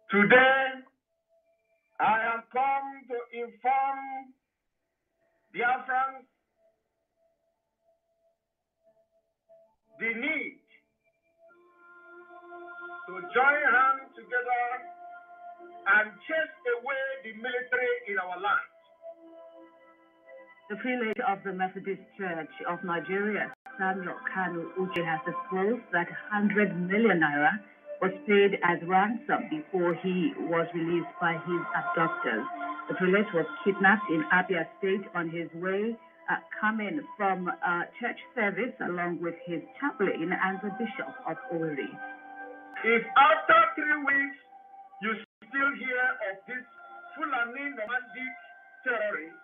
Today, I have come to inform Biafrans the need to join hands together and chase away the military in our land. The prelate of the Methodist Church of Nigeria, Samuel Kanu Uche, has disclosed that 100 million naira was paid as ransom before he was released by his abductors. The prelate was kidnapped in Abia State on his way coming from church service along with his chaplain and the Bishop of Ori. If after 3 weeks you still hear of this Fulani nomadic terrorists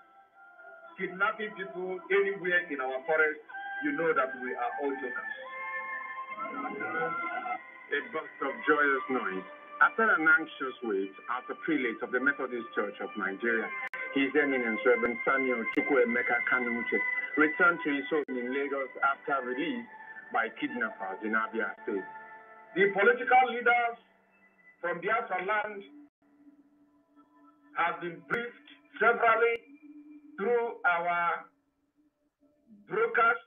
kidnapping people anywhere in our forest, you know that we are all jokers. A burst of joyous noise. After an anxious wait, as the prelate of the Methodist Church of Nigeria, His Eminence Reverend Samuel Chukwuemeka Kanuche returned to his home in Lagos after release by kidnappers in Abia State. The political leaders from Biafra land have been briefed severally through our broadcast,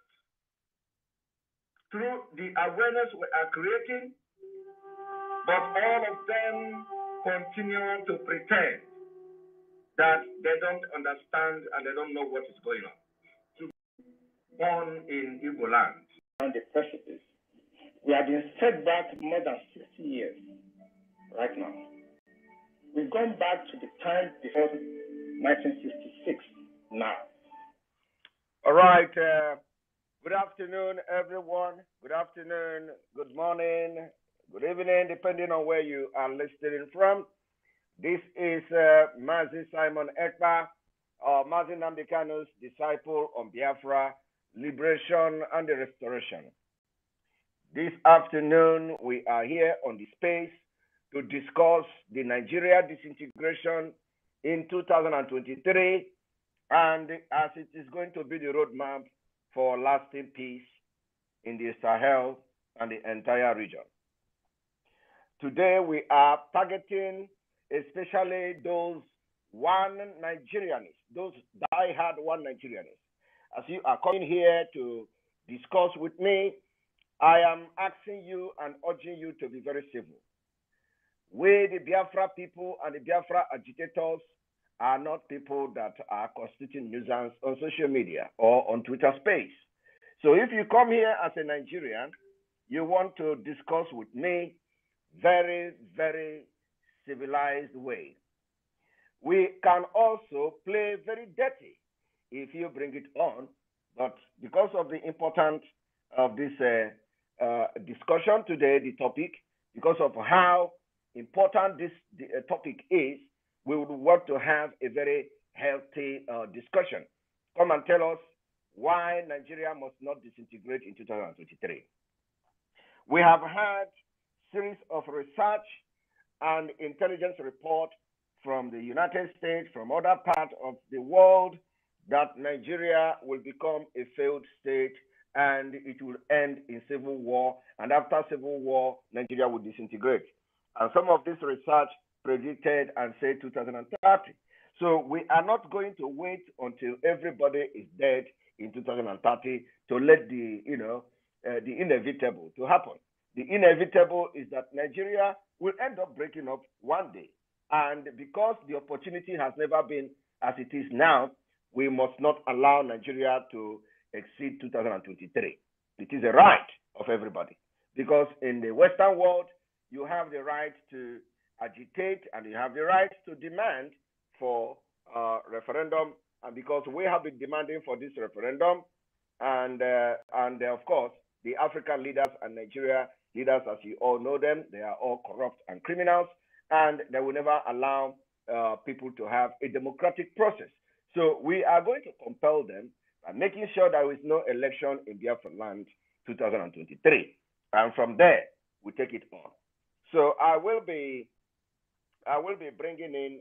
through the awareness we are creating, but all of them continue to pretend that they don't understand and they don't know what is going on. Born in Igbo land. On the precipice, we have been set back more than 60 years right now. We've gone back to the time before 1966 now. All right. Good afternoon, everyone. Good afternoon, good morning, good evening, depending on where you are listening from. This is Mazi Simon Ekpa, Mazi Nnamdi Kanu's disciple on Biafra, liberation and the restoration. This afternoon, we are here on the space to discuss the Nigeria disintegration in 2023, and as it is going to be the roadmap for lasting peace in the Sahel and the entire region. Today, we are targeting especially those one Nigerianists, those die-hard one Nigerianists. As you are coming here to discuss with me, I am asking you and urging you to be very civil. We, the Biafra people and the Biafra agitators, are not people that are constituting nuisance on social media or on Twitter space. So if you come here as a Nigerian, you want to discuss with me very, very civilized way. We can also play very dirty if you bring it on, but because of the importance of this discussion today, the topic, because of how important this topic is, we would want to have a very healthy discussion. Come and tell us why Nigeria must not disintegrate in 2023. We have had series of research and intelligence report from the United States, from other parts of the world, that Nigeria will become a failed state and it will end in civil war. And after civil war, Nigeria will disintegrate. And some of this research predicted and said 2030. So we are not going to wait until everybody is dead in 2030 to let the inevitable to happen. The inevitable is that Nigeria will end up breaking up one day. And because the opportunity has never been as it is now, we must not allow Nigeria to exceed 2023. It is a right of everybody. Because in the Western world, you have the right to agitate and you have the right to demand for referendum. And because we have been demanding for this referendum, and of course, the African leaders and Nigeria leaders, as you all know them, they are all corrupt and criminals, and they will never allow people to have a democratic process. So we are going to compel them by making sure there is no election in Biafra land 2023. And from there, we take it on. So I will be bringing in,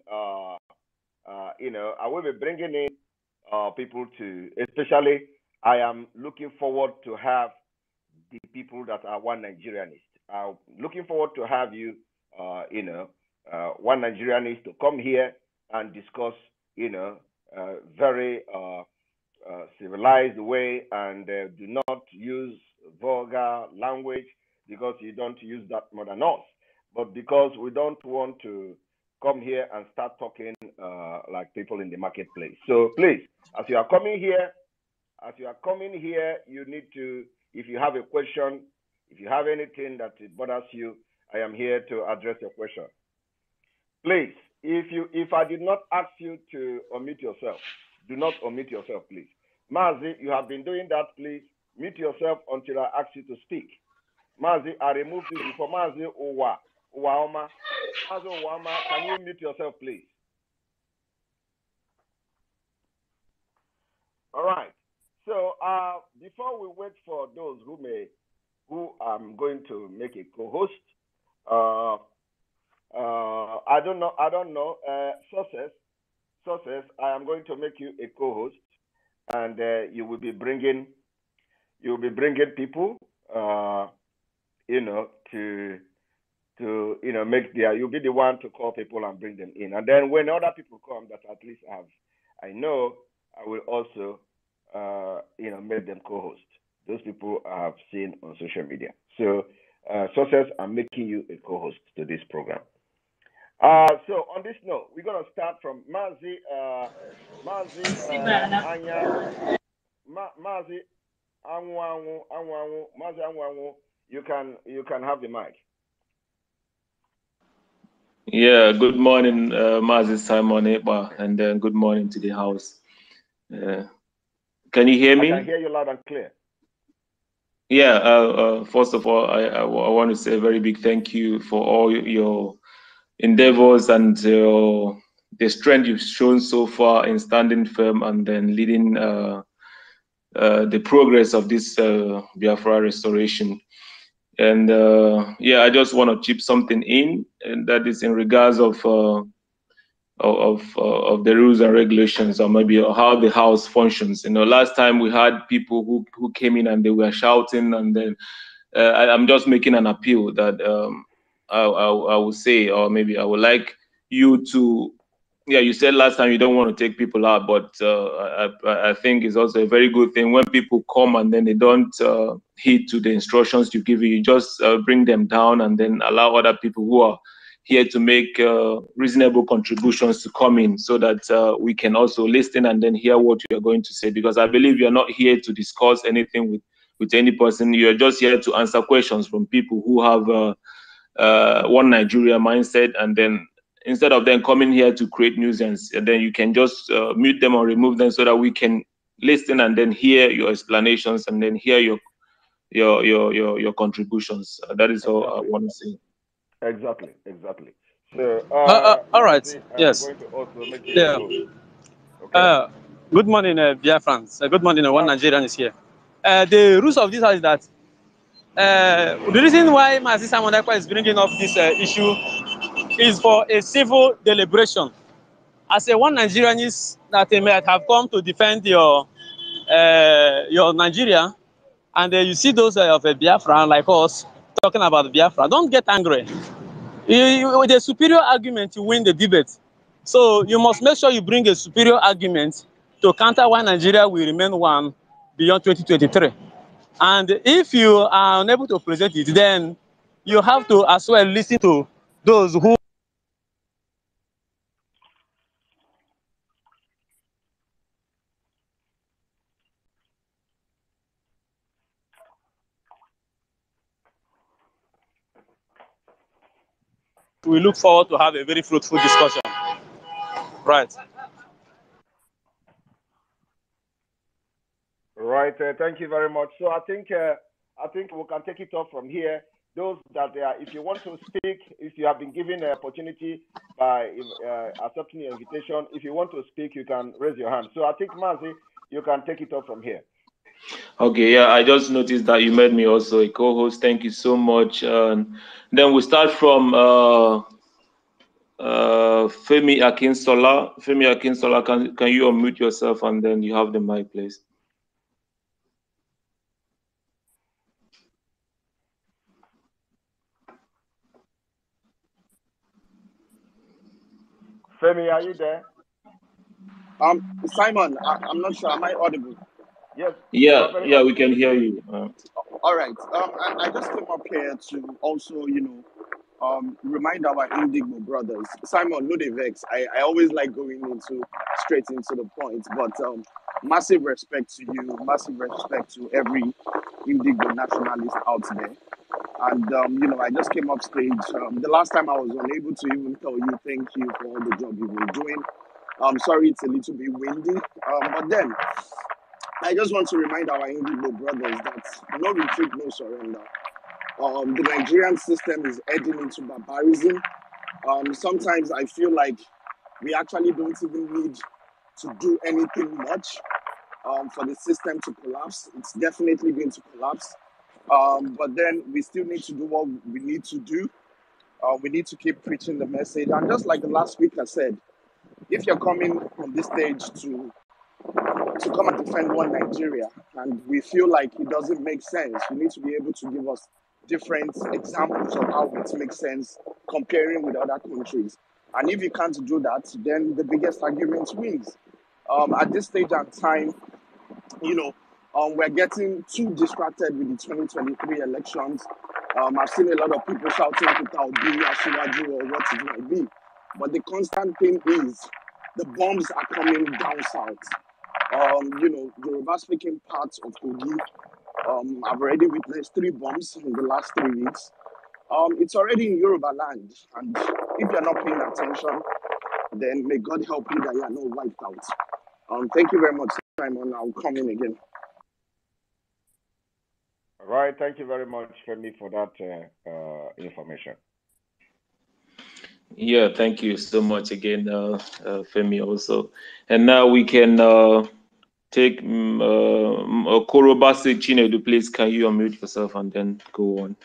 people to, especially I am looking forward to have the people that are one Nigerianist. I'm looking forward to have you, One Nigeria needs to come here and discuss, very civilized way, and do not use vulgar language, because you don't use that more than us, but because we don't want to come here and start talking like people in the marketplace. So please, as you are coming here, you need to, if you have a question, if you have anything that it bothers you, I am here to address your question. Please, if I did not ask you to unmute yourself, do not unmute yourself, please. Mazi, you have been doing that, please. Mute yourself until I ask you to speak. Mazi, I removed you before. Mazi Uwaoma. Mazi Uwaoma, can you mute yourself, please? All right. So before we wait for those who I'm going to make a co-host, I don't know. Sources, I am going to make you a co-host, and you will be bringing people, to make you'll be the one to call people and bring them in, and then when other people come that at least I know, I will also make them co-host. Those people I have seen on social media. So Sources, I'm making you a co-host to this program. So on this note, we're gonna start from Mazi Anya Mazi Anwangu. You can have the mic. Yeah, good morning, Mazi Simon Ekpa, and then good morning to the house. Can you hear me? I can hear you loud and clear. Yeah, first of all, I want to say a very big thank you for all your endeavors and the strength you've shown so far in standing firm and then leading the progress of this Biafra restoration. And I just want to chip something in, and that is in regards of the rules and regulations, or maybe how the house functions. Last time we had people who came in and they were shouting, and then I'm just making an appeal that I would say, or maybe I would like you to. Yeah, you said last time you don't want to take people out, but I think it's also a very good thing when people come and then they don't heed to the instructions you give. You just bring them down and then allow other people who are here to make reasonable contributions to come in, so that we can also listen and then hear what you are going to say. Because I believe you're not here to discuss anything with any person. You're just here to answer questions from people who have one Nigeria mindset, and then instead of them coming here to create nuisance, and then you can just mute them or remove them so that we can listen and then hear your explanations and then hear your contributions. That is all I want to say. Exactly. So all right. Mazi, Yes. I'm going to also make you Yeah. a host. Okay. Good morning, Biafrans. Good morning. One Nigerian is here. The rules of this house is that the reason why Mazi Simon Ekpa is bringing up this issue is for a civil deliberation. As a one Nigerianist that might have come to defend your Nigeria, and you see those of a Biafra like us talking about Biafra, don't get angry. With a superior argument, you win the debate. So you must make sure you bring a superior argument to counter why Nigeria will remain one beyond 2023. And if you are unable to present it, then you have to as well listen to those who we look forward to have a very fruitful discussion. Right. Right. Thank you very much. So I think we can take it off from here. Those that if you want to speak, if you have been given an opportunity by accepting your invitation, if you want to speak, you can raise your hand. So I think Mazi, you can take it off from here. Okay, yeah, I just noticed that you made me also a co-host. Thank you so much. Then we start from Femi Akinsola. Femi Akinsola, can you unmute yourself and then you have the mic, please? Femi, are you there? Simon, I'm not sure. Am I audible? Yes, you Yeah, are very yeah, we audible. can hear you. All right. I just came up here to also, remind our Indigo brothers. Simon, no dey vex. I always like going straight into the point, but massive respect to you, massive respect to every Indigo nationalist out there. And I just came up stage. The last time I was unable to even tell you thank you for all the job you've been doing. I'm sorry it's a little bit windy, but then I just want to remind our Indigo brothers that no retreat, no surrender. The Nigerian system is heading into barbarism. Sometimes I feel like we actually don't even need to do anything much for the system to collapse. It's definitely going to collapse. But then we still need to do what we need to do. We need to keep preaching the message. And just like the last week I said, if you're coming on this stage to come and defend one Nigeria, and we feel like it doesn't make sense, you need to be able to give us different examples of how it makes sense comparing with other countries. And if you can't do that, then the biggest argument wins. At this stage and time, we're getting too distracted with the 2023 elections. I've seen a lot of people shouting Peter Obi, Asiwaju, or what it might be. But the constant thing is the bombs are coming down south. The Yoruba-speaking parts of Kogi, I've already witnessed 3 bombs in the last 3 weeks. It's already in Yoruba land, and if you're not paying attention, then may God help you that you are not wiped out. Thank you very much, Simon. I'll come in again. All right, thank you very much, Femi, for that information. Yeah, thank you so much again, Femi, also. And now we can take Korobasi Chinedu, please. Can you unmute yourself and then go on?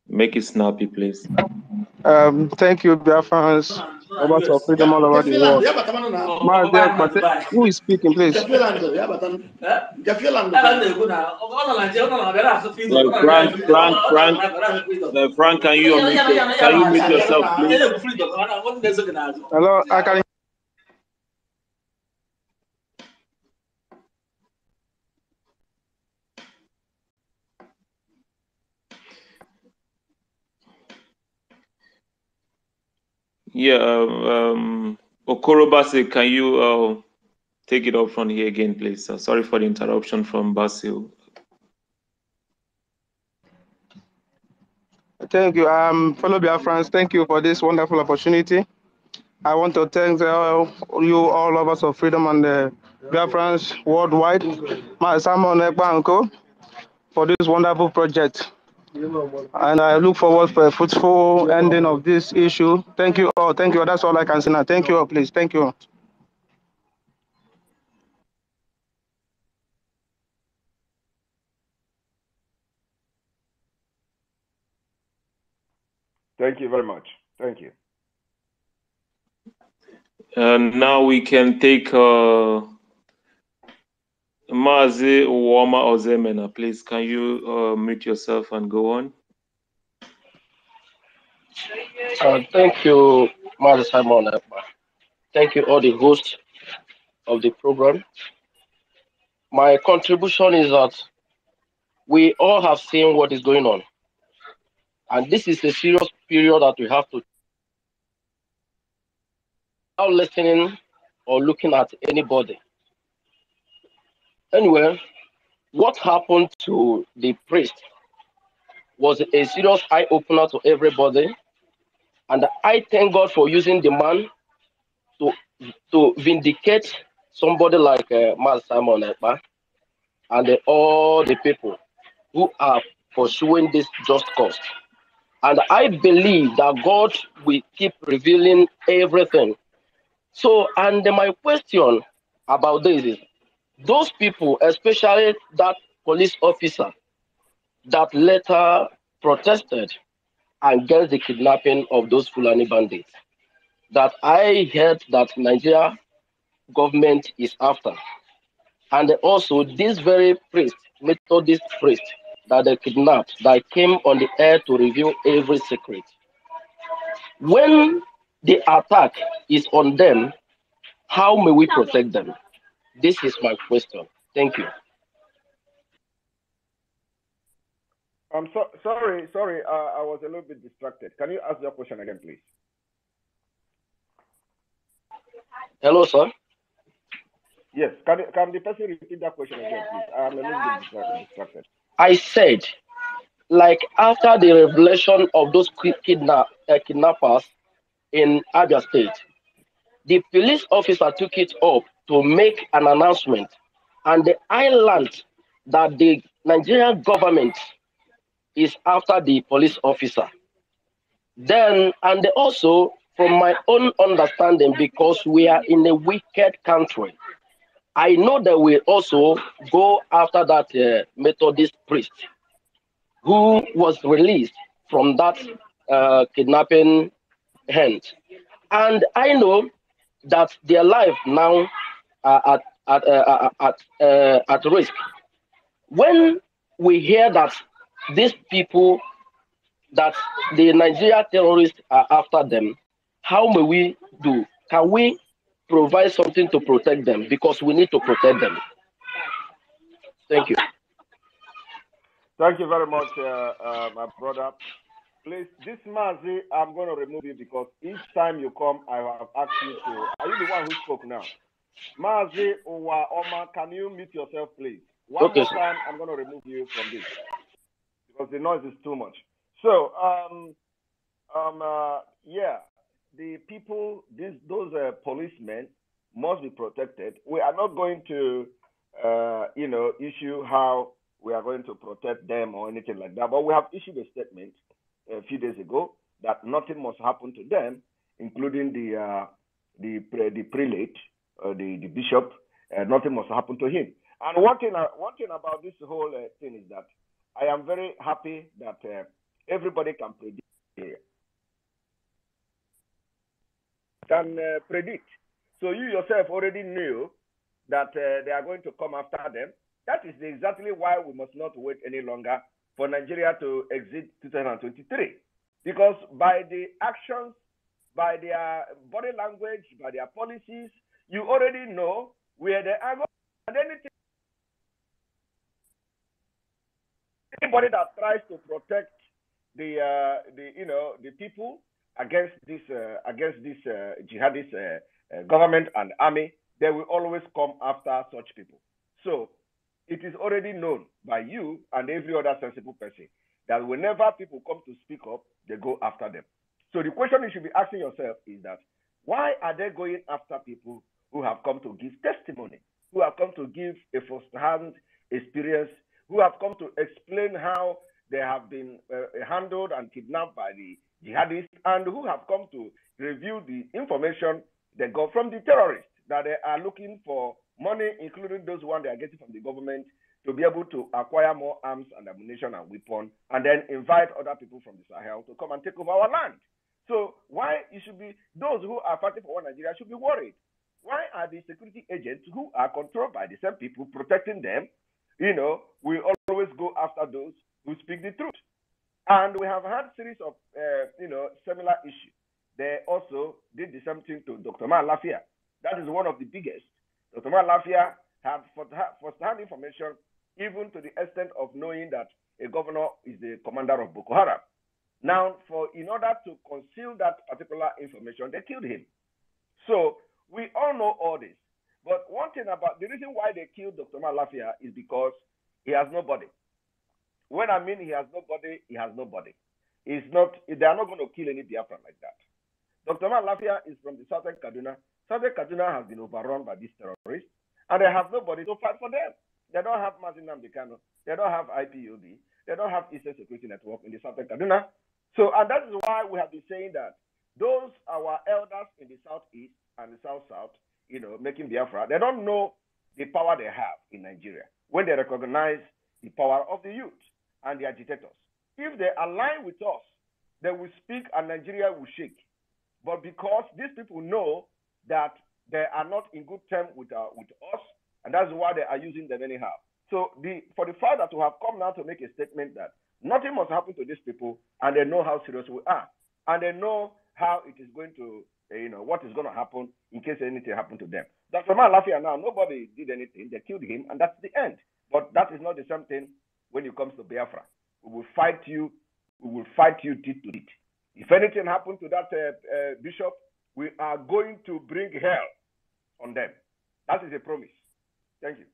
Make it snappy, please. Thank you, Biafrans, lovers of freedom all over the world. Who is speaking, please? Frank, can you mute yourself, please? Hello, I can. Yeah, Okorobase, can you take it up from here again, please? Sorry for the interruption from Basil. Thank you. Fellow Biafrans, thank you for this wonderful opportunity. I want to thank you all lovers of freedom and Biafrans worldwide, my Simon Ekpa, for this wonderful project. And I look forward for a fruitful ending of this issue. Thank you all. Thank you. That's all I can say now. Thank you all, please. Thank you. Thank you very much. Thank you. And now we can take Mazi Uwama Ozemena, please. Can you mute yourself and go on? Thank you, Mother Simon. Thank you, all the hosts of the program. My contribution is that we all have seen what is going on. And this is a serious period that we have to, without listening or looking at anybody. Anyway, what happened to the priest was a serious eye-opener to everybody. And I thank God for using the man to vindicate somebody like Master Simon Ekpa and all the people who are pursuing this just cause. And I believe that God will keep revealing everything. So, and my question about this is, those people, especially that police officer that later protested against the kidnapping of those Fulani bandits, that I heard that Nigeria government is after. And also this very priest, Methodist priest, that they kidnapped, that came on the air to reveal every secret. When the attack is on them, how may we protect them? This is my question. Thank you. I'm sorry. I was a little bit distracted. Can you ask your question again, please? Hello, sir. Yes. Can the person repeat that question again, please? I'm a little bit distracted. I said, like after the revelation of those kidnappers in Abia State, the police officer took it up to make an announcement, and I learned that the Nigerian government is after the police officer. Then, and also, from my own understanding, because we are in a wicked country, I know that we also go after that Methodist priest who was released from that kidnapping hand. And I know that their life now are at risk. When we hear that these people, that the Nigeria terrorists are after them, how may we do? Can we provide something to protect them? Because we need to protect them. Thank you. Thank you very much, my brother. Please, this Mazi, I'm going to remove you because each time you come, I have asked you to. Are you the one who spoke now? Mazi Uwa Oma, can you mute yourself, please? One Okay, more sir. time, I'm going to remove you from this because the noise is too much. So, yeah, the people, those policemen must be protected. We are not going to, issue how we are going to protect them or anything like that. But we have issued a statement a few days ago that nothing must happen to them, including the prelate, the bishop. Nothing must happen to him. And one thing about this whole thing is that I am very happy that everybody can predict. So you yourself already knew that they are going to come after them. That is exactly why we must not wait any longer for Nigeria to exit 2023. Because by the actions, by their body language, by their policies, you already know where they are going. And anybody that tries to protect the people against this jihadist government and army, they will always come after such people. So it is already known by you and every other sensible person that whenever people come to speak up, they go after them. So the question you should be asking yourself is that why are they going after people who have come to give testimony, who have come to give a first-hand experience, who have come to explain how they have been handled and kidnapped by the jihadists, and who have come to review the information they got from the terrorists, that they are looking for money, including those ones they are getting from the government, to be able to acquire more arms and ammunition and weapons, and then invite other people from the Sahel to come and take over our land. So why it should be those who are fighting for Nigeria should be worried? Why are the security agents who are controlled by the same people protecting them? We always go after those who speak the truth. And we have had series of similar issues. They also did the same thing to Dr. Malafia. That is one of the biggest. Dr. Malafia had first-hand information, even to the extent of knowing that a governor is the commander of Boko Haram. Now, in order to conceal that particular information, they killed him. So we all know all this. But one thing about the reason why they killed Dr. Malafia is because he has nobody. When I mean he has nobody, he has nobody. They are not going to kill any Biafran like that. Dr. Malafia is from the southern Kaduna. Southern Kaduna has been overrun by these terrorists, and they have nobody to fight for them. They don't have Mazin Nnamdi Kanu. They don't have IPOB. They don't have Eastern Security Network in the southern Kaduna. So, and that is why we have been saying that those our elders in the southeast and the south, making Biafra, they don't know the power they have in Nigeria when they recognize the power of the youth and the agitators. If they align with us, they will speak and Nigeria will shake. But because these people know that they are not in good terms with us, and that's why they are using them anyhow. So for the father to have come now to make a statement that nothing must happen to these people, and they know how serious we are, and they know how it is going to, what is going to happen in case anything happened to them. Dr. Malafia now, nobody did anything. They killed him, and that's the end. But that is not the same thing when it comes to Biafra. We will fight you. We will fight you teeth to teeth. If anything happened to that bishop, we are going to bring hell on them. That is a promise. Thank you.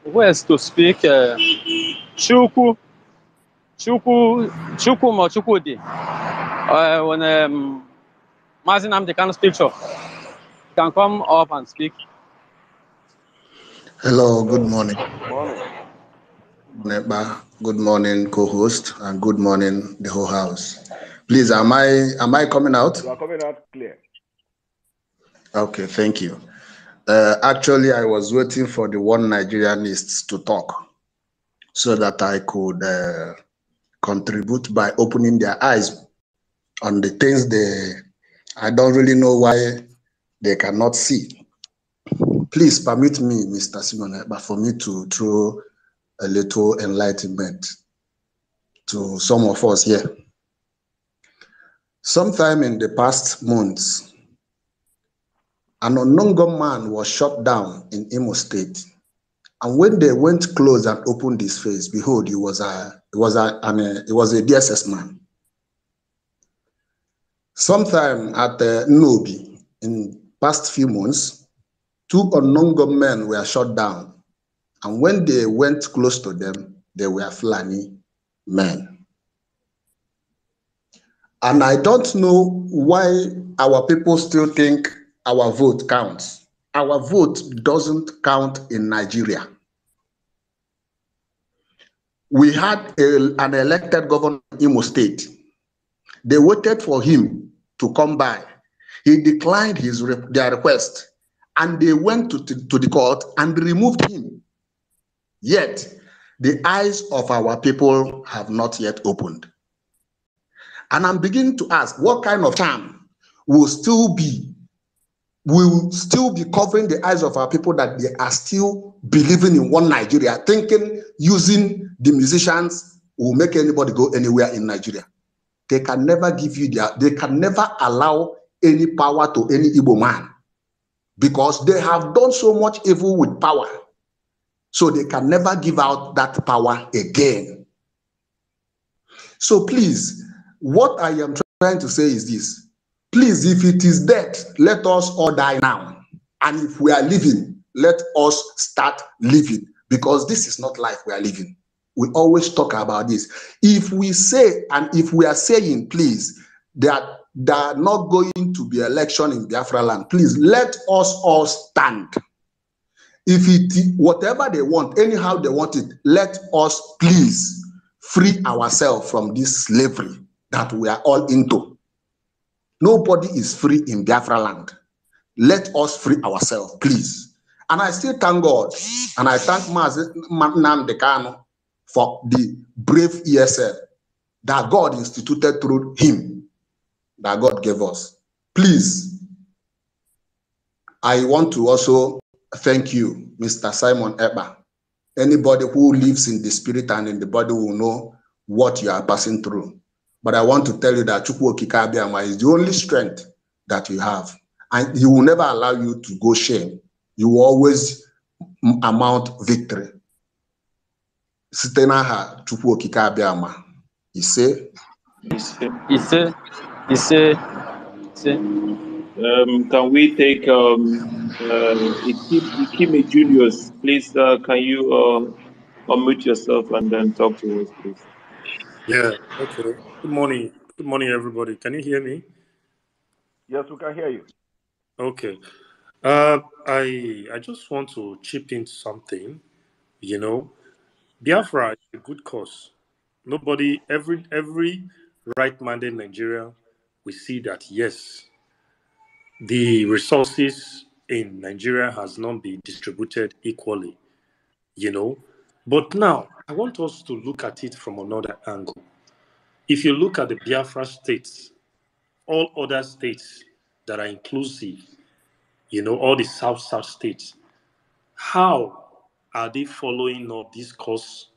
Who else to speak? Chukwu mo Chukwudi. When Mazin Nnamdi Kanu speaks up, can come up and speak. Hello, good morning. Morning. Ekpa, good morning, co-host, and good morning, the whole house. Please, am I coming out? You are coming out clear. Okay, thank you. Actually, I was waiting for the one Nigerianists to talk so that I could contribute by opening their eyes on the things I don't really know why they cannot see. Please permit me, Mr. Simon Ekpa, for me to throw a little enlightenment to some of us here. Sometime in the past months, an unknown gunman was shot down in Imo State, and when they went close and opened his face, behold, he was a DSS man. Sometime at Nnobi, in past few months, 2 unknown gunmen were shot down, and when they went close to them, they were Fulani men. And I don't know why our people still think our vote counts. Our vote doesn't count in Nigeria. We had an elected governor in Imo State. They waited for him to come by. He declined their request, and they went to the court and removed him. Yet, the eyes of our people have not yet opened. And I'm beginning to ask, what kind of charm will still be covering the eyes of our people that they are still believing in one Nigeria, thinking using the musicians will make anybody go anywhere in Nigeria. They can never they can never allow any power to any Igbo man, because they have done so much evil with power. So they can never give out that power again. So please, what I am trying to say is this. Please, if it is death, let us all die now. And if we are living, let us start living, because this is not life we are living. We always talk about this. If we say, and if we are saying, please, that there are not going to be election in Biafra land, please let us all stand. If it, whatever they want, anyhow they want it, let us please free ourselves from this slavery that we are all into. Nobody is free in Biafra land. Let us free ourselves, please. And I still thank God, and I thank Nnamdi Kanu for the brave ESL that God instituted through him, that God gave us. Please, I want to also thank you, Mr. Simon Ekpa. Anybody who lives in the spirit and in the body will know what you are passing through. But I want to tell you that Chukwu Okike Abiama is the only strength that you have. And he will never allow you to go shame. You will always amount victory. Site n'aha Chukwu Okike Abiama. Ise. Can we take Ikime Julius, please? Can you unmute yourself and then talk to us, please? Yeah. Okay. Good morning. Good morning, everybody. Can you hear me? Yes, we can hear you. Okay. I just want to chip in something. You know, Biafra is a good cause. Nobody, every right-minded Nigerian, we see that yes, the resources in Nigeria has not been distributed equally. You know, but now I want us to look at it from another angle. If you look at the Biafra states, all other states that are inclusive, you know, all the South states, how are they following up this course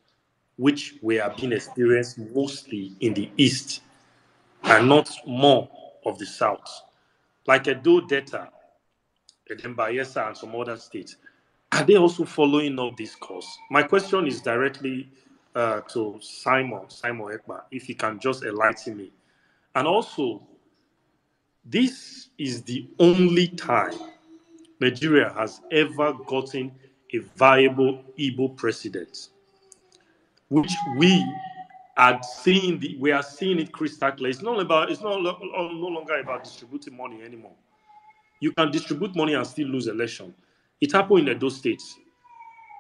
which were being experienced mostly in the East and not more of the South, like Edo Delta, and then Bayelsa and some other states. Are they also following up this course? My question is directly to Simon Ekpa, if he can just enlighten me. And also, this is the only time Nigeria has ever gotten a viable Igbo president, which we are seeing. We are seeing it crystal clear. It's no longer about distributing money anymore. You can distribute money and still lose election. It happened in those states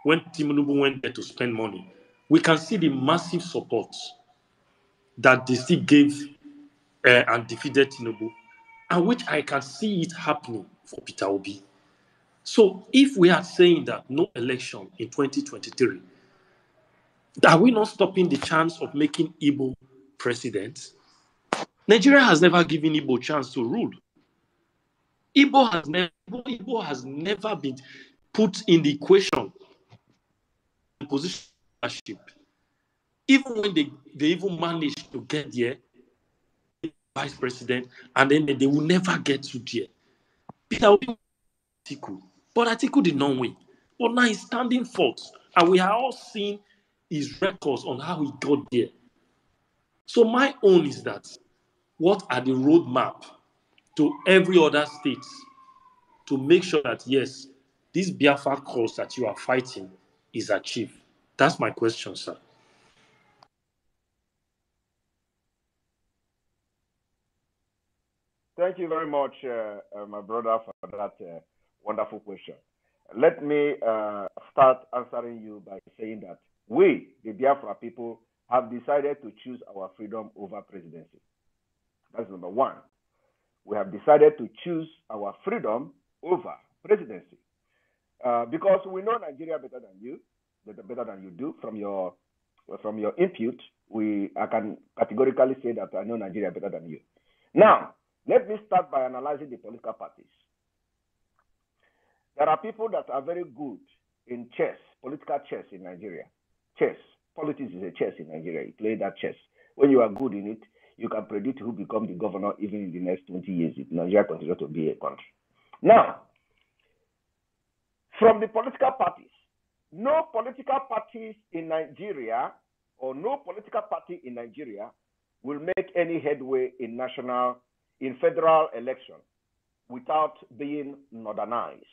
when Tinubu went there to spend money. We can see the massive support that they still gave and defeated Tinubu, and which I can see it happening for Peter Obi. So if we are saying that no election in 2023, are we not stopping the chance of making Igbo president? Nigeria has never given Igbo a chance to rule. Igbo has never been put in the equation, in position of leadership. Even when they even managed to get there, vice president, and then they will never get to there. Peter Obi Atiku, but Atiku did not win. But now he's standing forth, and we are all seeing his records on how he got there. So my own is that, what are the roadmap to every other state to make sure that, yes, this Biafra cause that you are fighting is achieved? That's my question, sir. Thank you very much, my brother, for that wonderful question. Let me start answering you by saying that we, the Biafra people, have decided to choose our freedom over presidency. That's number one. We have decided to choose our freedom over presidency because we know Nigeria better than you, better than you do. From your input, I can categorically say that I know Nigeria better than you. Now, let me start by analyzing the political parties. There are people that are very good in chess, political chess in Nigeria. Chess. Politics is a chess in Nigeria. You play that chess. When you are good in it, you can predict who becomes the governor even in the next 20 years if Nigeria continues to be a country. Now, from the political parties, no political parties in Nigeria or no political party in Nigeria will make any headway in federal election without being modernized.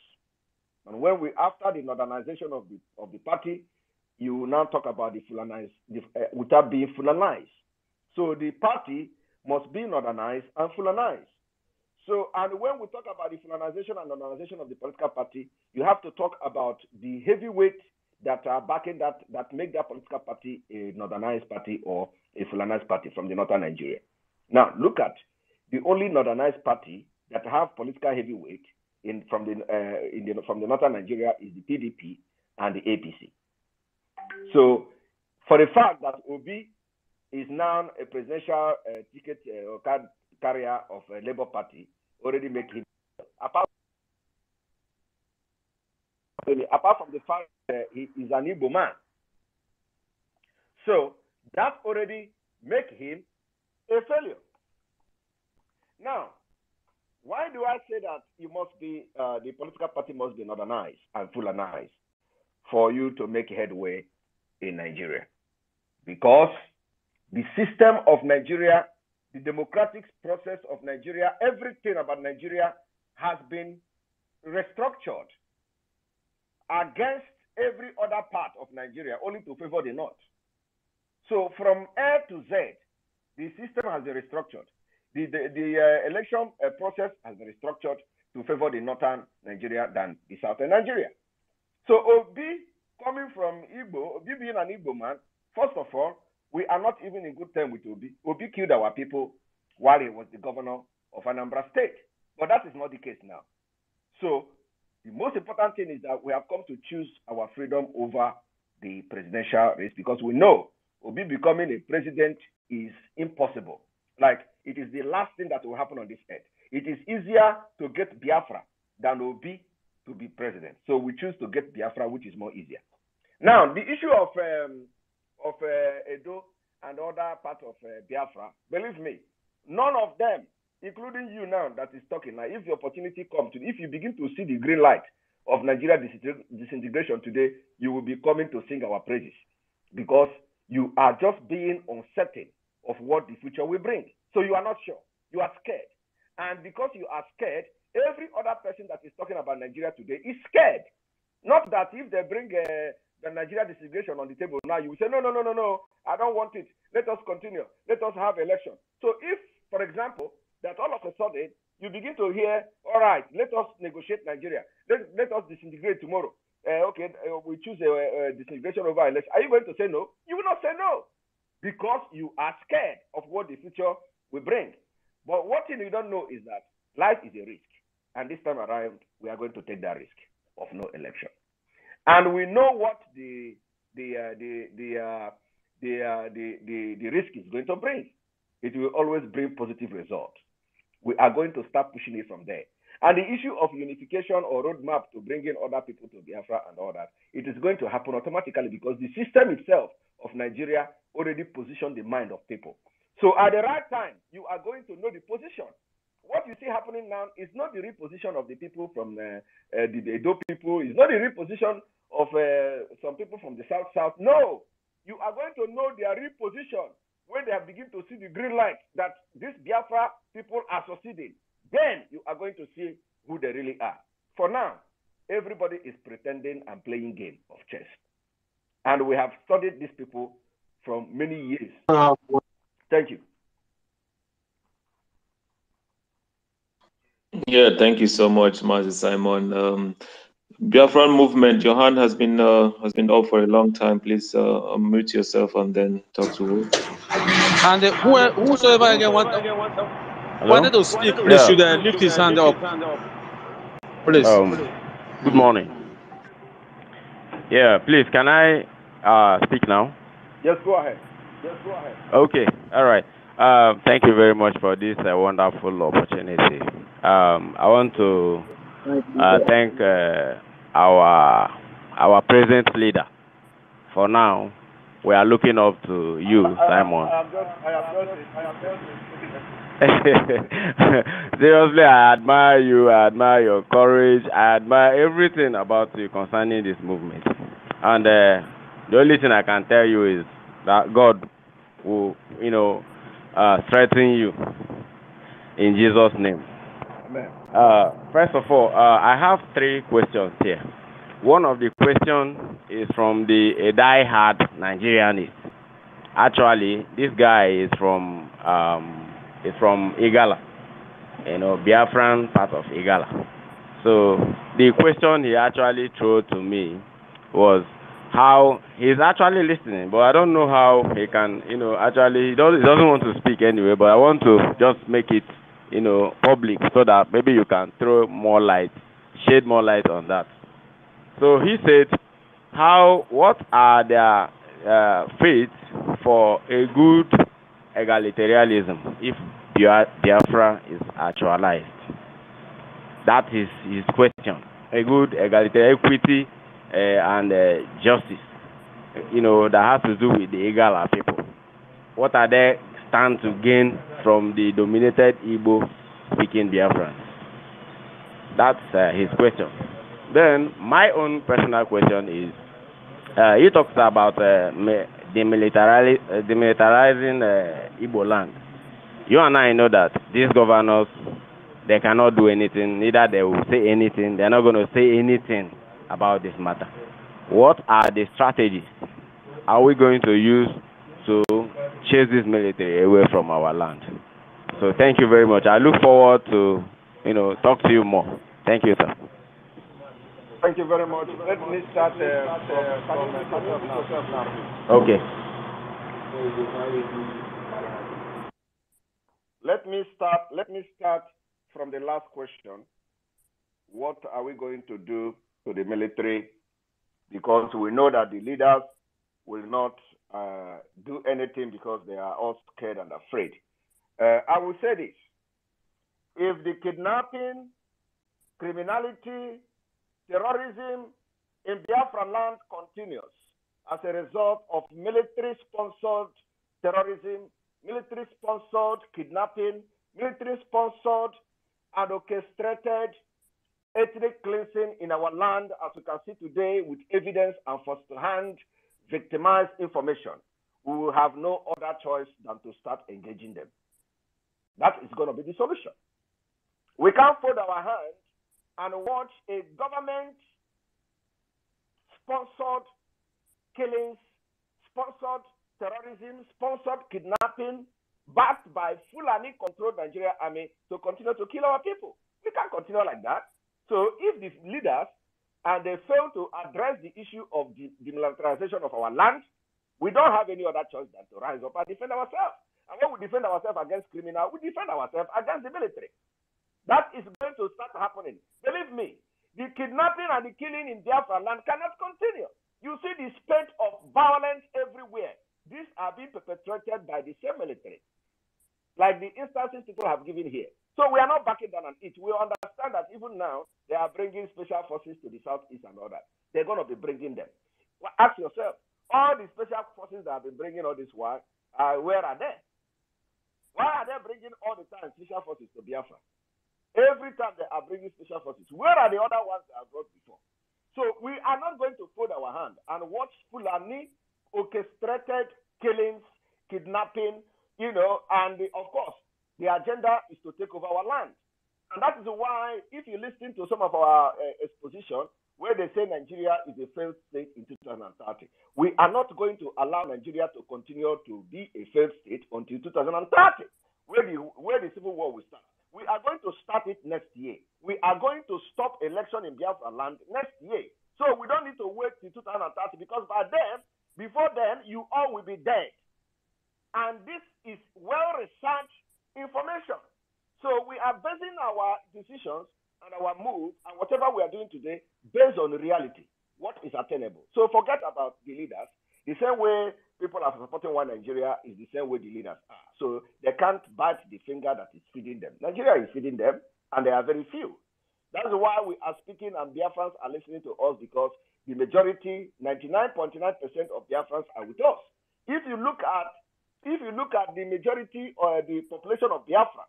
And after the modernization of the party, you will now talk about the without being Fulanized. So the party must be modernized and Fulanized. So, and when we talk about the Fulanization and modernization of the political party, you have to talk about the heavyweight that are backing that make that political party a modernized party or a Fulanized party from the northern Nigeria. Now, look at the only modernized party that have political heavyweight from the northern Nigeria is the PDP and the APC. So, for the fact that Obi is now a presidential ticket or card carrier of a Labour Party, already make him, apart from the fact that he is an Igbo man. So that already make him a failure. Now, why do I say that you must be the political party must be modernized and Fulanized for you to make headway in Nigeria? Because the system of Nigeria, the democratic process of Nigeria, everything about Nigeria has been restructured against every other part of Nigeria, only to favor the North. So from A to Z, the system has been restructured. The election process has been restructured to favor the northern Nigeria than the southern Nigeria. So Obi, coming from Igbo, Obi being an Igbo man, first of all, we are not even in good terms with Obi. Obi killed our people while he was the governor of Anambra State. But that is not the case now. So the most important thing is that we have come to choose our freedom over the presidential race because we know Obi becoming a president is impossible. Like, it is the last thing that will happen on this earth. It is easier to get Biafra than Obi to be president. So we choose to get Biafra, which is more easier. Now, the issue of of Edo and other parts of Biafra, believe me, none of them, including you now that is talking, now, if the opportunity comes, if you begin to see the green light of Nigeria disintegration today, you will be coming to sing our praises because you are just being uncertain of what the future will bring. So you are not sure. You are scared. And because you are scared, every other person that is talking about Nigeria today is scared. Not that if they bring the Nigeria disintegration on the table now, you will say, no, I don't want it. Let us continue. Let us have election. So if, for example, that all of a sudden you begin to hear, all right, let us negotiate Nigeria. Let us disintegrate tomorrow. We choose a disintegration over election. Are you going to say no? You will not say no because you are scared of what the future will bring. But one thing you don't know is that life is a risk. And this time around, we are going to take that risk of no election. And we know what the risk is going to bring. It will always bring positive results. We are going to start pushing it from there. And the issue of unification or roadmap to bring in other people to Biafra and all that, it is going to happen automatically because the system itself of Nigeria already positioned the mind of people. So at the right time, you are going to know the position. What you see happening now is not the reposition of the people from the Edo people. It's not the reposition of some people from the South. No, you are going to know their reposition when they have begun to see the green light that these Biafra people are succeeding. Then you are going to see who they really are. For now, everybody is pretending and playing game of chess. And we have studied these people from many years. Thank you. Yeah, thank you so much, Master Simon. Biafran movement, your hand has been up for a long time. Please unmute yourself and then talk to us. And whosoever again wanted to speak, please should lift his hand up. Please. Good morning. Yeah, please, can I speak now? Yes, go ahead. Okay, all right. Thank you very much for this wonderful opportunity. I want to thank our present leader. For now, we are looking up to you, Simon. Seriously, I admire you. I admire your courage. I admire everything about you concerning this movement. And the only thing I can tell you is that God will, strengthen you in Jesus' name. Amen. First of all, I have 3 questions here. One of the questions is from a die-hard Nigerianist. Actually, this guy is from Igala, Biafran part of Igala. So the question he actually threw to me was how he's actually listening, but I don't know how he can, actually he doesn't want to speak anyway. But I want to just make it, public so that maybe you can throw more light, shed more light on that. So he said, what are their fates for a good egalitarianism if Biafra is actualized? That is his question. A good egalitarian equity and justice, that has to do with the Igala people. What are they stand to gain from the dominated Igbo-speaking Biafrans? That's his question. Then my own personal question is, he talks about demilitarizing Igbo land. You and I know that these governors, they cannot do anything. Neither they will say anything. They're not going to say anything about this matter. What are the strategies are we going to use to chase this military away from our land? So thank you very much. I look forward to, talk to you more. Thank you, sir. Thank you very much. Let me start from now. Okay. Let me start from the last question. What are we going to do to the military? Because we know that the leaders will not do anything because they are all scared and afraid. I will say this. If the kidnapping, criminality, terrorism in Biafra land continues, as a result of military-sponsored terrorism, military-sponsored kidnapping, military-sponsored and orchestrated ethnic cleansing in our land, as you can see today, with evidence and first-hand victimized information. We will have no other choice than to start engaging them. That is going to be the solution. We can't fold our hands and watch a government-sponsored killings, sponsored terrorism, sponsored kidnapping, backed by Fulani-controlled Nigeria army to continue to kill our people. We can't continue like that. So if the leaders and they fail to address the issue of the demilitarization of our land, we don't have any other choice than to rise up and defend ourselves. And when we defend ourselves against criminals, we defend ourselves against the military. That is going to start happening. Believe me, the kidnapping and the killing in Biafra land cannot continue. You see the spate of violence everywhere. These are being perpetrated by the same military, like the instances people have given here. So we are not backing down on it. We understand that even now, they are bringing special forces to the southeast and all that. They're going to be bringing them. Well, ask yourself, all the special forces that have been bringing all this while, where are they? Why are they bringing all the time special forces to Biafra? Every time they are bringing special forces, where are the other ones that have brought before? So we are not going to fold our hand and watch Fulani orchestrated killings, kidnapping, and of course, the agenda is to take over our land. And that is why, if you listen to some of our exposition, where they say Nigeria is a failed state in 2030, we are not going to allow Nigeria to continue to be a failed state until 2030, where the civil war will start. We are going to start it next year. We are going to stop election in Biafra land next year. So we don't need to wait till 2030, because by then, before then, you all will be dead. And this is well-researched information. So we are basing our decisions and our move and whatever we are doing today based on reality, what is attainable. So forget about the leaders. The same way people are supporting one Nigeria is the same way the leaders are. So they can't bite the finger that is feeding them. Nigeria is feeding them, and they are very few. That's why we are speaking and Biafrans are listening to us, because the majority, 99.9% of Biafrans are with us. If you look at the majority or the population of Biafra,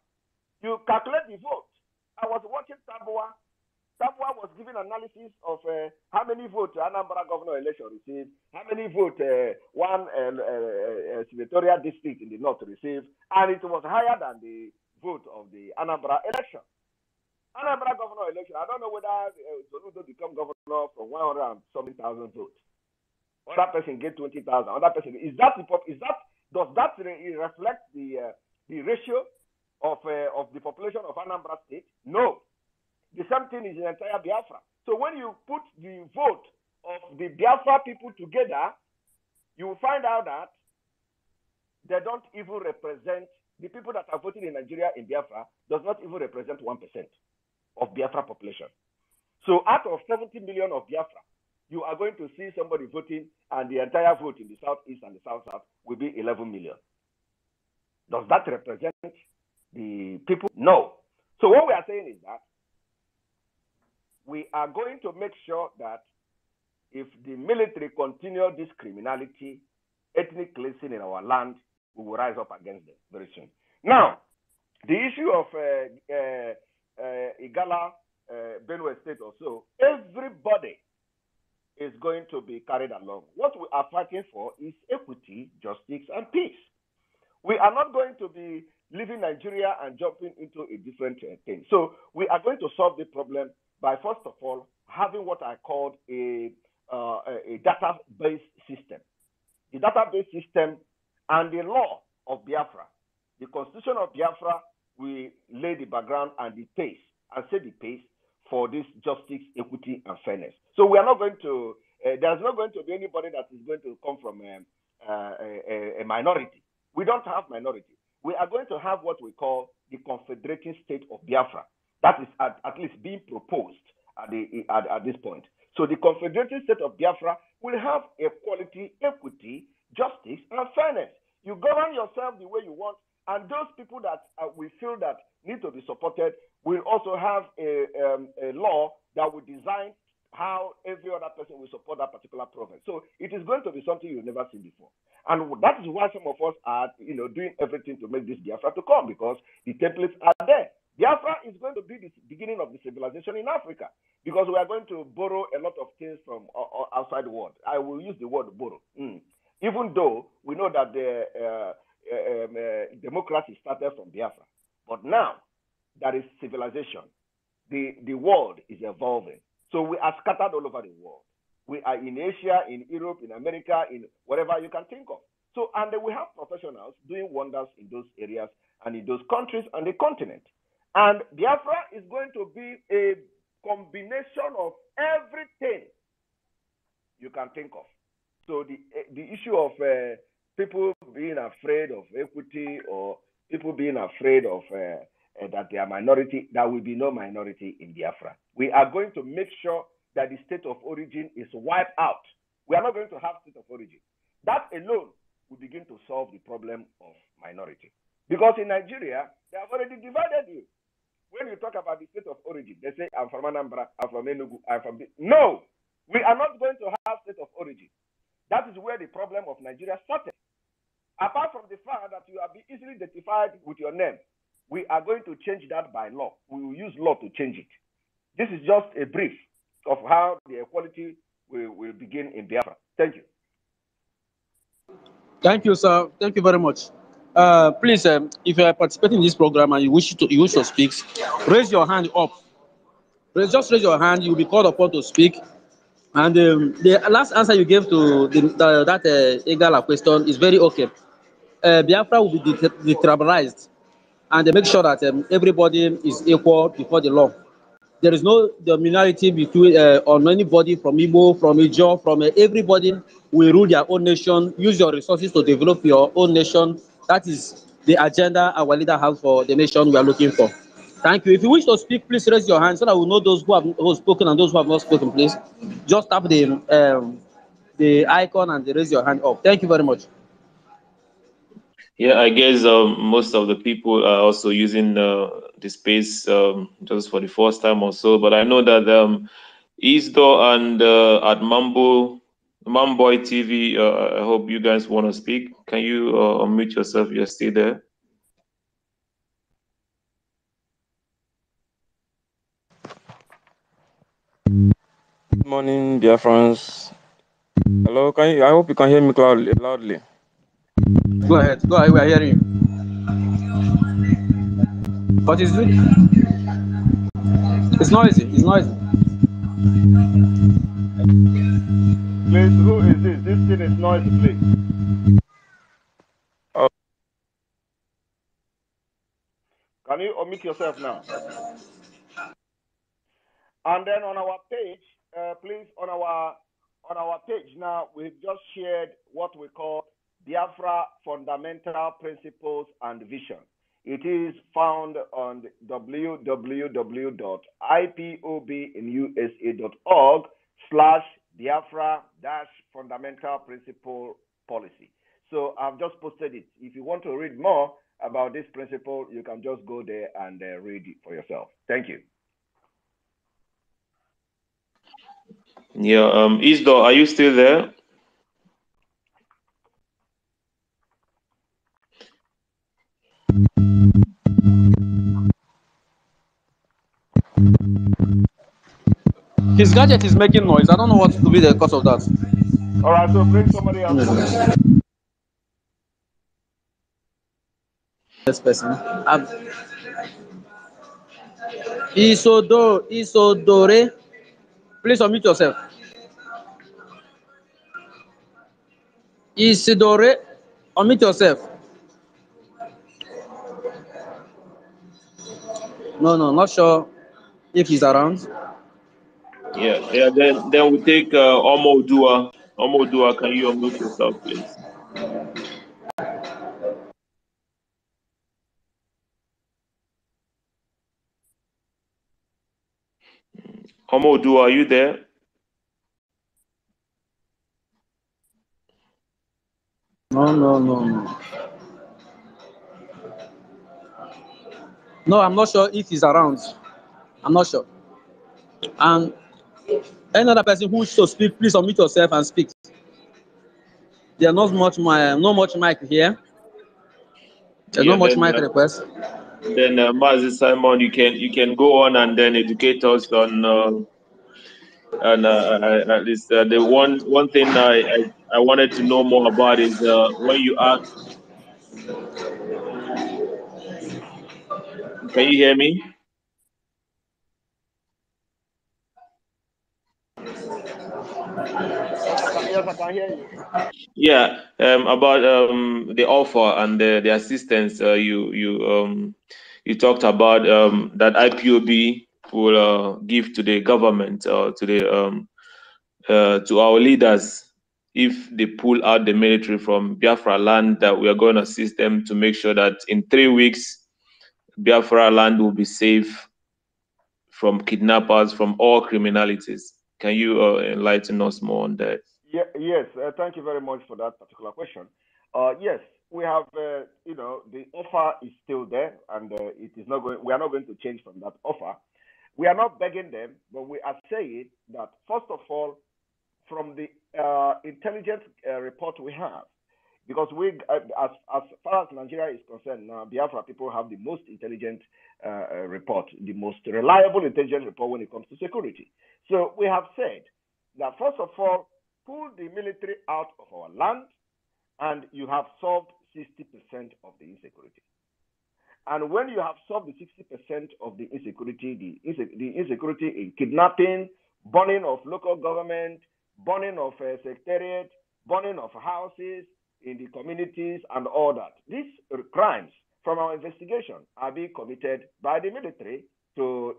you calculate the vote. I was watching Tabua. Tabua was giving analysis of how many votes Anambra governor election received, how many votes one senatorial district in the north received, and it was higher than the vote of the Anambra election. Anambra governor election, I don't know whether Soludo become governor from 100,000 votes. Other person get 20,000. Other person does that reflect the ratio of the population of Anambra State? No. The same thing is in entire Biafra. So when you put the vote of the Biafra people together, you will find out that they don't even represent, the people that are voting in Nigeria in Biafra does not even represent 1% of Biafra population. So out of 70 million of Biafra, you are going to see somebody voting, and the entire vote in the southeast and the south-south will be 11 million. Does that represent the people? No. So what we are saying is that we are going to make sure that if the military continue this criminality, ethnic cleansing in our land, we will rise up against them very soon. Now, the issue of Igala, Benue State or so, everybody is going to be carried along. What we are fighting for is equity, justice, and peace. We are not going to be leaving Nigeria and jumping into a different thing. So we are going to solve the problem by, first of all, having what I called a database system. The database system and the law of Biafra, the constitution of Biafra, will lay the background and the pace, and set the pace for this justice, equity, and fairness. So we are not going to, there's not going to be anybody that is going to come from a minority. We don't have minority. We are going to have what we call the confederating state of Biafra. That is at least being proposed at this point. So the confederating state of Biafra will have equality, equity, justice, and fairness. You govern yourself the way you want, and those people that we feel that need to be supported will also have a law that will design how every other person will support that particular province. So it is going to be something you've never seen before. And that is why some of us are, doing everything to make this Biafra to come, because the templates are there. Biafra is going to be the beginning of the civilization in Africa, because we are going to borrow a lot of things from outside the world. I will use the word borrow. Even though we know that the democracy started from Biafra. But now that is civilization. The world is evolving. So we are scattered all over the world. We are in Asia, in Europe, in America, in whatever you can think of. So, and we have professionals doing wonders in those areas and in those countries and the continent. And Biafra is going to be a combination of everything you can think of. So the issue of people being afraid of equity, or people being afraid of that they are minority, there will be no minority in Biafra. We are going to make sure that the state of origin is wiped out. We are not going to have state of origin. That alone will begin to solve the problem of minority. Because in Nigeria, they have already divided you. When you talk about the state of origin, they say, I'm from Anambra, I'm from Enugu, I'm from... No! We are not going to have state of origin. That is where the problem of Nigeria started. Apart from the fact that you are easily identified with your name, we are going to change that by law. We will use law to change it. This is just a brief of how the equality will begin in Biafra. Thank you. Thank you, sir. Thank you very much. Please, if you are participating in this program and you wish to speak, raise your hand up. Just raise your hand. You will be called upon to speak. And the last answer you gave to that Igala question is very okay. Biafra will be detribalized, and they make sure that everybody is equal before the law. There is no dominarity between on anybody from Igbo, from Ijo, from everybody will rule their own nation. Use your resources to develop your own nation. That is the agenda our leader has for the nation we are looking for. Thank you. If you wish to speak, please raise your hand so that we know those who have spoken and those who have not spoken. Please just tap the icon and raise your hand up. Thank you very much. Yeah, I guess most of the people are also using the space just for the first time or so. But I know that Isdo and at Mamboy TV, I hope you guys want to speak. Can you unmute yourself? You're still there. Good morning, dear friends. Hello, I hope you can hear me loudly. Go ahead. We are hearing you. But it's noisy. It's noisy. Please, who is this? This thing is noisy, please. Oh. Can you omit yourself now? And then on our page, please, on our page now, we've just shared what we call Biafra Fundamental Principles and Vision. It is found on www.ipobinusa.org/Biafra-Fundamental Principle Policy. So I've just posted it. If you want to read more about this principle, you can just go there and read it for yourself. Thank you. Yeah, Isdo, are you still there? His gadget is making noise. I don't know what could be the cause of that. All right, so bring somebody else. This person. Isodore. Please unmute yourself. Isidore, unmute yourself. No, not sure if he's around. Yeah. Then we take Omodua. Omodua, can you unmute yourself, please? Omodua, are you there? No. No, I'm not sure if he's around. I'm not sure. And Any other person who wishes to speak, please unmute yourself and speak. There's not much mic here. There's Yeah, not much mic request. then Mazi Simon, you can go on and then educate us on at least the one thing I wanted to know more about is when you ask. Can you hear me? Yes, I can hear you. Yeah, about the offer and the assistance you talked about that IPOB will give to the government to our leaders if they pull out the military from Biafra land, that we are going to assist them to make sure that in 3 weeks Biafra land will be safe from kidnappers, from all criminalities. Can you enlighten us more on that? Yeah, yes, thank you very much for that particular question. Yes, we have, the offer is still there, and it is not going. We are not going to change from that offer. We are not begging them, but we are saying that first of all, from the intelligence report we have, because as far as Nigeria is concerned now, Biafra people have the most intelligent report, the most reliable intelligence report when it comes to security. So we have said that first of all, pull the military out of our land, and you have solved 60% of the insecurity. And when you have solved the 60% of the insecurity, the insecurity in kidnapping, burning of local government, burning of secretariat, burning of houses in the communities, and all that. These crimes, from our investigation, are being committed by the military to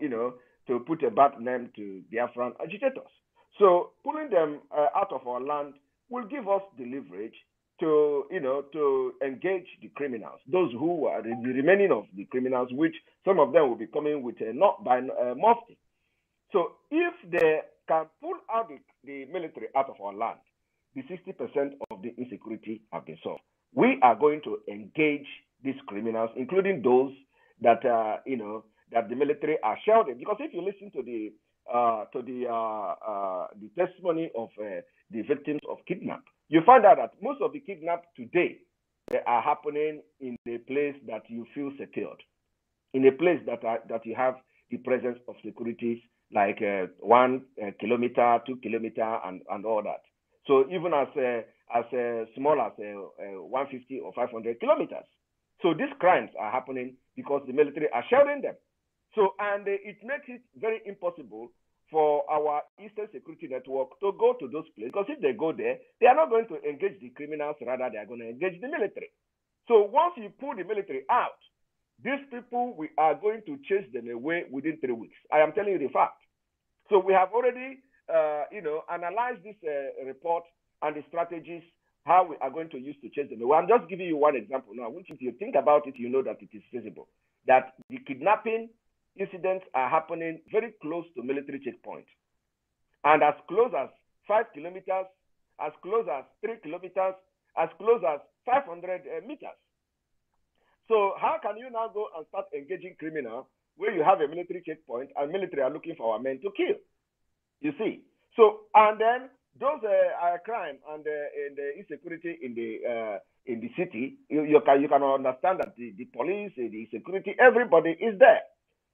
put a bad name to Biafran agitators. So pulling them out of our land will give us the leverage to engage the criminals, those who are the remaining of the criminals, which some of them will be coming with not by mufti. So if they can pull out the military out of our land, the 60% of the insecurity have been solved. We are going to engage these criminals, including those that that the military are shielding. Because if you listen to the testimony of the victims of kidnap, you find out that most of the kidnap today, they are happening in a place that you feel secured, in a place that you have the presence of securities like 1 kilometer, 2 kilometer, and all that. So even as small as 150 or 500 kilometers. So these crimes are happening because the military are sharing them. So, and it makes it very impossible for our Eastern Security Network to go to those places, because if they go there, they are not going to engage the criminals, rather they are going to engage the military. So once you pull the military out, these people, we are going to chase them away within 3 weeks. I am telling you the fact. So we have already, analyzed this report and the strategies, how we are going to use to chase them away. I'm just giving you one example now, which if you think about it, you know that it is feasible. That the kidnapping incidents are happening very close to military checkpoints, and as close as 5 kilometers, as close as 3 kilometers, as close as 500 meters. So how can you now go and start engaging criminals where you have a military checkpoint and military are looking for our men to kill? You see. So, and then those crime and the insecurity in the city, you can understand that the police, the security, everybody is there.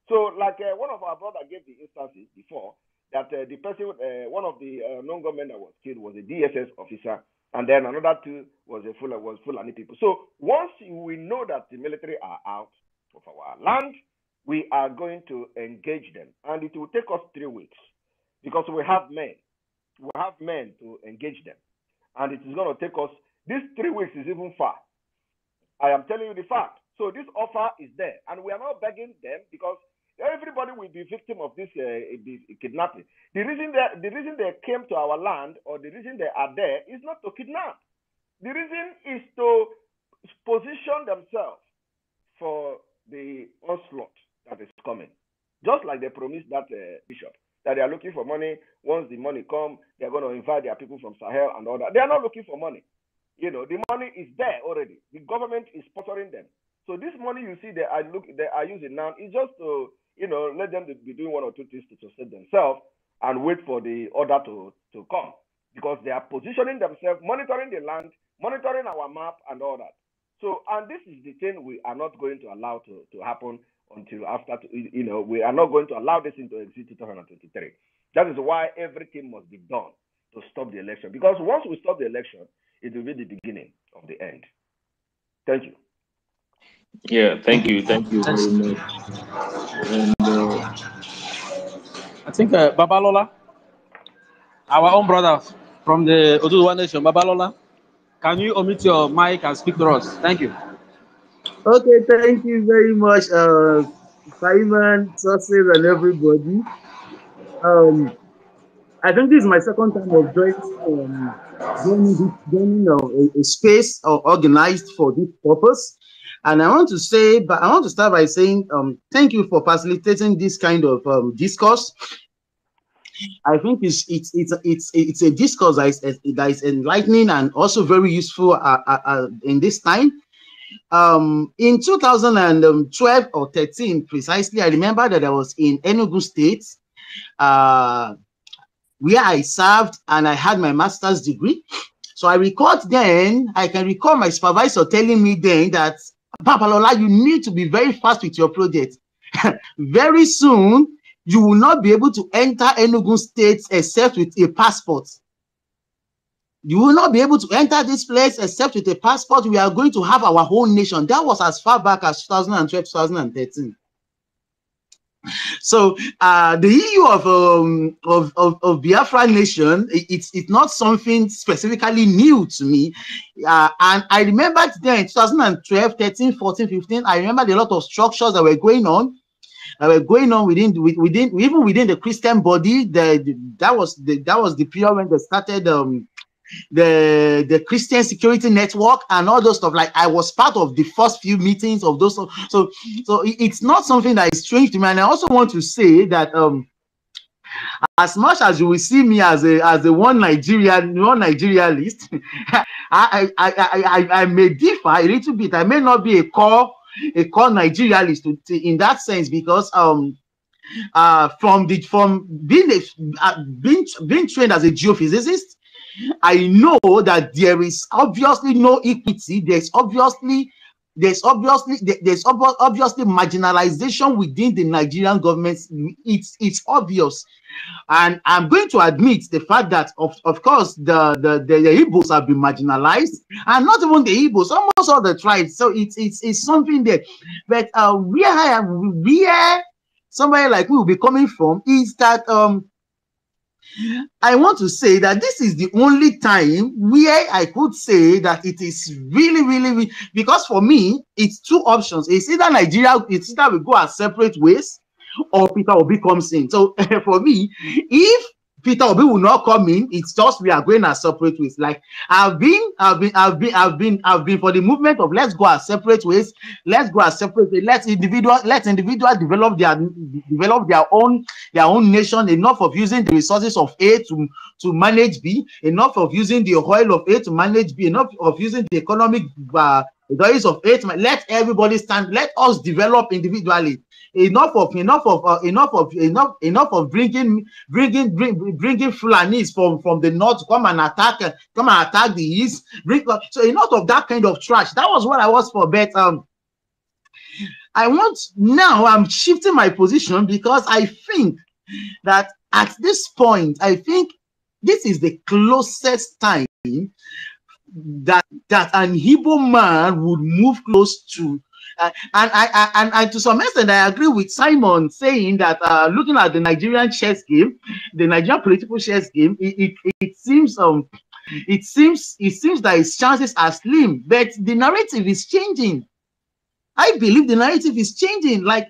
So, like one of our brothers gave the instances before, that the person, one of the non-government that was killed was a DSS officer, and then another two was Fulani people. So once we know that the military are out of our land, we are going to engage them, and it will take us 3 weeks because we have men. We have men to engage them, and it is going to take us. This 3 weeks is even far. I am telling you the fact. So this offer is there, and we are not begging them because everybody will be victim of this kidnapping. The reason they came to our land, or the reason they are there, is not to kidnap. The reason is to position themselves for the onslaught that is coming. Just like they promised that bishop, that they are looking for money. Once the money comes, they are going to invite their people from Sahel and all that. They are not looking for money. The money is there already. The government is sponsoring them. So this money you see they are using now is just to let them be doing one or two things to sustain themselves. and wait for the order to come, because they are positioning themselves, monitoring the land, monitoring our map and all that. So, and this is the thing we are not going to allow to happen until after, we are not going to allow this into exit 2023. That is why everything must be done to stop the election. Because once we stop the election, it will be the beginning of the end. Thank you. Yeah, thank you very much. And I think Babalola, our own brother from the Oduduwa Nation, Babalola, can you omit your mic and speak to us? Thank you. Okay, thank you very much, Simon, Success, and everybody. I think this is my second time of joining a space organized for this purpose. And I want to start by saying thank you for facilitating this kind of discourse. I think it's a discourse that is enlightening and also very useful in this time. In 2012 or 13 precisely, I remember that I was in Enugu State, where I served and I had my master's degree. So I can recall my supervisor telling me then that, Babalola, you need to be very fast with your project. Very soon, you will not be able to enter Enugu State except with a passport. You will not be able to enter this place except with a passport. We are going to have our whole nation. That was as far back as 2012, 2013. So the issue of Biafra nation, it's not something specifically new to me. And I remember then in 2012, 13, 14, 15, I remember a lot of structures that were going on. Within the Christian body. That was the period when they started the Christian Security Network and all those stuff. Like, I was part of the first few meetings of those. So it's not something that is strange to me. And I also want to say that as much as you will see me as a one Nigerianist, I may differ a little bit. I may not be a core Nigerianist in that sense, because from being trained as a geophysicist, I know that there is obviously no equity. There's obviously marginalization within the Nigerian government. It's obvious. And I'm going to admit the fact that of course the Igbos have been marginalized, and not even the Igbos, almost all the tribes. So it's something there. But where somebody like we will be coming from is that I want to say that this is the only time where I could say that it is really, because for me, it's two options. It's either we go our separate ways, or Peter Obi comes in. So for me, if Peter Obi will not come in, it's just we are going our separate ways. Like I've been for the movement of let's go our separate ways. Let's go our separate ways. Let individuals develop their own nation. Enough of using the resources of A to manage B. Enough of using the oil of A to manage B. Enough of using the economic values of A to let everybody stand. Let us develop individually. Enough of bringing Fulanis from the north to come and attack the east. So enough of that kind of trash. That was what I was for. But I'm shifting my position, because I think that at this point, I think this is the closest time that an Igbo man would move close to. And to some extent, I agree with Simon saying that looking at the Nigerian chess game, the Nigerian political chess game, it seems that its chances are slim. But the narrative is changing. I believe the narrative is changing. Like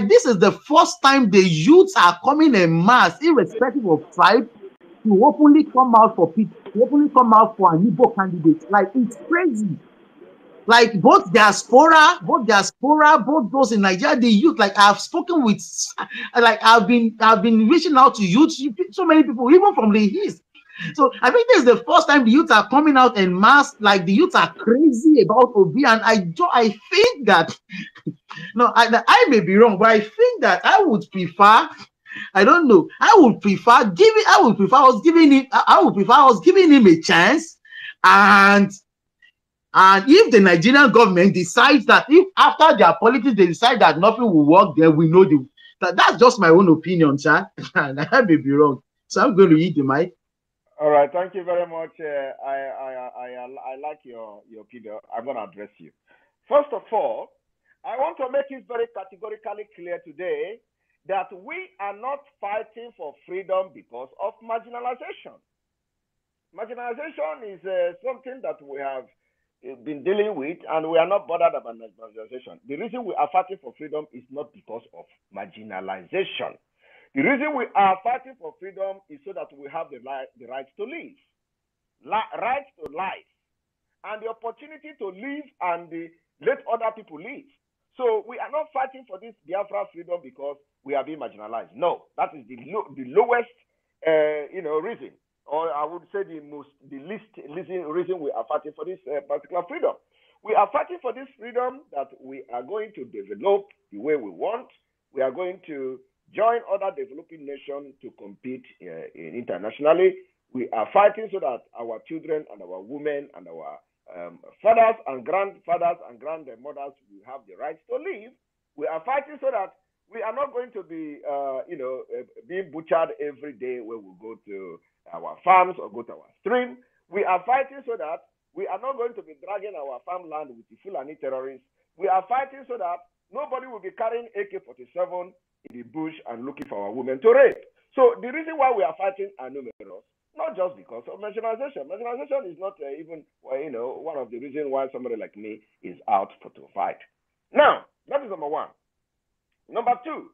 this is the first time the youths are coming en masse, irrespective of tribe, to openly come out for an Igbo candidate. Like, it's crazy. Like both diaspora, both those in Nigeria, the youth. Like, I've spoken with, like I've been reaching out to youth, so many people, even from the east. So I think this is the first time the youth are coming out en masse. Like, the youth are crazy about Obi, and I think that I may be wrong, but I think that I would prefer I don't know. I would prefer giving. I would prefer us giving him. I would prefer us giving him a chance, and if the Nigerian government decides that if after their politics they decide that nothing will work, then we know that's just my own opinion, sir. And I may be wrong. So I'm going to eat the mic. All right, thank you very much. I like your opinion. I'm going to address you. First of all, I want to make it very categorically clear today that we are not fighting for freedom because of marginalization. Marginalization is something that we have been dealing with, and we are not bothered about marginalization. The reason we are fighting for freedom is not because of marginalization. The reason we are fighting for freedom is so that we have the right to live, right to life, and the opportunity to live and let other people live. So we are not fighting for this Biafra freedom because we are being marginalized. No, that is the lowest, reason, or I would say the least reason we are fighting for this particular freedom. We are fighting for this freedom that we are going to develop the way we want. We are going to join other developing nations to compete internationally. We are fighting so that our children and our women and our fathers and grandfathers and grandmothers will have the rights to live. We are fighting so that we are not going to be, being butchered every day when we go to our farms or go to our stream. We are fighting so that we are not going to be dragging our farmland with the Fulani terrorists. We are fighting so that nobody will be carrying AK-47 in the bush and looking for our women to rape. So the reason why we are fighting are numerous. Not just because of marginalization. Marginalization is not even, one of the reasons why somebody like me is out to fight. Now, that is number one. Number two,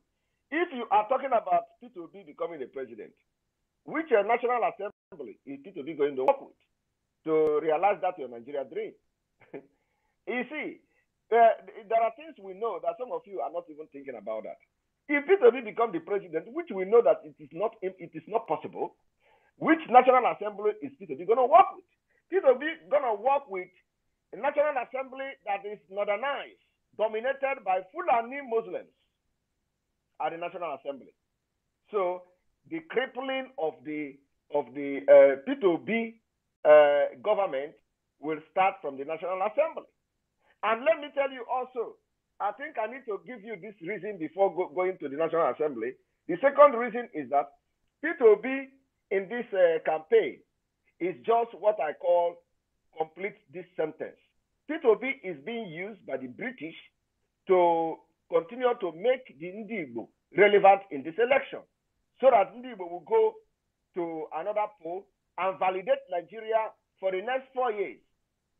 if you are talking about P2B becoming the president, which National Assembly is P2B going to work with to realize that your Nigeria dream? You see, there are things we know that some of you are not even thinking about that. If P2B become the president, which we know that it is not possible, which National Assembly is P2B going to work with? P2B going to work with a National Assembly that is modernized, dominated by Fulani Muslims at the National Assembly. So the crippling of the P2B government will start from the National Assembly. And let me tell you also, I think I need to give you this reason before going to the National Assembly. The second reason is that P2B in this campaign is just what I call complete this sentence. P2B is being used by the British to continue to make the Ndigbo relevant in this election, so that Ndigbo will go to another poll and validate Nigeria for the next 4 years.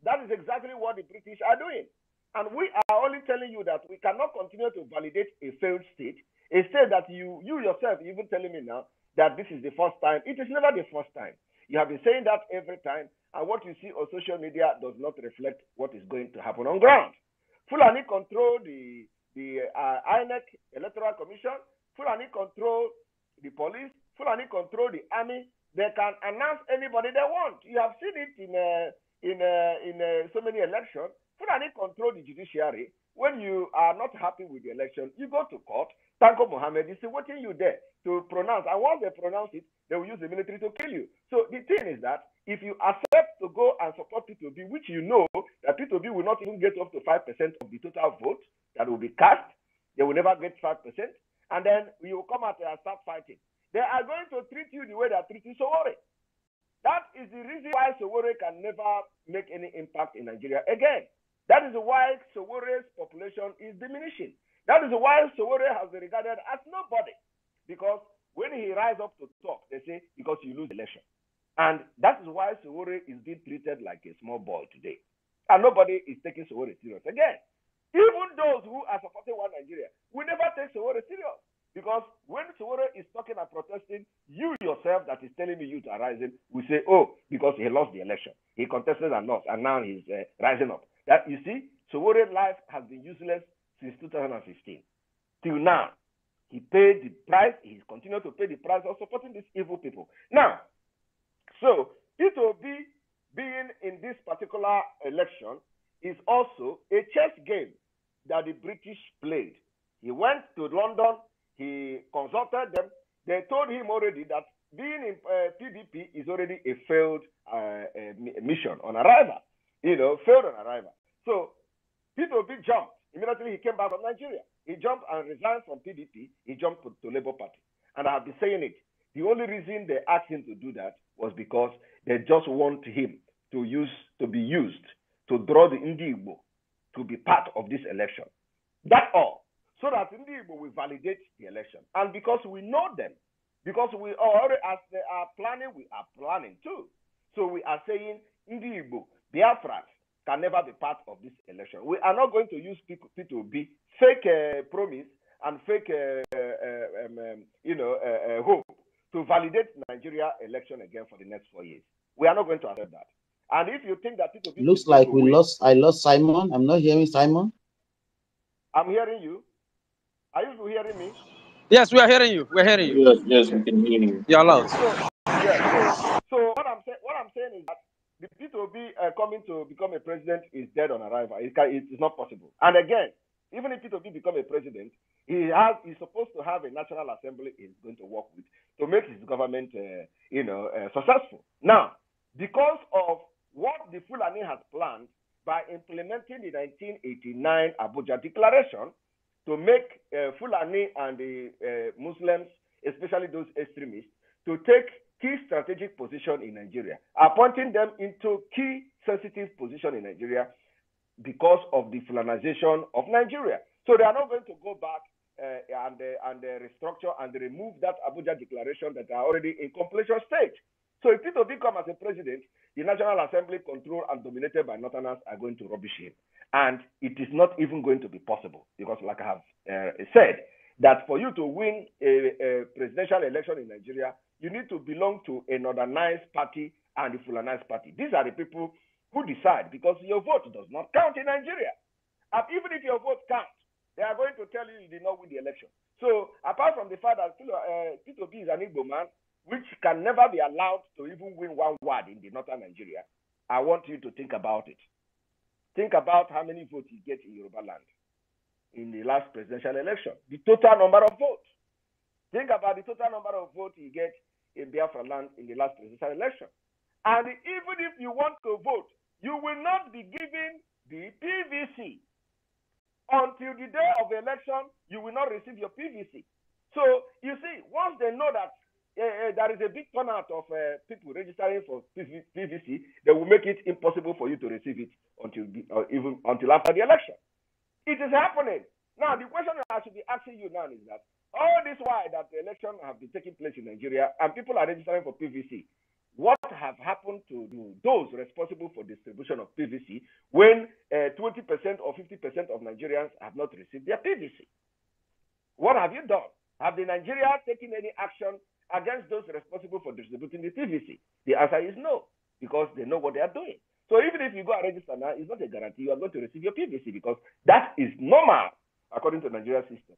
That is exactly what the British are doing. And we are only telling you that we cannot continue to validate a failed state, a state that you yourself, even telling me now that this is the first time. It is never the first time. You have been saying that every time, and what you see on social media does not reflect what is going to happen on ground. Fulani control the INEC Electoral Commission. Fulani control the police. Fulani control the army. They can announce anybody they want. You have seen it in so many elections. Fulani control the judiciary. When you are not happy with the election, you go to court. Tanko Mohammed is waiting you there to pronounce. And once they pronounce it, they will use the military to kill you. So the thing is that if you accept to go and support P2B, which you know that P2B will not even get up to 5% of the total vote that will be cast, they will never get 5%, and then you will come out and start fighting. They are going to treat you the way they are treating Sowore. That is the reason why Sowore can never make any impact in Nigeria again. That is why Sowore's population is diminishing. That is why Sowore has been regarded as nobody. Because when he rises up to talk, they say, because you lose the election. And that is why Sowore is being treated like a small boy today. And nobody is taking Sowore serious again. Even those who are supporting One Nigeria will never take Sowore serious. Because when Sowore is talking and protesting, you yourself that is telling me you to are rising will say, oh, because he lost the election. He contested and lost, and now he's rising up. That you see, Sowore's life has been useless since 2015. Till now, he paid the price. He continued to pay the price of supporting these evil people. Now, so P2B being in this particular election is also a chess game that the British played. He went to London. He consulted them. They told him already that being in PDP is already a failed mission on arrival. Failed on arrival. So Peter Obi jumped. Immediately he came back from Nigeria. He jumped and resigned from PDP. He jumped to Labour Party. And I have been saying it. The only reason they asked him to do that was because they just want him to be used to draw the Igbo to be part of this election. That's all. So that Igbo will validate the election. And because we know them, because we already, as they are planning, we are planning too. So we are saying Igbo, Biafra, can never be part of this election. We are not going to use P2B fake promise and fake hope to validate Nigeria election again for the next 4 years. We are not going to accept that. And if you think that P2B looks like I lost Simon. I'm not hearing Simon. I'm hearing you. Are you hearing me? Yes, we are hearing you. We're hearing you. Yes, we can hear you. You're loud. So what I'm saying is that the P2B coming to become a president is dead on arrival. It's not possible. And again, even if P2B become a president, he's supposed to have a national assembly he's going to work with to make his government successful. Now, because of what the Fulani has planned by implementing the 1989 Abuja Declaration to make Fulani and the Muslims, especially those extremists, to take key strategic position in Nigeria, appointing them into key sensitive position in Nigeria because of the Fulanization of Nigeria. So they are not going to go back and restructure and remove that Abuja Declaration that are already in completion stage. So if Tito become as a president, the National Assembly controlled and dominated by Northerners are going to rubbish him. And it is not even going to be possible because, like I have said, that for you to win a presidential election in Nigeria, you need to belong to a Northernized party and the Fulanized party. These are the people who decide because your vote does not count in Nigeria. And even if your vote counts, they are going to tell you did not win the election. So apart from the fact that Tito B is an Igbo man, which can never be allowed to even win one word in the northern Nigeria, I want you to think about it. Think about how many votes you get in Yoruba land in the last presidential election, the total number of votes. Think about the total number of votes you get in Biafra land in the last presidential election. And even if you want to vote, you will not be given the PVC. Until the day of the election, you will not receive your PVC. So, you see, once they know that there is a big turnout of people registering for PVC, they will make it impossible for you to receive it until after the election. It is happening. Now, the question I should be asking you now is that all this while that the election have been taking place in Nigeria and people are registering for PVC, what have happened to those responsible for distribution of PVC when 20% or 50% of Nigerians have not received their PVC? What have you done? Have the Nigerians taken any action against those responsible for distributing the PVC? The answer is no, because they know what they are doing. So even if you go and register now, it's not a guarantee you are going to receive your PVC because that is normal according to Nigerian system.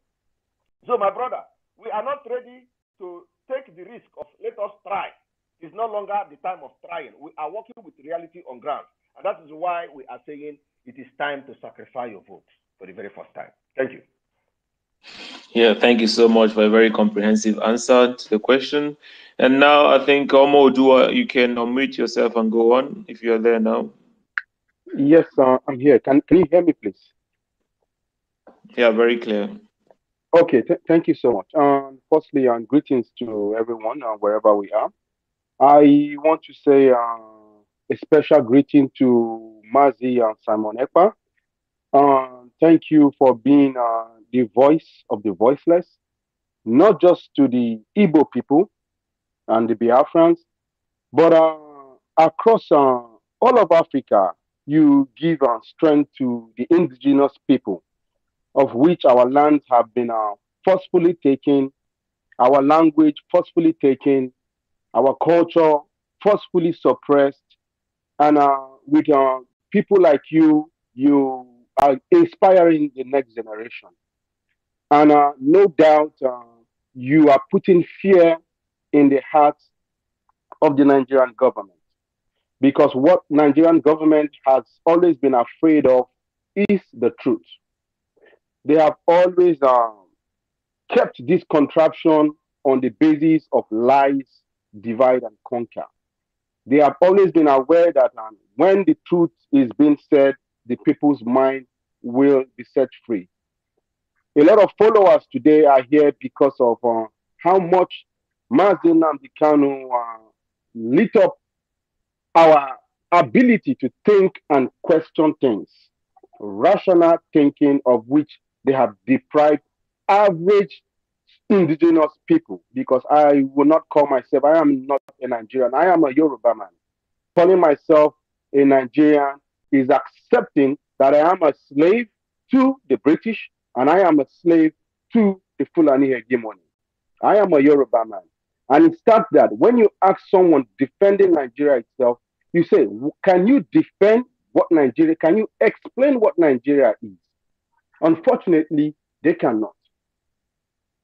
So my brother, we are not ready to take the risk of let us try. It's no longer the time of trying. We are working with reality on ground. And that is why we are saying it is time to sacrifice your vote for the very first time. Thank you. Yeah, thank you so much for a very comprehensive answer to the question. And now I think Omo Odua, you can unmute yourself and go on if you're there now. Yes, I'm here. Can you hear me, please? Yeah, very clear. Okay, thank you so much. Firstly, greetings to everyone wherever we are. I want to say a special greeting to Mazi and Simon Ekpa. Thank you for being the voice of the voiceless, not just to the Igbo people and the Biafrans, but across all of Africa. You give strength to the indigenous people, of which our lands have been forcefully taken, our language forcefully taken, our culture forcefully suppressed, and with people like you, you are inspiring the next generation. And no doubt you are putting fear in the hearts of the Nigerian government. Because what Nigerian government has always been afraid of is the truth. They have always kept this contraption on the basis of lies, divide and conquer. They have always been aware that when the truth is being said, the people's mind will be set free. A lot of followers today are here because of how much Mazi Nnamdi Kanu lit up our ability to think and question things, rational thinking of which they have deprived average indigenous people. Because I will not call myself, I am not a Nigerian, I am a Yoruba man. Calling myself a Nigerian is accepting that I am a slave to the British and I am a slave to the Fulani hegemony. I am a Yoruba man. And it starts that when you ask someone defending Nigeria itself, you say, can you defend what Nigeria, can you explain what Nigeria is? Unfortunately, they cannot.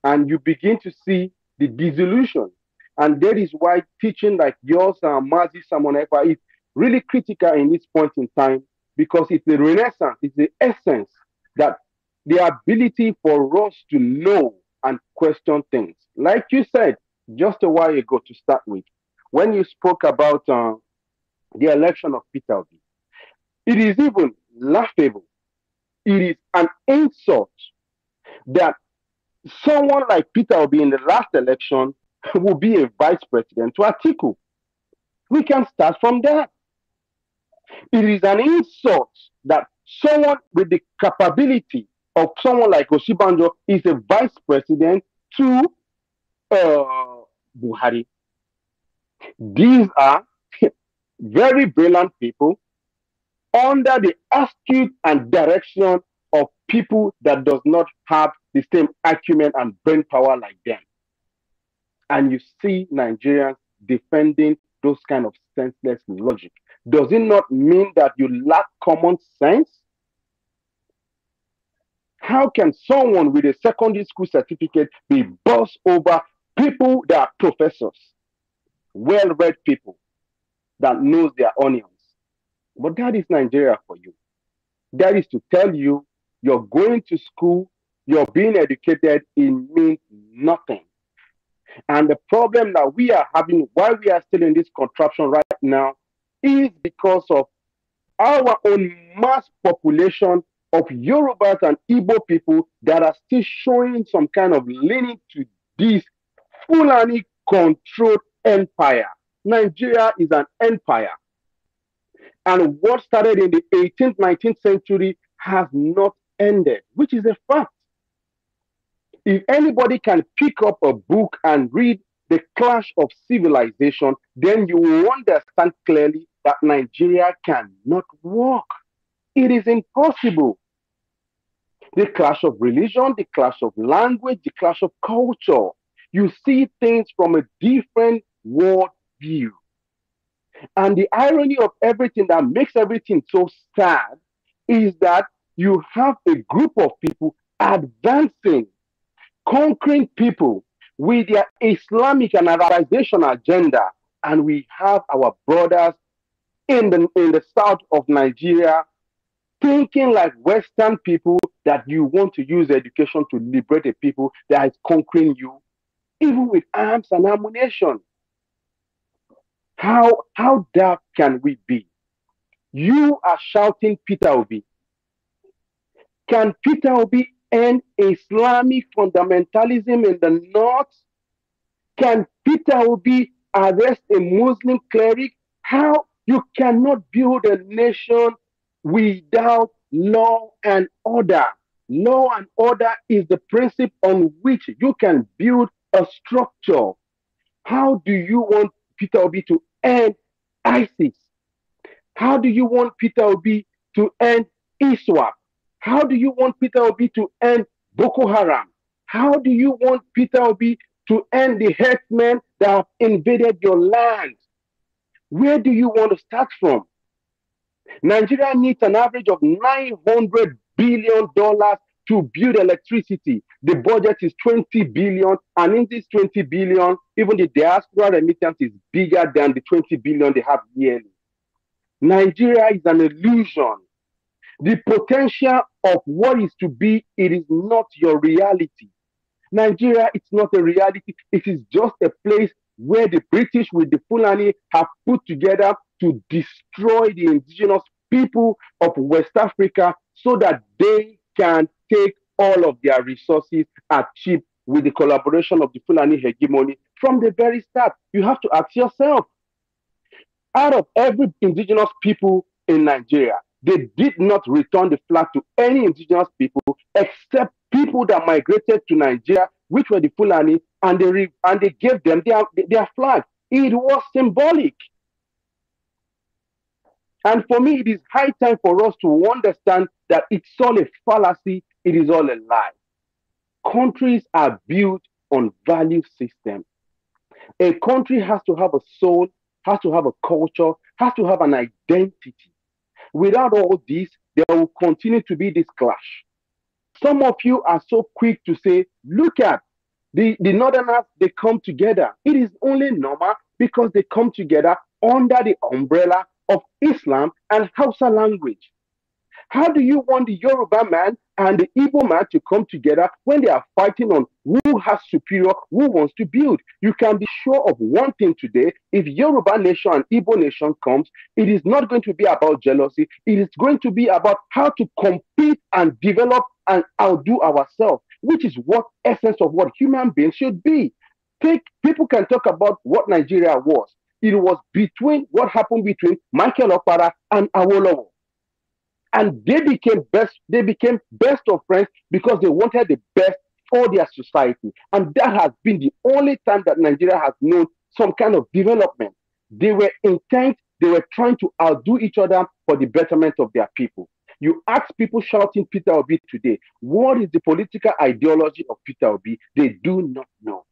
And you begin to see the disillusion. And that is why teaching like yours and Mazi Simon Ekpa is really critical in this point in time, because it's the renaissance, it's the essence that the ability for us to know and question things. Like you said just a while ago to start with, when you spoke about the election of Peter Obi, it is even laughable. It is an insult that someone like Peter Obi in the last election will be a vice president to Atiku. We can start from that. It is an insult that someone with the capability of someone like Oshibanjo is a vice president to Buhari. These are very brilliant people under the astute and direction of people that does not have the same acumen and brain power like them. And you see Nigerians defending those kind of senseless logic. Does it not mean that you lack common sense? How can someone with a secondary school certificate be bossed over people that are professors, well-read people that knows their onions? But that is Nigeria for you. That is to tell you, you're going to school, you're being educated, it means nothing. And the problem that we are having, why we are still in this contraption right now, is because of our own mass population of Yorubas and Igbo people that are still showing some kind of leaning to this Fulani controlled empire. Nigeria is an empire. And what started in the 18th, 19th century has not ended, which is a fact. If anybody can pick up a book and read The Clash of Civilization, then you will understand clearly that Nigeria cannot work. It is impossible. The clash of religion, the clash of language, the clash of culture. You see things from a different world view. And the irony of everything that makes everything so sad is that you have a group of people advancing, conquering people with their Islamic and Arabization agenda. And we have our brothers in the south of Nigeria thinking like Western people that you want to use education to liberate a people that is conquering you, even with arms and ammunition. How dark can we be? You are shouting Peter Obi. Can Peter Obi end Islamic fundamentalism in the north? Can Peter Obi arrest a Muslim cleric? How? You cannot build a nation without law and order. Law and order is the principle on which you can build a structure. How do you want Peter Obi to end ISIS? How do you want Peter Obi to end ISWAP? How do you want Peter Obi to end Boko Haram? How do you want Peter Obi to end the herdsmen that have invaded your land? Where do you want to start from? Nigeria needs an average of $900 billion to build electricity. The budget is 20 billion, and in this 20 billion, even the diaspora remittance is bigger than the 20 billion they have yearly. Nigeria is an illusion. The potential of what is to be, it is not your reality. Nigeria, it's not a reality. It is just a place where the British with the Fulani have put together to destroy the indigenous people of West Africa so that they can take all of their resources at cheap with the collaboration of the Fulani hegemony. From the very start, you have to ask yourself, out of every indigenous people in Nigeria, they did not return the flag to any indigenous people except people that migrated to Nigeria, which were the Fulani, and they gave them their flag. It was symbolic. And for me, it is high time for us to understand that it's all a fallacy, it is all a lie. Countries are built on value systems. A country has to have a soul, has to have a culture, has to have an identity. Without all this, there will continue to be this clash. Some of you are so quick to say, look at the Northerners, they come together. It is only normal because they come together under the umbrella of Islam and Hausa language. How do you want the Yoruba man and the Igbo man to come together when they are fighting on who has superior, who wants to build? You can be sure of one thing today. If Yoruba nation and Igbo nation comes, it is not going to be about jealousy. It is going to be about how to compete and develop and outdo ourselves, which is what essence of what human beings should be. People can talk about what Nigeria was. It was between what happened between Michael Okpara and Awolowo. And they became best of friends because they wanted the best for their society. And that has been the only time that Nigeria has known some kind of development. They were intent, they were trying to outdo each other for the betterment of their people. You ask people shouting Peter Obi today, what is the political ideology of Peter Obi? They do not know.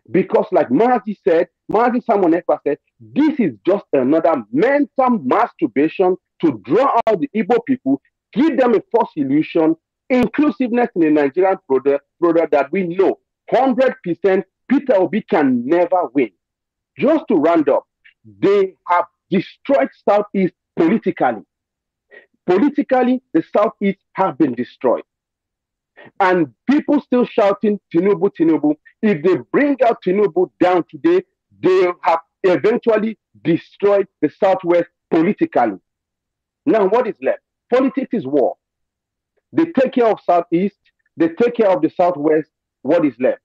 Because like Mazi Simon Ekpa said, this is just another mental masturbation to draw out the Igbo people, give them a false illusion, inclusiveness in the Nigerian product that we know 100% Peter Obi can never win. Just to round up, they have destroyed Southeast politically. Politically, the Southeast have been destroyed. And people still shouting Tinubu, Tinubu. If they bring out Tinubu down today, they have eventually destroyed the Southwest politically. Now, what is left? Politics is war. They take care of Southeast, they take care of the Southwest. What is left?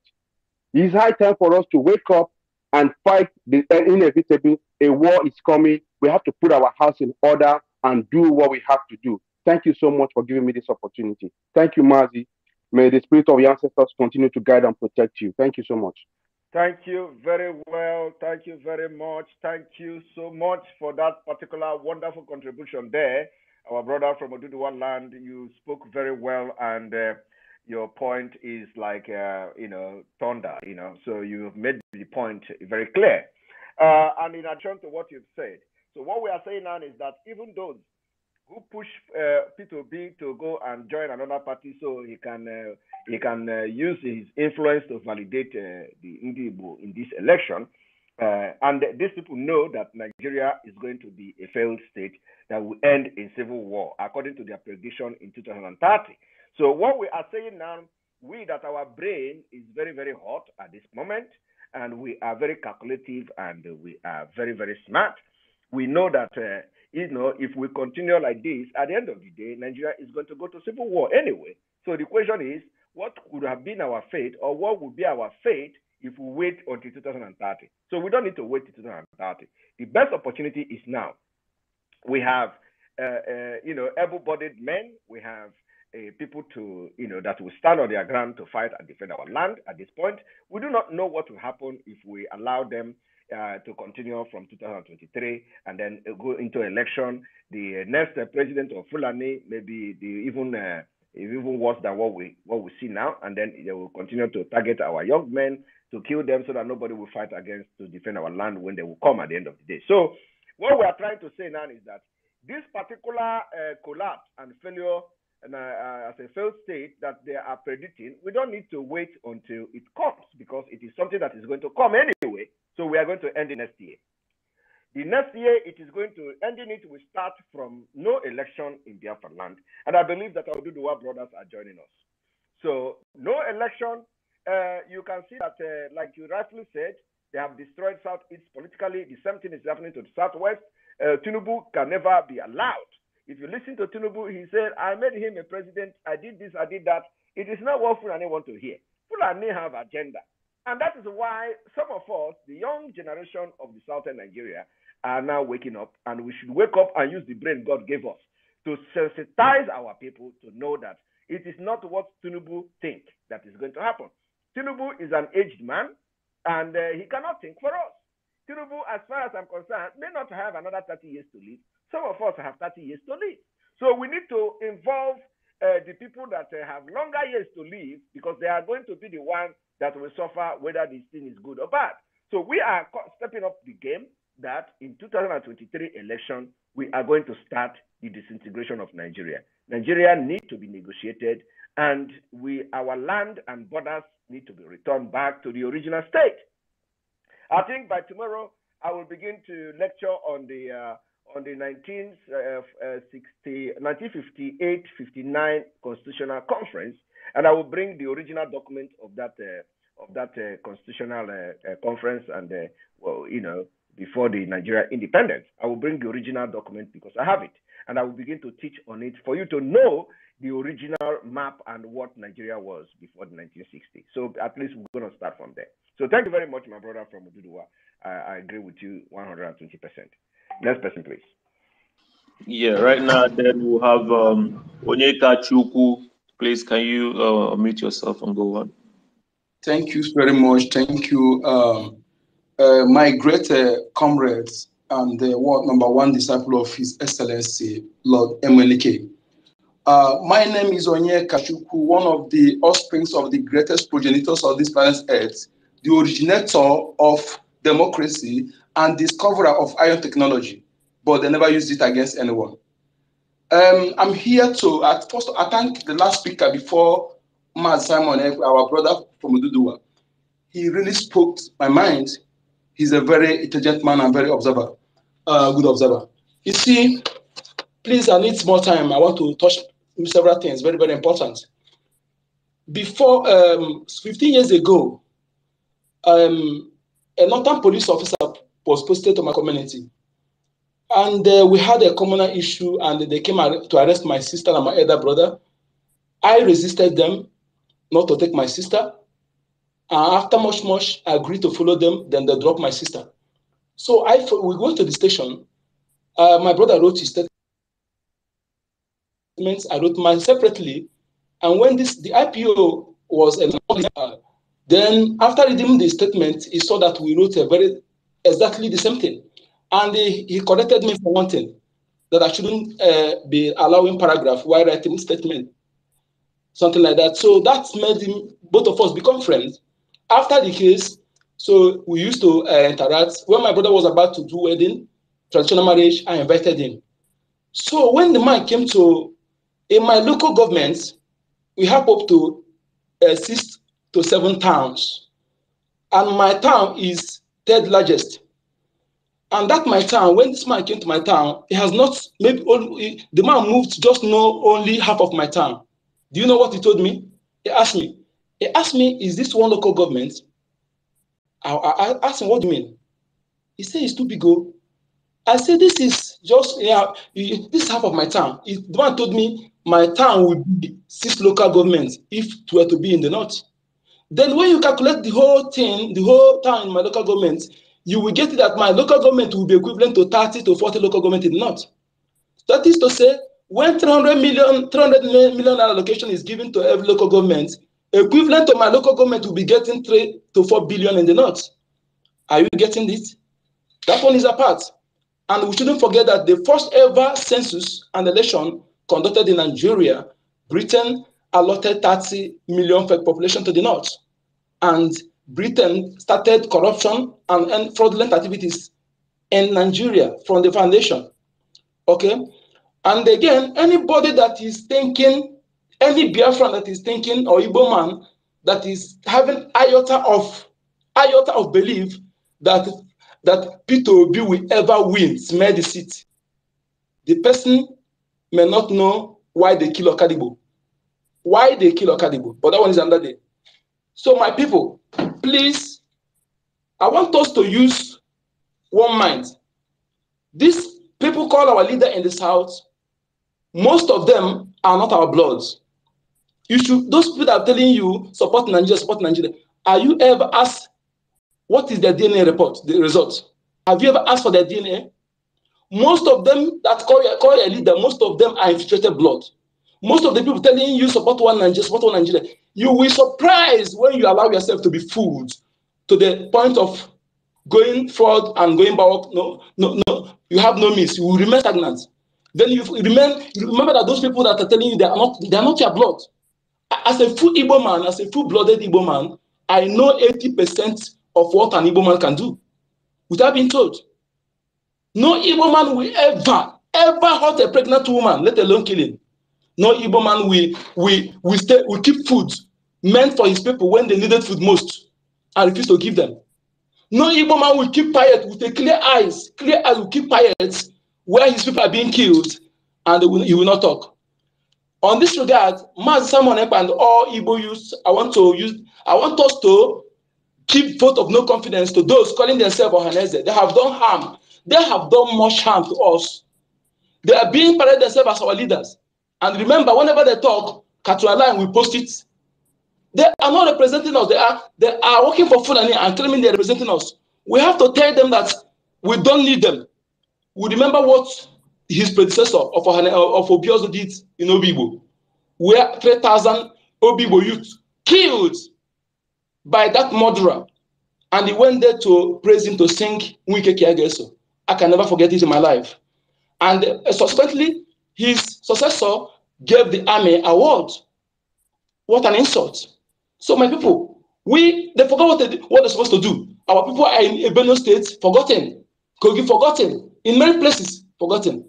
It's high time for us to wake up and fight the inevitable. A war is coming. We have to put our house in order and do what we have to do. Thank you so much for giving me this opportunity. Thank you, Mazi. May the spirit of your ancestors continue to guide and protect you. Thank you so much. Thank you very well. Thank you very much. Thank you so much for that particular wonderful contribution there. Our brother from Oduduwa land, you spoke very well, and your point is like, thunder, so you've made the point very clear. And in addition to what you've said, so what we are saying now is that even those who push P2B to go and join another party so he can use his influence to validate the Indibo in this election. And these people know that Nigeria is going to be a failed state that will end in civil war, according to their prediction in 2030. So what we are saying now, that our brain is very, very hot at this moment, and we are very calculative, and we are very, very smart. We know that if we continue like this, at the end of the day, Nigeria is going to go to civil war anyway. So the question is, what would have been our fate, or what would be our fate if we wait until 2030? So we don't need to wait till 2030. The best opportunity is now. We have, able-bodied men. We have people that will stand on their ground to fight and defend our land at this point. We do not know what will happen if we allow them to continue from 2023 and then go into election. The next president of Fulani may be even worse than what we see now, and then they will continue to target our young men to kill them so that nobody will fight against to defend our land when they will come at the end of the day. So what we are trying to say now is that this particular collapse and failure and as a failed state that they are predicting, we don't need to wait until it comes, because it is something that is going to come anyway. So we are going to end the next year. The next year, it is going to ending it will start from no election in Biafra land, and I believe that our Duduwa brothers are joining us. So no election, you can see that, like you rightly said, they have destroyed Southeast politically. The same thing is happening to the Southwest. Tinubu can never be allowed. If you listen to Tinubu, he said, I made him a president. I did this, I did that. It is not what Fulani want to hear. Fulani have agenda. And that is why some of us, the young generation of the southern Nigeria, are now waking up. And we should wake up and use the brain God gave us to sensitize our people to know that it is not what Tinubu think that is going to happen. Tinubu is an aged man, and he cannot think for us. Tinubu, as far as I'm concerned, may not have another 30 years to live. Some of us have 30 years to live. So we need to involve the people that have longer years to live, because they are going to be the ones that will suffer whether this thing is good or bad. So we are stepping up the game that in 2023 election, we are going to start the disintegration of Nigeria. Nigeria needs to be negotiated, and our land and borders need to be returned back to the original state. I think by tomorrow I will begin to lecture on the 1958-59 Constitutional Conference, and I will bring the original document of that constitutional conference, and before the Nigeria independence. I will bring the original document because I have it, and I will begin to teach on it for you to know the original map and what Nigeria was before the 1960s. So at least we're going to start from there. So thank you very much, my brother from Ududuwa. I agree with you 120%. Next person, please. Yeah, right now then we'll have Onyeka Chukwu. Please, can you unmute yourself and go on? Thank you very much. Thank you, my great comrades and the world #1 disciple of His Excellency, Lord Emenike. My name is Onyeka Chukwu, one of the offsprings of the greatest progenitors of this planet Earth, the originator of democracy and discoverer of iron technology, but they never used it against anyone. I'm here to first I thank the last speaker before Simon, our brother from Ududuwa. He really spoke my mind. He's a very intelligent man and very good observer. You see, please, I need more time. I want to touch several things, very, very important. Before 15 years ago, a northern police officer was posted to my community. And we had a communal issue, and they came to arrest my sister and my elder brother. I resisted them not to take my sister. After much, I agreed to follow them. Then they dropped my sister. So we went to the station. My brother wrote his statements. I wrote mine separately. And when the IPO was then after reading the statement, he saw that we wrote exactly the same thing. And he corrected me for one thing, that I shouldn't be allowing paragraph while writing statement, something like that. So that made both of us become friends. After the case, so we used to interact. When my brother was about to do wedding, traditional marriage, I invited him. So when the man came in my local government, we have up to 6 to 7 towns. And my town is third largest. And that my town, when this man came to my town, he has not, maybe only, the man moved to just know only half of my town. Do you know what he told me? He asked me, is this one local government? I asked him, what do you mean? He said, it's too big. I said, this is just, this is half of my town. The man told me my town would be 6 local governments if it were to be in the north. Then when you calculate the whole thing, the whole town in my local government, you will get that my local government will be equivalent to 30 to 40 local government in the north. That is to say, when 300 million allocation is given to every local government, equivalent to my local government will be getting 3 to 4 billion in the north. Are you getting this? That one is apart. And we shouldn't forget that the first ever census and election conducted in Nigeria, Britain allotted 30 million population to the north. And Britain started corruption and fraudulent activities in Nigeria from the foundation. Okay? And again, anybody that is thinking, any Biafran that is thinking, or Igbo man that is having iota of belief that Peter Obi will ever win, smell the seat. The person may not know why they kill Okadibo. Why they kill Okadibo, but that one is another day. So my people, please, I want us to use one mind. These people call our leader in the South, most of them are not our bloods. You should, those people that are telling you support Nigeria, are you ever asked what is their DNA report, the result? Have you ever asked for their DNA? Most of them that call your leader, most of them are infiltrated blood. Most of the people telling you support one Nigeria, you will be surprised when you allow yourself to be fooled to the point of going forward and going back. No, you have no means. You will remain stagnant. Then you remember that those people that are telling you they are not your blood. As a full Igbo man, as a full-blooded Igbo man, I know 80% of what an Igbo man can do without being told. No Igbo man will ever hurt a pregnant woman, let alone kill him. No Igbo man will keep food meant for his people when they needed food most and refuse to give them. No Igbo man will keep quiet with a clear eyes will keep quiet where his people are being killed and he will not talk. On this regard, Mazi Simon Ekpa and all Igbo youths, I want us to give vote of no confidence to those calling themselves Ohanese. They have done harm. They have done much harm to us. They are being paraded themselves as our leaders. And remember, whenever they talk, Katuala will post it. They are not representing us. They are working for Fulani and claiming they are representing us. We have to tell them that we don't need them. We remember what his predecessor of Obiozo did in Obibo, where 3,000 Obibo youth killed by that murderer. And he went there to praise him, to sing Wike Kiageso. I can never forget it in my life. And subsequently, his successor gave the army award. What an insult. So my people, they forgot what they're supposed to do. Our people are in Benue State, forgotten. Kogi, forgotten. In many places, forgotten.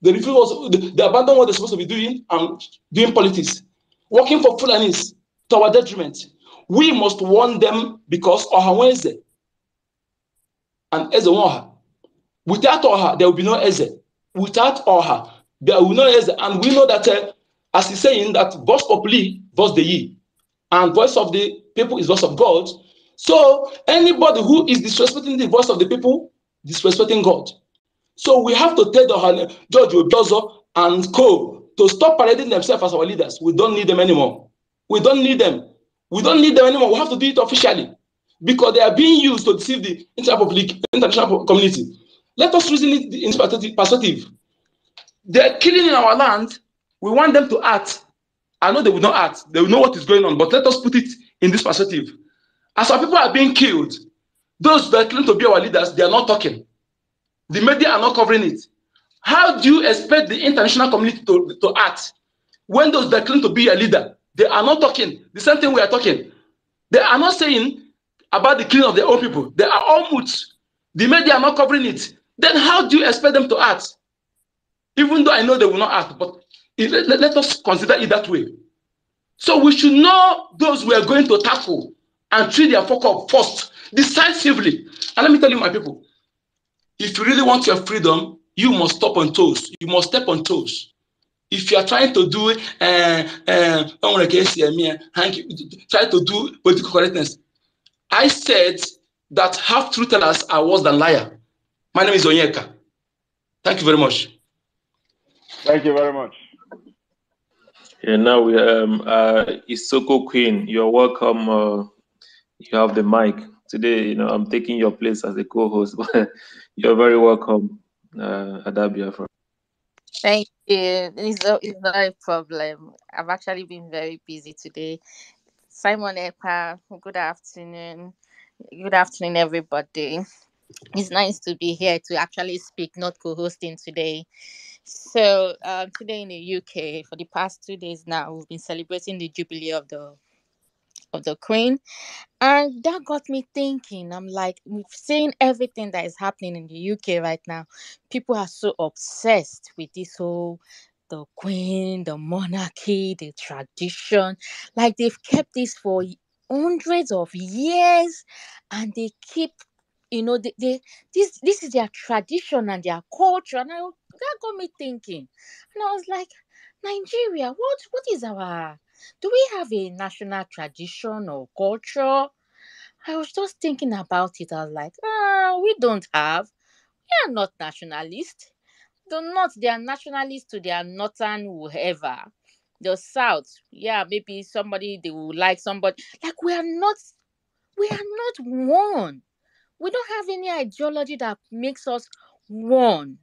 They abandoned what they're supposed to be doing and doing politics. Working for Fulanis to our detriment. We must warn them because Ohanweze and Ezewaha. Without Oha, there will be no Eze. Without Oha, there will be no Eze. And we know that, as he's saying, that voice populi, voice Dei, and voice of the people is voice of God. So anybody who is disrespecting the voice of the people, disrespecting God. So we have to tell the George Obiozor and co to stop parading themselves as our leaders. We don't need them anymore. We don't need them. We don't need them anymore. We have to do it officially because they are being used to deceive the international community. Let us reason it in perspective. They are killing in our land. We want them to act. I know they will not act. They will know what is going on. But let us put it in this perspective. As our people are being killed, those that claim to be our leaders, they are not talking. The media are not covering it. How do you expect the international community to act when those that claim to be a leader, they are not talking? The same thing we are talking. They are not saying about the killing of their own people. They are all mute. The media are not covering it. Then how do you expect them to act? Even though I know they will not act, but let us consider it that way. So we should know those we are going to tackle and treat their fuck up first, decisively. And let me tell you, my people, if you really want your freedom, you must step on toes. You must step on toes. If you are trying to do try to do political correctness, I said that half-truth tellers are worse than liar. My name is Onyeka. Thank you very much. Thank you very much. Yeah, now we Isoko Queen, you're welcome. You have the mic today. I'm taking your place as a co-host, but you're very welcome, Adabia. Thank you. It's not a problem. I've actually been very busy today. Simon Ekpa, good afternoon. Good afternoon, everybody. It's nice to be here to actually speak, not co-hosting today. So, today in the UK, for the past 2 days now, we've been celebrating the jubilee of the Queen. And that got me thinking. I'm like, we've seen everything that is happening in the UK right now. People are so obsessed with this whole the Queen, the monarchy, the tradition. Like they've kept this for hundreds of years, and they keep, this is their tradition and their culture. And that got me thinking, and I was like, Nigeria, what is our, do we have a national tradition or culture? I was just thinking about it. I was like, we don't have. We are not nationalists. The North, they are nationalists to their northern whoever. The South, yeah, maybe somebody they will like somebody. Like we are not one. We don't have any ideology that makes us one.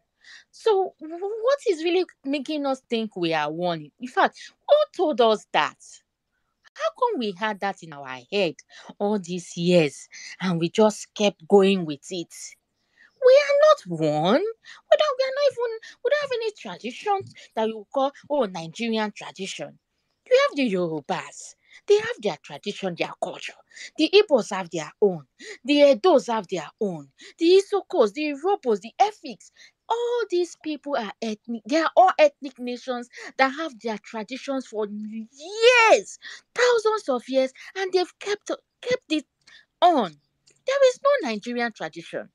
So what is really making us think we are one? In fact, who told us that? How come we had that in our head all these years and we just kept going with it? We are not one. We are not even, we don't have any traditions that you call, oh, Nigerian tradition. You have the Yorubas. They have their tradition, their culture. The Igbos have their own. The Edos have their own. The Isokos, the Irobos, the Efiks. All these people are ethnic. They are all ethnic nations that have their traditions for years, thousands of years, and they've kept it on. There is no Nigerian tradition.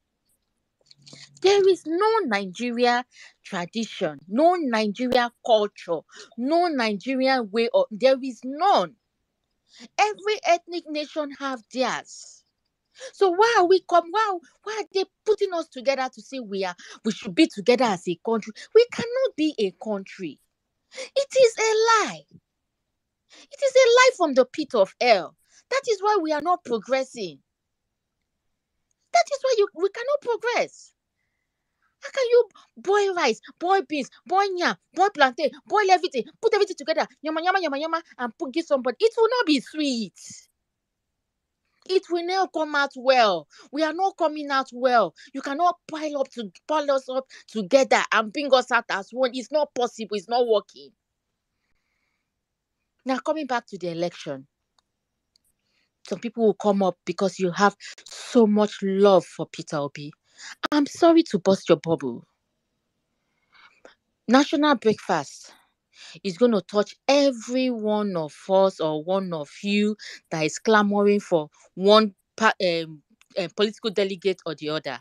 There is no Nigeria tradition, no Nigeria culture, no Nigerian way of, there is none. Every ethnic nation have theirs. So why are they putting us together to say we should be together as a country? We cannot be a country. It is a lie. It is a lie from the pit of hell. That is why we are not progressing. That is why we cannot progress. How can you boil rice, boil beans, boil yam, boil plantain, boil everything, put everything together, yama yama yama yama, and give somebody? It will not be sweet. It will not come out well. We are not coming out well. You cannot pile us up together and bring us out as one. It's not possible. It's not working. Now coming back to the election, some people will come up because you have so much love for Peter Obi. I'm sorry to burst your bubble. National breakfast is going to touch every one of us or one of you that is clamoring for one political delegate or the other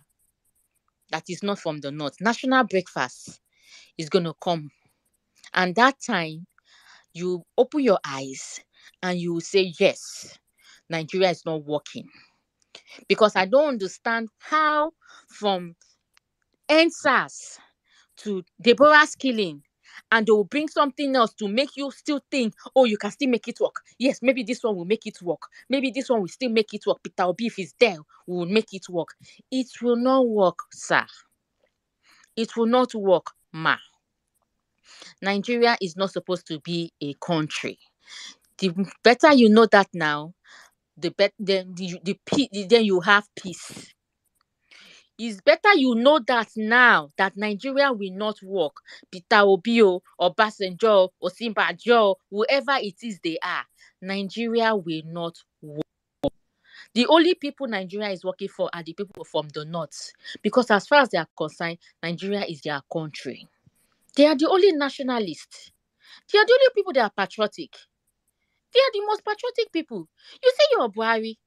that is not from the north. National breakfast is going to come. And that time, you open your eyes and you will say, yes, Nigeria is not working. Because I don't understand how from NSAS to Deborah's killing, and they will bring something else to make you still think, oh, you can still make it work. Yes, maybe this one will make it work. Maybe this one will still make it work. Peter Obi, if he's there, will make it work. It will not work, sir. It will not work, ma. Nigeria is not supposed to be a country. The better you know that now, then you have peace. It's better you know that now that Nigeria will not work. Peter Obi, Obasanjo, Osinbajo, whoever it is they are, Nigeria will not work. The only people Nigeria is working for are the people from the north. Because as far as they are concerned, Nigeria is their country. They are the only nationalists. They are the only people that are patriotic. They are the most patriotic people. You say you're Buhari.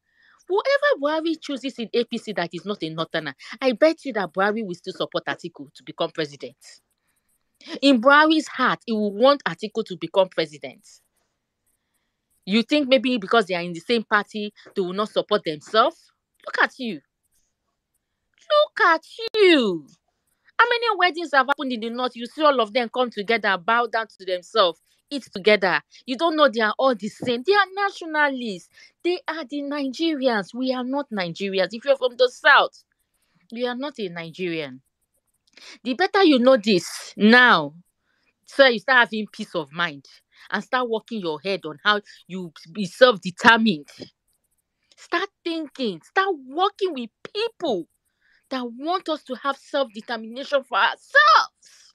Whoever Buhari chooses in APC that is not a northerner, I bet you that Buhari will still support Atiku to become president. In Buhari's heart, he will want Atiku to become president. You think maybe because they are in the same party, they will not support themselves? Look at you. Look at you. How many weddings have happened in the north? You see all of them come together, bow down to themselves, eat together. You don't know they are all the same. They are nationalists. They are the Nigerians. We are not Nigerians. If you're from the south, you are not a Nigerian. The better you know this now, so you start having peace of mind and start working your head on how you be self-determined. Start thinking. Start working with people that want us to have self-determination for ourselves.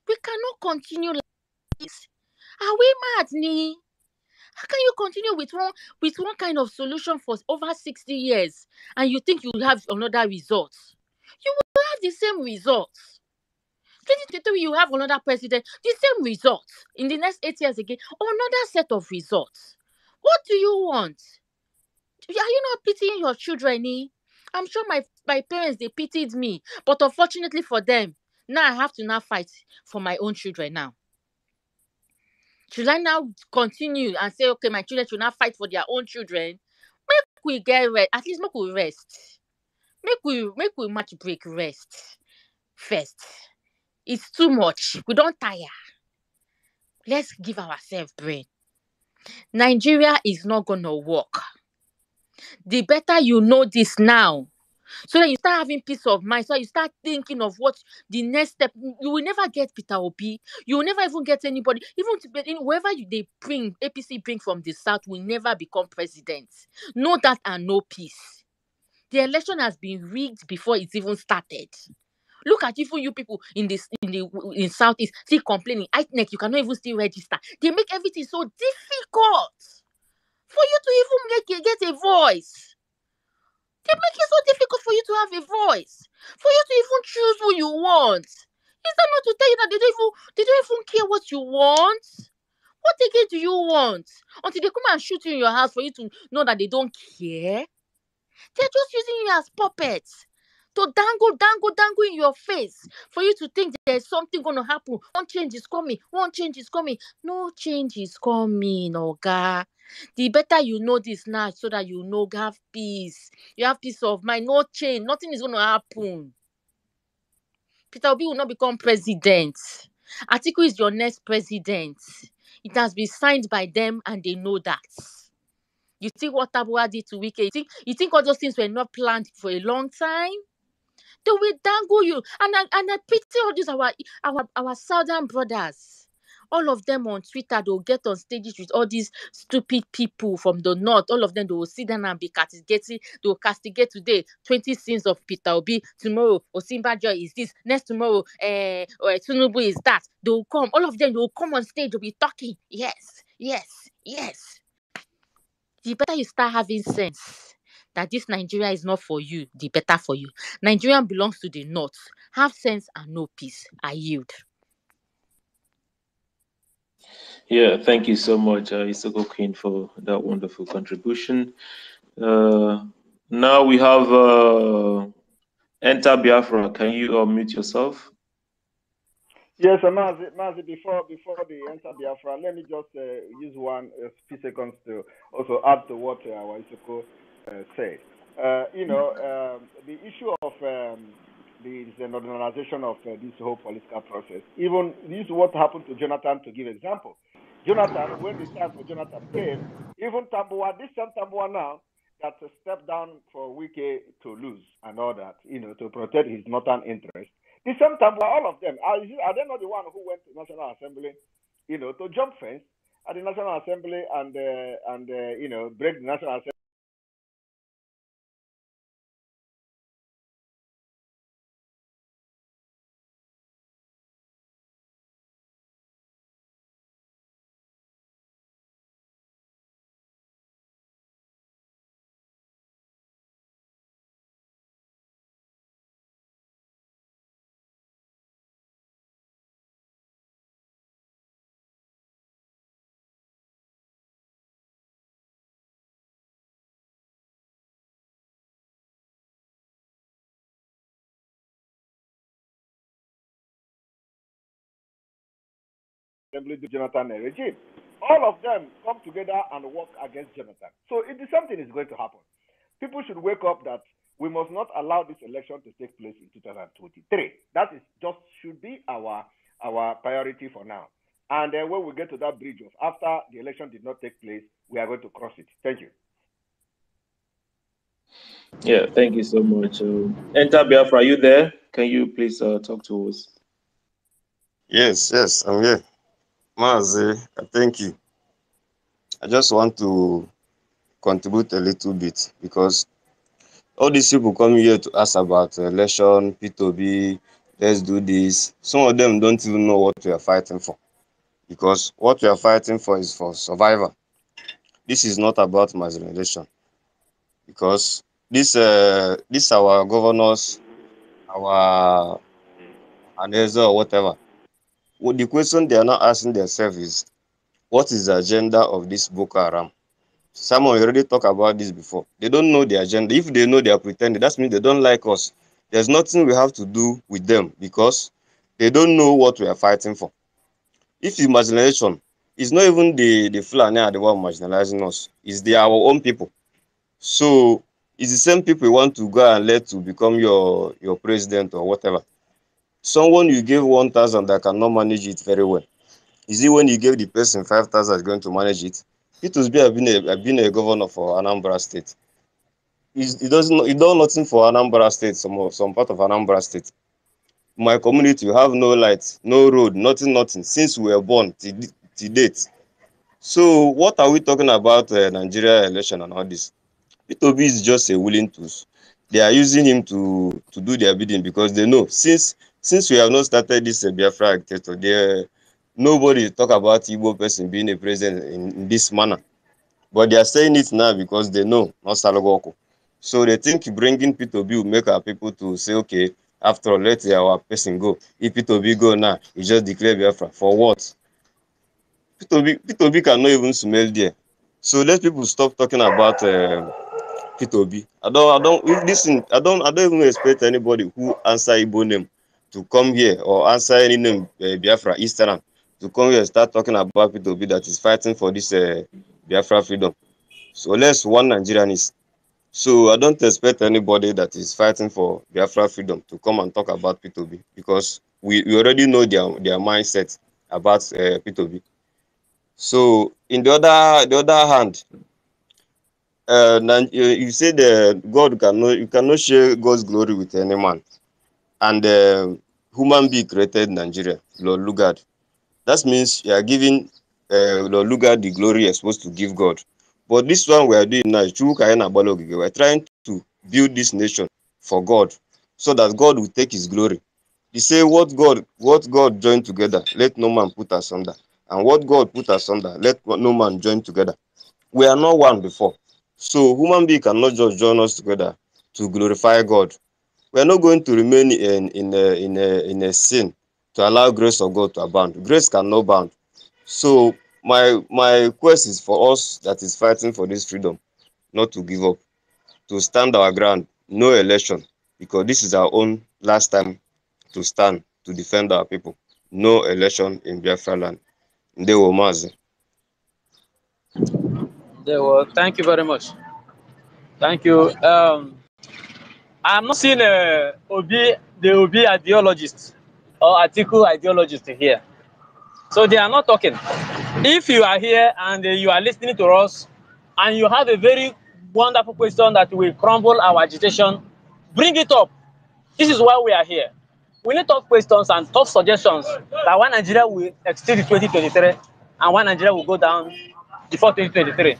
We cannot continue like this. Are we mad, Ni? How can you continue with one kind of solution for over 60 years and you think you will have another result? You will have the same results. 2023, you have another president, the same results. In the next 8 years again, another set of results. What do you want? Are you not pitying your children, eh? I'm sure my parents, they pitied me. But unfortunately for them, now I have to now fight for my own children now. Should I now continue and say, okay, my children should not fight for their own children? Make we get rest. At least make we rest. Make we match break rest first. It's too much. We don't tire. Let's give ourselves brain. Nigeria is not gonna work. The better you know this now, so that you start having peace of mind, so that you start thinking of what the next step. You will never get Peter Obi. You will never even get anybody. Even whoever they bring, APC bring from the south will never become president. No that and no peace. The election has been rigged before it even started. Look at even you people in southeast still complaining. INEC, you cannot even still register. They make everything so difficult for you to even get a voice. They make it so difficult for you to have a voice, for you to even choose who you want. Is that not to tell you that they don't even care what you want? What again do you want? Until they come and shoot you in your house for you to know that they don't care. They're just using you as puppets to dangle in your face for you to think there's something going to happen. One change is coming. One change is coming. No change is coming, Oga. The better you know this now, so that you know, have peace. You have peace of mind. No change. Nothing is going to happen. Peter Obi will not become president. Atiku is your next president. It has been signed by them and they know that. You think what Tabua did to Wike? You think all those things were not planned for a long time? They will dangle you. And I pity all these our southern brothers. All of them on Twitter, they'll get on stages with all these stupid people from the north. All of them, they will sit down and be castigating. They will castigate today 20 sins of Peter Obi. Tomorrow, Osinbajo is this. Next tomorrow, Tinubu is that. They will come. All of them, they will come on stage. They'll be talking. Yes, yes, yes. The better you start having sense that this Nigeria is not for you, the better for you. Nigeria belongs to the north. Have sense and no peace. I yield. Yeah, thank you so much, Isoko Queen, for that wonderful contribution. Now we have Enter Biafra. Can you unmute yourself? Yes, Mazi, before the enter Biafra, let me just use a few seconds to also add to what our Isoko said. The issue of the normalization of this whole political process, even this is what happened to Jonathan, to give example. Jonathan, when the time for Jonathan came, even Tambua, this same Tambua now, that stepped down for Wike to lose and all that, to protect his northern interest. The same time, all of them, are they not the one who went to National Assembly, to jump fence at the National Assembly and break the National Assembly? Assembly to Jonathan regime. All of them come together and work against Jonathan. So something is going to happen. People should wake up that we must not allow this election to take place in 2023. That is should be our priority for now. And then when we get to that bridge of after the election did not take place, we are going to cross it. Thank you. Yeah, thank you so much. Enter Biafra, are you there? Can you please talk to us? Yes, I'm here. Mazi, thank you. I just want to contribute a little bit because all these people come here to ask about election, P2B, let's do this. Some of them don't even know what we are fighting for because what we are fighting for is for survival. This is not about marginalization because this our governors, our Aneza or whatever. Well, the question they are not asking themselves is, what is the agenda of this Boko Haram? Someone already talked about this before. They don't know the agenda. If they know, they are pretending. That means they don't like us. There's nothing we have to do with them because they don't know what we are fighting for. If it's marginalization, It's not even the Fulani are the one marginalizing us. It's our own people. So it's the same people you want to go and let to become your president or whatever. Someone you gave 1,000 that cannot manage it very well. Is it when you gave the person 5,000 going to manage it? Peter Obi have been a governor for Anambra State. He doesn't. He done nothing for Anambra State. Some part of Anambra State. My community, you have no light, no road, nothing since we were born till date. So what are we talking about Nigeria election and all this? Peter Obi is just a willing tool. They are using him to do their bidding because they know since we have not started this Biafra agitator, nobody talk about Igbo person being a president in this manner. But they are saying it now because they know not Salogoko. So they think bringing Peter Obi will make our people to say, okay, after all, let our person go. If Peter Obi go now, he just declare Biafra. For what? Peter Obi cannot even smell there. So let people stop talking about Peter Obi. I don't listen. I don't even expect anybody who answer Igbo name to come here or answer any name Biafra Eastern to come here and start talking about Peter Obi that is fighting for this Biafra freedom. So let's one Nigerian is. So I don't expect anybody that is fighting for Biafra freedom to come and talk about Peter Obi because we already know their mindset about Peter Obi. So in the other hand, you say that you cannot share God's glory with any man, and human being created Nigeria, Lord Lugard. That means you are giving Lord Lugard the glory you're supposed to give God. But this one we are doing now, we're trying to build this nation for God, so that God will take His glory. He say, what God joined together, let no man put asunder, and what God put asunder, let no man join together. We are not one before. So human being cannot just join us together to glorify God. We are not going to remain in a sin to allow grace of God to abound. Grace cannot bound. So my quest is for us that is fighting for this freedom, not to give up, to stand our ground, no election, because this is our own last time to stand to defend our people. No election in Biafra land. Ndewo Mazi. Well, thank you very much. Thank you. I'm not seeing the Obi ideologist or article ideologist here. So they are not talking. If you are here and you are listening to us and you have a very wonderful question that will crumble our agitation, bring it up. This is why we are here. We need tough questions and tough suggestions that one Nigeria will exceed 2023 and one Nigeria will go down before 2023.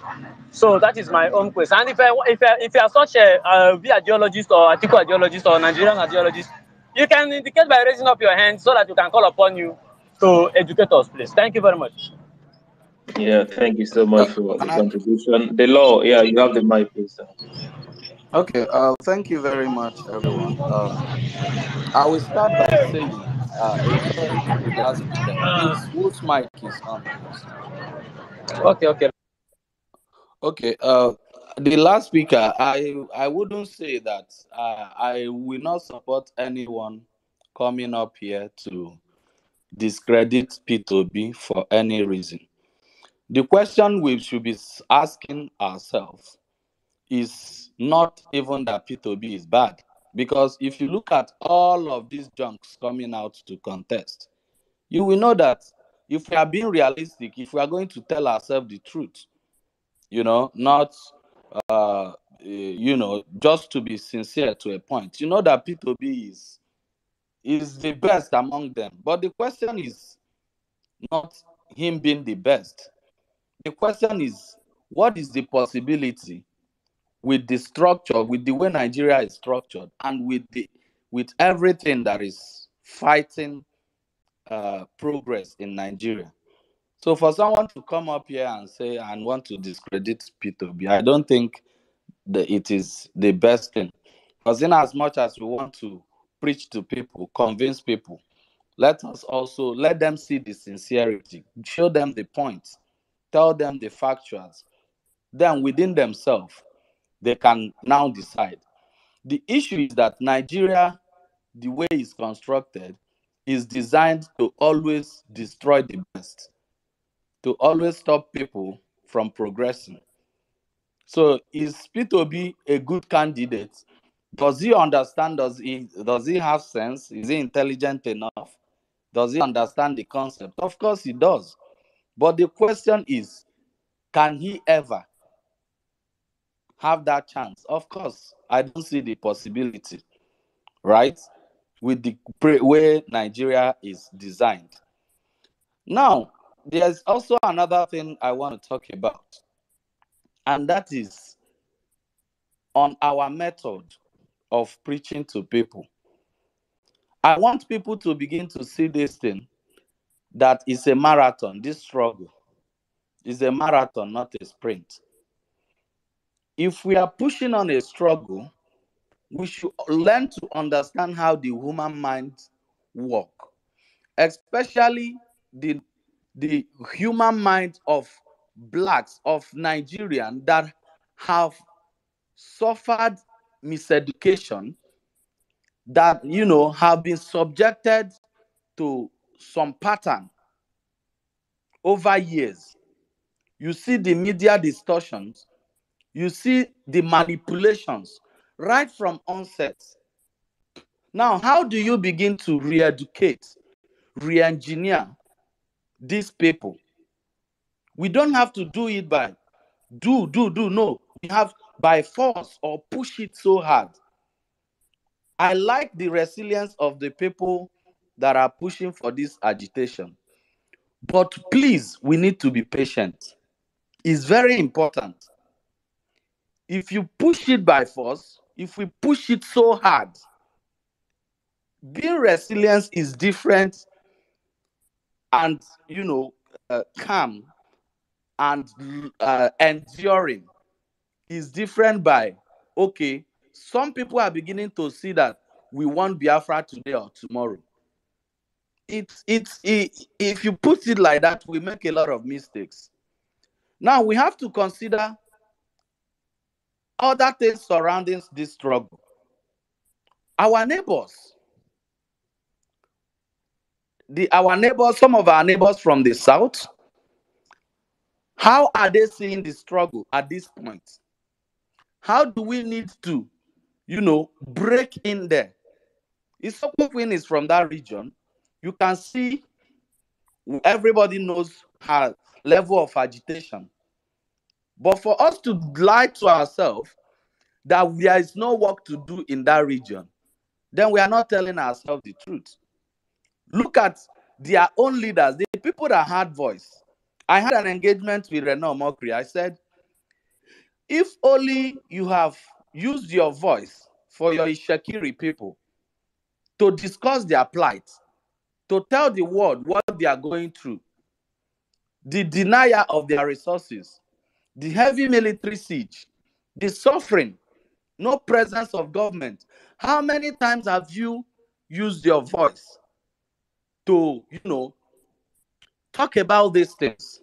So that is my own question. And if you are such a ideologist or article ideologist or Nigerian ideologist, you can indicate by raising up your hand so that we can call upon you to educate us, please. Thank you very much. Yeah, thank you so much for the Can I? contribution. The law, yeah, you have the mic, please. Okay. Thank you very much, everyone. I will start by saying, referring to the last speaker, please, whose mic is on, please? Okay. Okay. The last speaker, I wouldn't say that I will not support anyone coming up here to discredit P2B for any reason. The question we should be asking ourselves is not even that P2B is bad. Because if you look at all of these junks coming out to contest, you will know that if we are being realistic, if we are going to tell ourselves the truth, not, just to be sincere to a point, you know that P2B is the best among them. But the question is not him being the best. The question is, what is the possibility with the structure, with the way Nigeria is structured, and with everything that is fighting progress in Nigeria? So for someone to come up here and say and want to discredit P2B, I don't think that it is the best thing. Because in as much as we want to preach to people, convince people, let us also let them see the sincerity, show them the points, tell them the factuals. Then within themselves, they can now decide. The issue is that Nigeria, the way it's constructed, is designed to always destroy the best, to always stop people from progressing. So is P2B a good candidate? Does he understand? Does he have sense? Is he intelligent enough? Does he understand the concept? Of course he does. But the question is, can he ever have that chance? Of course, I don't see the possibility, right? With the way Nigeria is designed. Now, there's also another thing I want to talk about, and that is on our method of preaching to people. I want people to begin to see this thing that is a marathon. This struggle is a marathon, not a sprint. If we are pushing on a struggle, we should learn to understand how the human mind work, especially the human mind of blacks, of Nigerians that have suffered miseducation, that have been subjected to some pattern over years. You see the media distortions, you see the manipulations right from onset. Now, how do you begin to re-educate, re-engineer these people? We don't have to do it by do. No, we have by force or push it so hard. I like the resilience of the people that are pushing for this agitation. But please, we need to be patient. It's very important. If you push it by force, if we push it so hard, being resilient is different and, calm and enduring is different by, okay, some people are beginning to see that we want Biafra today or tomorrow. If you put it like that, we make a lot of mistakes. Now, we have to consider other things surrounding this struggle. Our neighbors, some of our neighbors from the south, how are they seeing the struggle at this point? How do we need to, break in there? Isoko Queen is from that region. You can see everybody knows her level of agitation. But for us to lie to ourselves that there is no work to do in that region, then we are not telling ourselves the truth. Look at their own leaders, the people that had voice. I had an engagement with Renaud Mokri. I said, if only you have used your voice for your Ishakiri people to discuss their plight, to tell the world what they are going through, the denial of their resources, the heavy military siege, the suffering, no presence of government. How many times have you used your voice to, talk about these things?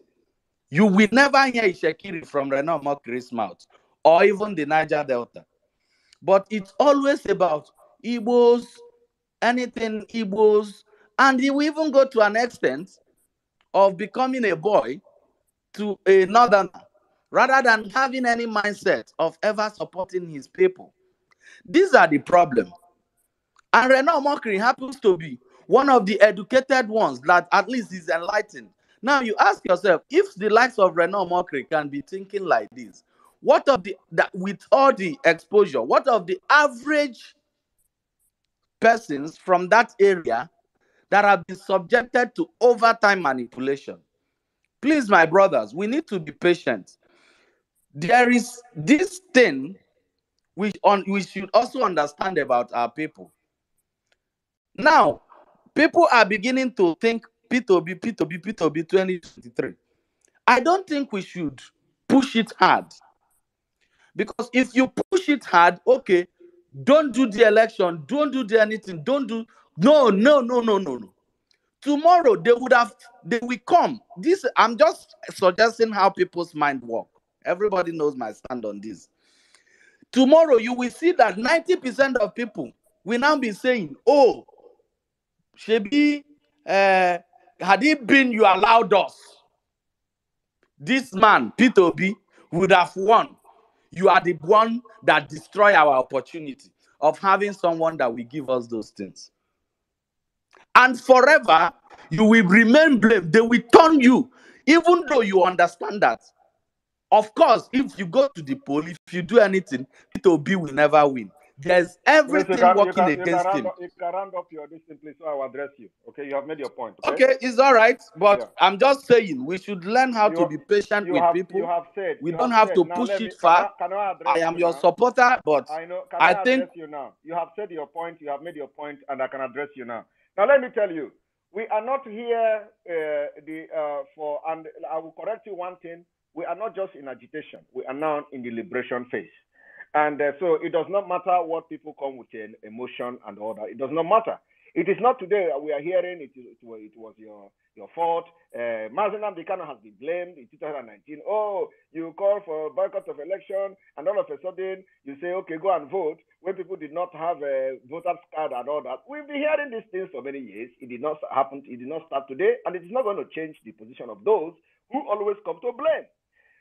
You will never hear Ishekiri from Renaud Mokri's mouth or even the Niger Delta. But it's always about Igbos, anything Igbos, and he will even go to an extent of becoming a boy to a northerner rather than having any mindset of ever supporting his people. These are the problem. And Renaud Mokri happens to be one of the educated ones that at least is enlightened. Now you ask yourself, if the likes of Renaud Mokri can be thinking like this, what of with all the exposure, what of the average persons from that area that have been subjected to overtime manipulation? Please, my brothers, we need to be patient. There is this thing we should also understand about our people. Now, people are beginning to think P2B 2023. I don't think we should push it hard. Because if you push it hard, okay, don't do the election, don't do anything, don't do. No. Tomorrow they will come. I'm just suggesting how people's mind work. Everybody knows my stand on this. Tomorrow you will see that 90% of people will now be saying, oh, Shebi, had it been you allowed us, this man, P2B, would have won. You are the one that destroy our opportunity of having someone that will give us those things. And forever, you will remain blamed. They will turn you, even though you understand that. Of course, if you go to the poll, if you do anything, P2B will never win. There's Please, everything working against him. you can round up your distance, please, so I will address you. Okay, you have made your point. Okay, it's all right, but Yeah. I'm just saying we should learn how to You be patient with people. you have said We you don't have have said. to Now push let me it far. can I address I am you your now? supporter, but I know. Can I I think address you now? You have said your point. You have made your point, and I can address you now. Now let me tell you, we are not here for. And I will correct you one thing. We are not just in agitation. We are now in the liberation phase. And so it does not matter what people come with emotion and all that. It does not matter. It is not today we are hearing it was your fault. Mazi Nnamdi Kanu has been blamed in 2019. Oh, you call for boycott of election, and all of a sudden you say, okay, go and vote when people did not have a voter's card and all that. We've been hearing these things for many years. It did not happen. It did not start today, and it is not going to change the position of those who always come to blame.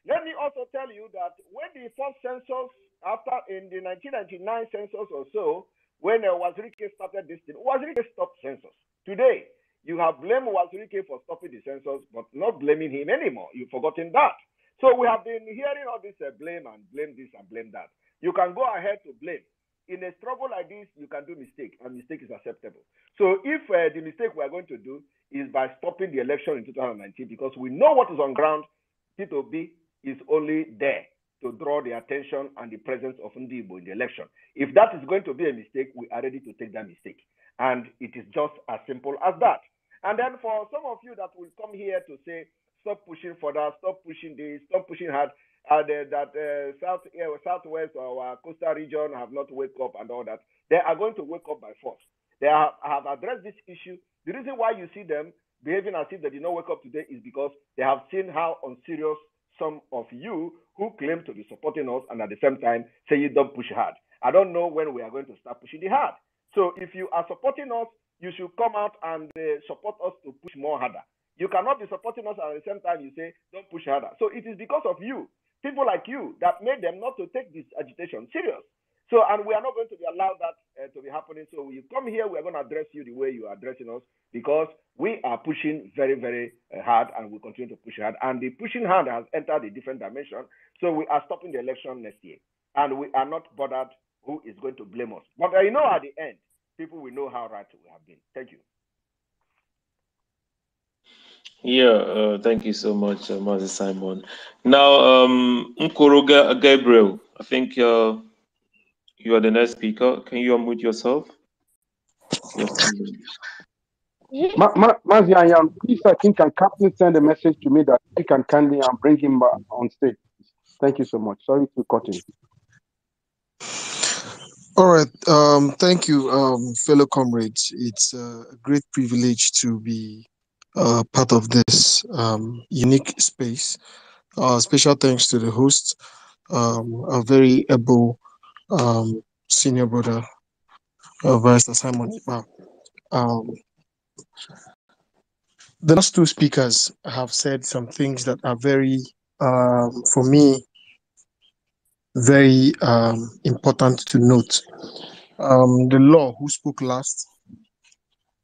Let me also tell you that when the first census, after in the 1999 census or so, when Wazirike started this thing, Wazirike stopped census. Today, you have blamed Wazirike for stopping the census, but not blaming him anymore. You've forgotten that. So we have been hearing all this blame and blame this and blame that. You can go ahead to blame. In a struggle like this, you can do mistake, and mistake is acceptable. So if the mistake we are going to do is by stopping the election in 2019, because we know what is on ground, P2B is only there to draw the attention and the presence of Ndibo in the election. If that is going to be a mistake, we are ready to take that mistake. And it is just as simple as that. And then for some of you that will come here to say, stop pushing for that, stop pushing this, stop pushing hard, Southwest or our coastal region have not wake up and all that, they are going to wake up by force. They have addressed this issue. The reason why you see them behaving as if they did not wake up today is because they have seen how unserious some of you who claim to be supporting us and at the same time say you don't push hard. I don't know when we are going to start pushing the hard. So if you are supporting us, you should come out and support us to push more harder. You cannot be supporting us and at the same time you say don't push harder. So it is because of you, people like you, that made them not to take this agitation serious. So, and we are not going to be allowed that to be happening. So you come here, we are going to address you the way you are addressing us, because we are pushing very, very hard, and we continue to push hard. And the pushing hard has entered a different dimension. So we are stopping the election next year. And we are not bothered who is going to blame us. But I know at the end, people will know how right we have been. Thank you. Yeah, thank you so much, Mazi Simon. Now, Nkoro Gabriel, I think you are the next speaker. Can you unmute yourself? Mazi Anyan, please, I think can Captain send a message to me that he can kindly and bring him back on stage. Thank you so much. Sorry to cut in. All right. Thank you, fellow comrades. It's a great privilege to be part of this unique space. Special thanks to the host, a very able senior brother, Barrister Simon Ekpa. The last two speakers have said some things that are very, for me, very important to note. The law who spoke last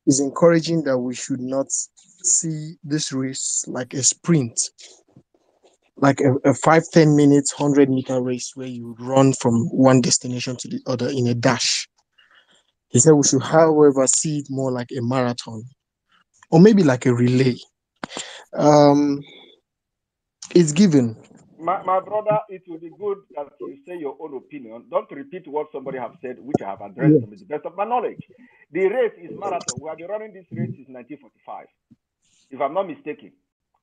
is encouraging that we should not see this race like a sprint, like a 5-10 minutes 100-meter race where you run from one destination to the other in a dash. He said we should, however, see it more like a marathon, or maybe like a relay. It's given. My brother, it will be good that you say your own opinion. Don't repeat what somebody have said, which I have addressed to the best of my knowledge. The race is marathon. We have been running this race since 1945, if I'm not mistaken.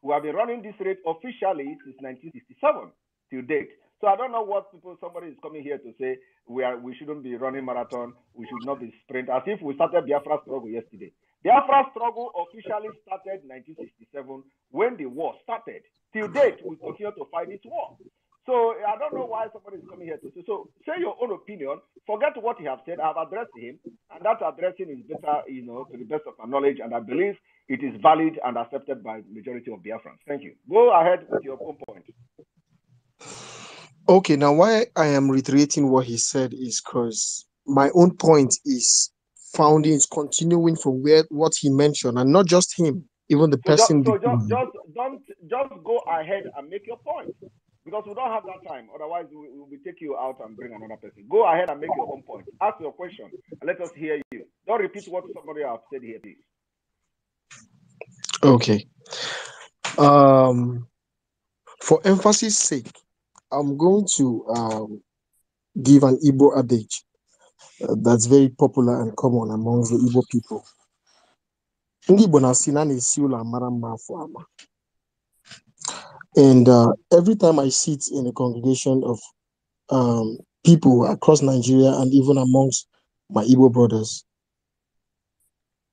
We have been running this race officially since 1967 till date. So I don't know what somebody is coming here to say we shouldn't be running marathon, we should not be sprint, as if we started Biafra struggle yesterday. Biafra struggle officially started in 1967 when the war started. Till date, we continue to fight this war. So I don't know why somebody is coming here to say. So say your own opinion. Forget what you have said. I have addressed him, and that addressing is better, to the best of my knowledge. And I believe it is valid and accepted by majority of Biafrans. Thank you. Go ahead with your own point. Okay, now why I am reiterating what he said is because my own point is founding is continuing from where what he mentioned, and not just him, even the person. Just go ahead and make your point, because we don't have that time. Otherwise, we will take you out and bring another person. Go ahead and make your own point. Ask your question and let us hear you. Don't repeat what somebody else said here, please. Okay. For emphasis sake, I'm going to give an Igbo adage that's very popular and common amongst the Igbo people. Ndị Igbo na-asị na a na-esi ụlọ amara mma afọ ama. And every time I sit in a congregation of people across Nigeria and even amongst my Igbo brothers,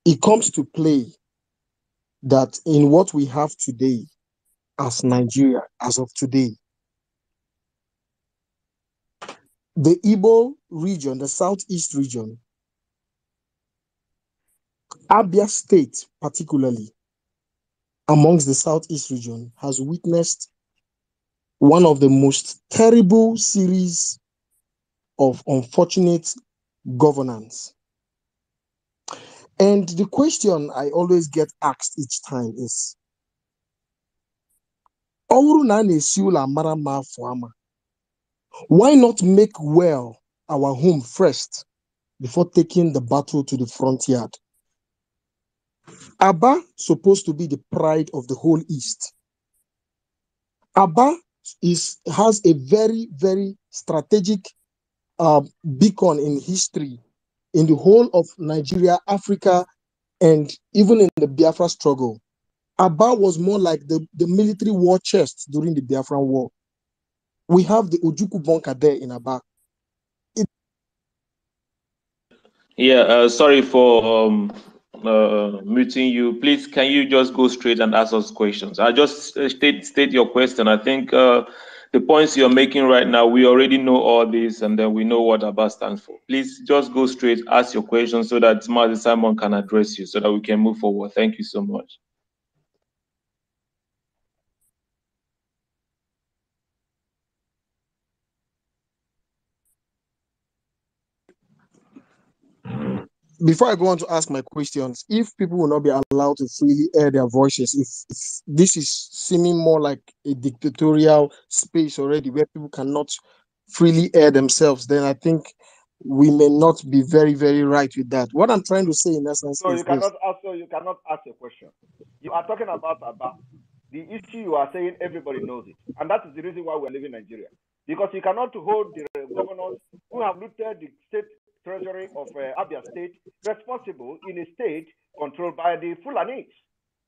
it comes to play that in what we have today as Nigeria, as of today, the Igbo region, the Southeast region, Abia State particularly, amongst the Southeast region, has witnessed one of the most terrible series of unfortunate governance. And the question I always get asked each time is, why not make well our home first before taking the battle to the front yard? Aba supposed to be the pride of the whole East. Aba has a very, very strategic beacon in history in the whole of Nigeria, Africa, and even in the Biafra struggle. Aba was more like the military war chest during the Biafran war. We have the Ojuku bunker there in Aba. Sorry for muting you. Please, can you just go straight and ask us questions? I just state your question. I think the points you're making right now, we already know all this, and then we know what ABBA stands for. Please just go straight, ask your question so that Mazi Simon can address you so that we can move forward. Thank you so much. Before I go on to ask my questions, if people will not be allowed to freely air their voices, if this is seeming more like a dictatorial space already where people cannot freely air themselves, then I think we may not be very, very right with that. What I'm trying to say in essence So is you cannot ask a question. You are talking about Abba. The issue you are saying, everybody knows it, and that is the reason why we are leaving Nigeria. Because you cannot hold the governors who have looted the state treasury of Abia State responsible in a state controlled by the Fulanis.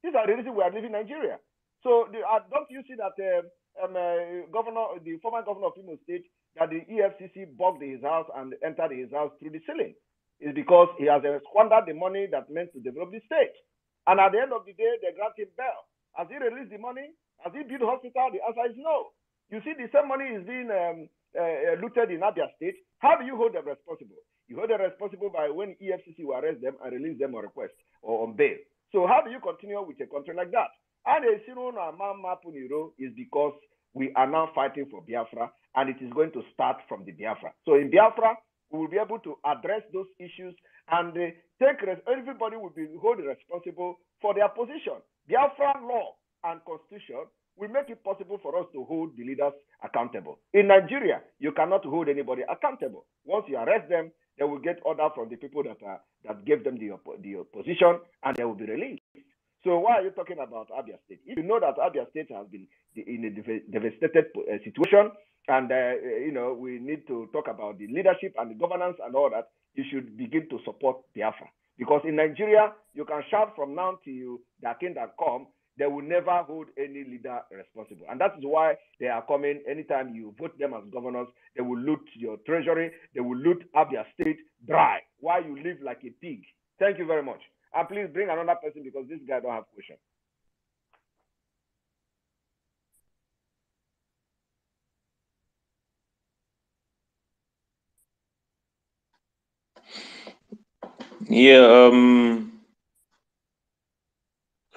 These are the reasons we are leaving Nigeria. So don't you see that the former governor of Imo State, that the EFCC bugged his house and entered his house through the ceiling? It's because he has squandered the money that meant to develop the state. And at the end of the day, they grant him bail. Has he released the money? Has he built hospital? The answer is no. You see, the same money is being looted in Abia State. How do you hold them responsible? You hold them responsible by when EFCC will arrest them and release them on request or on bail. So how do you continue with a country like that? And a is because we are now fighting for Biafra, and it is going to start from the Biafra. So in Biafra, we will be able to address those issues, and everybody will be held responsible for their position. Biafra law and constitution will make it possible for us to hold the leaders accountable. In Nigeria, you cannot hold anybody accountable. Once you arrest them, they will get order from the people that gave them the position, and they will be released. So why are you talking about Abia State? If you know that Abia State has been in a devastated situation, and we need to talk about the leadership and the governance and all that, you should begin to support Biafra. Because in Nigeria, you can shout from now till the kingdom come, they will never hold any leader responsible. And that is why they are coming. Anytime you vote them as governors, they will loot your treasury, they will loot Abia State dry while you live like a pig. Thank you very much. And please bring another person because this guy don't have question. Yeah,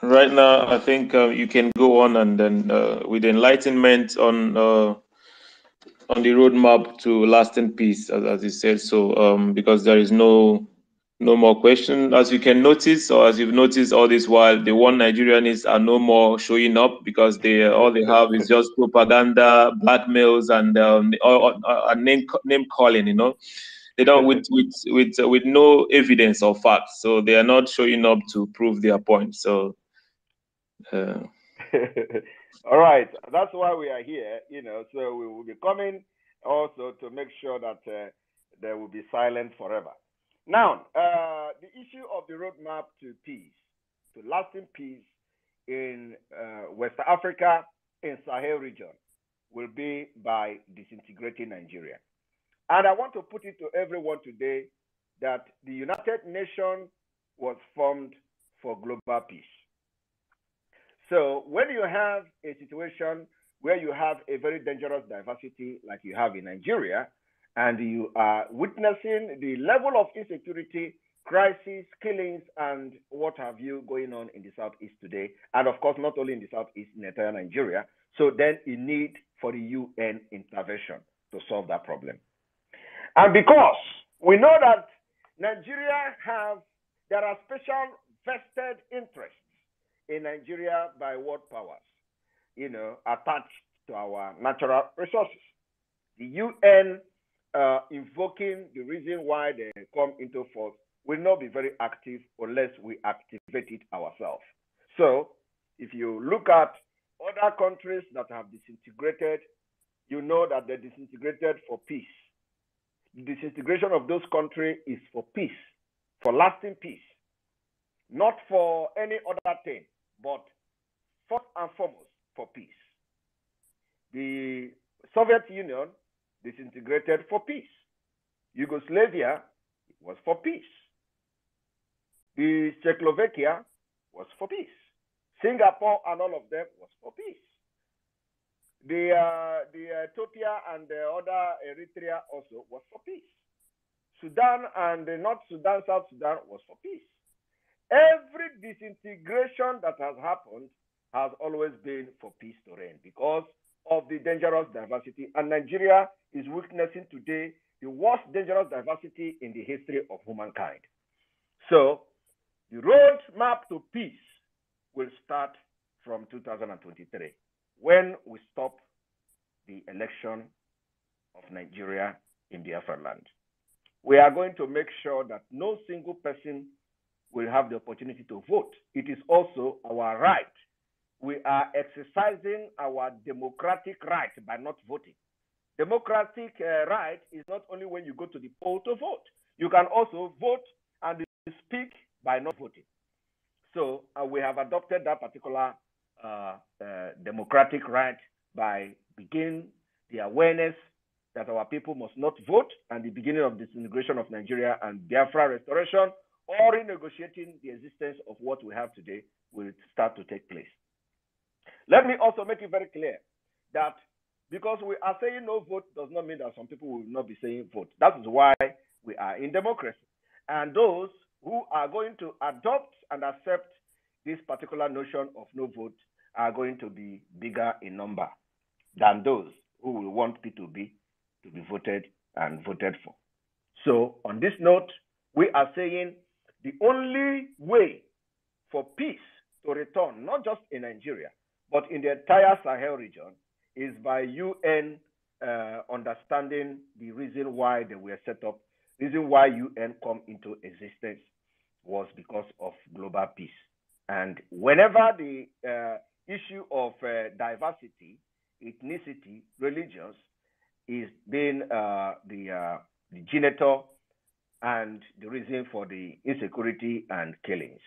Right now, I think you can go on and then with enlightenment on the roadmap to lasting peace, as you said. So, because there is no more question, as you can notice, or as you've noticed all this while, the one Nigerianists are no more showing up because they all they have is just propaganda, blackmails, and name calling. You know, they don't with no evidence or facts, so they are not showing up to prove their point. So. Uh, All right, that's why we are here, so we will be coming also to make sure that there will be silence forever. Now, the issue of the roadmap to peace, to lasting peace in West Africa, in Sahel region, will be by disintegrating Nigeria. And I want to put it to everyone today that the United Nations was formed for global peace. So when you have a situation where you have a very dangerous diversity like you have in Nigeria, and you are witnessing the level of insecurity, crisis, killings, and what have you going on in the Southeast today, and of course not only in the Southeast, in entire Nigeria, so then you need for the UN intervention to solve that problem. And because we know that Nigeria there are special vested interests in Nigeria by world powers, attached to our natural resources. The UN invoking the reason why they come into force will not be very active unless we activate it ourselves. So, if you look at other countries that have disintegrated, you know that they disintegrated for peace. The disintegration of those countries is for peace, for lasting peace, not for any other thing, but first and foremost for peace. The Soviet Union disintegrated for peace. Yugoslavia was for peace. The Czechoslovakia was for peace. Singapore and all of them was for peace. The Ethiopia and the other Eritrea also was for peace. Sudan and the North Sudan, South Sudan was for peace. Every disintegration that has happened has always been for peace to reign because of the dangerous diversity. And Nigeria is witnessing today the worst dangerous diversity in the history of humankind. So the roadmap to peace will start from 2023 when we stop the election of Nigeria in Biafra land. We are going to make sure that no single person will have the opportunity to vote. It is also our right. We are exercising our democratic right by not voting. Democratic right is not only when you go to the poll to vote. You can also vote and speak by not voting. So we have adopted that particular democratic right by beginning the awareness that our people must not vote and the beginning of disintegration of Nigeria and Biafra restoration or renegotiating the existence of what we have today will start to take place. Let me also make it very clear that because we are saying no vote does not mean that some people will not be saying vote. That is why we are in democracy. And those who are going to adopt and accept this particular notion of no vote are going to be bigger in number than those who will want P2B to be voted and voted for. So on this note, we are saying the only way for peace to return, not just in Nigeria, but in the entire Sahel region, is by UN understanding the reason why they were set up, reason why UN come into existence was because of global peace. And whenever the issue of diversity, ethnicity, religions is being the genitor and the reason for the insecurity and killings,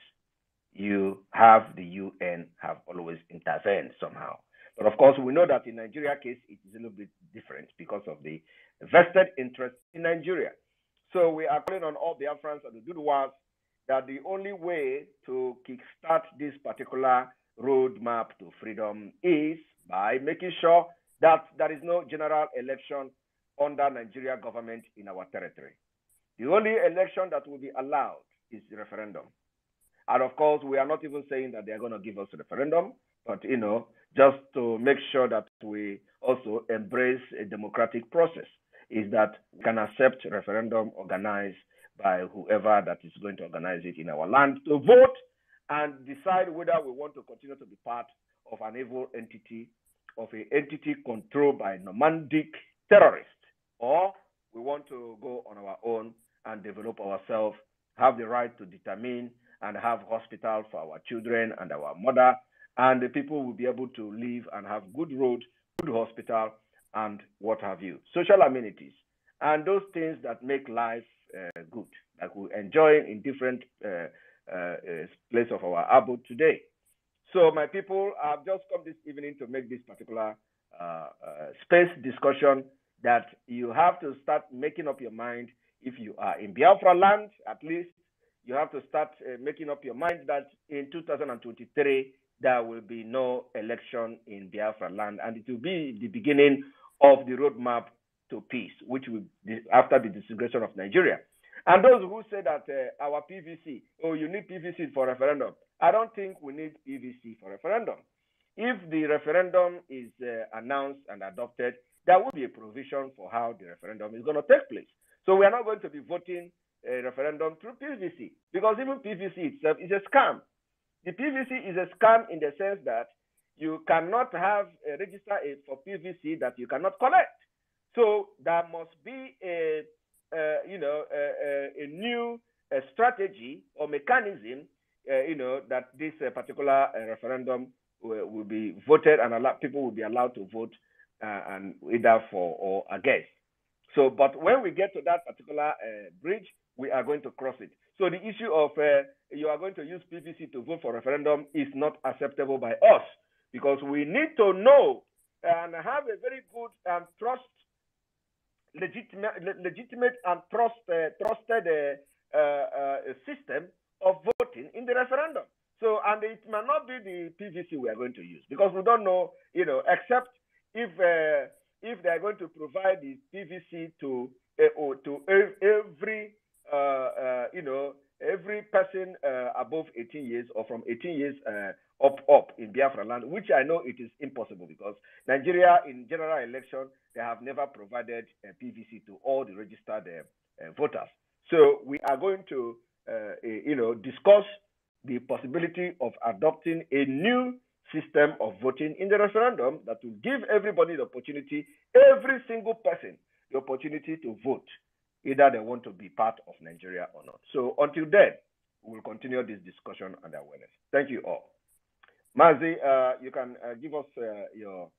you have the UN have always intervened somehow. But of course, we know that in Nigeria case, it is a little bit different because of the vested interest in Nigeria. So we are calling on all Biafrans and the good ones that the only way to kickstart this particular roadmap to freedom is by making sure that there is no general election under Nigeria government in our territory. The only election that will be allowed is the referendum. And of course, we are not even saying that they are going to give us a referendum, but just to make sure that we also embrace a democratic process, is that we can accept a referendum organized by whoever that is going to organize it in our land to vote and decide whether we want to continue to be part of an evil entity, of an entity controlled by nomadic terrorists, or we want to go on our own and develop ourselves, have the right to determine and have hospital for our children and our mother, and the people will be able to live and have good road, good hospital, and what have you. Social amenities and those things that make life good, like we enjoy in different places of our abode today. So, my people, I've just come this evening to make this particular space discussion that you have to start making up your mind. If you are in Biafra land, at least you have to start making up your mind that in 2023 there will be no election in Biafra land, and it will be the beginning of the roadmap to peace, which will be after the disintegration of Nigeria. And those who say that our PVC, oh, you need PVC for referendum, I don't think we need PVC for referendum. If the referendum is announced and adopted, there will be a provision for how the referendum is going to take place. So we are not going to be voting a referendum through PVC, because even PVC itself is a scam. The PVC is a scam in the sense that you cannot have a register for PVC that you cannot collect. So there must be a new strategy or mechanism, that this particular referendum will be voted, and people will be allowed to vote and either for or against. So, but when we get to that particular bridge, we are going to cross it. So the issue of you are going to use PVC to vote for referendum is not acceptable by us, because we need to know and have a very good and legitimate and trusted system of voting in the referendum. So, and it may not be the PVC we are going to use, because we don't know, except if they are going to provide the PVC to every every person above 18 years or from 18 years up in Biafra land, which I know it is impossible, because Nigeria in general election, they have never provided PVC to all the registered voters. So we are going to discuss the possibility of adopting a new system of voting in the referendum that will give everybody the opportunity, every single person, the opportunity to vote, either they want to be part of Nigeria or not. So until then, we will continue this discussion and awareness. Thank you all. Mazi, you can give us your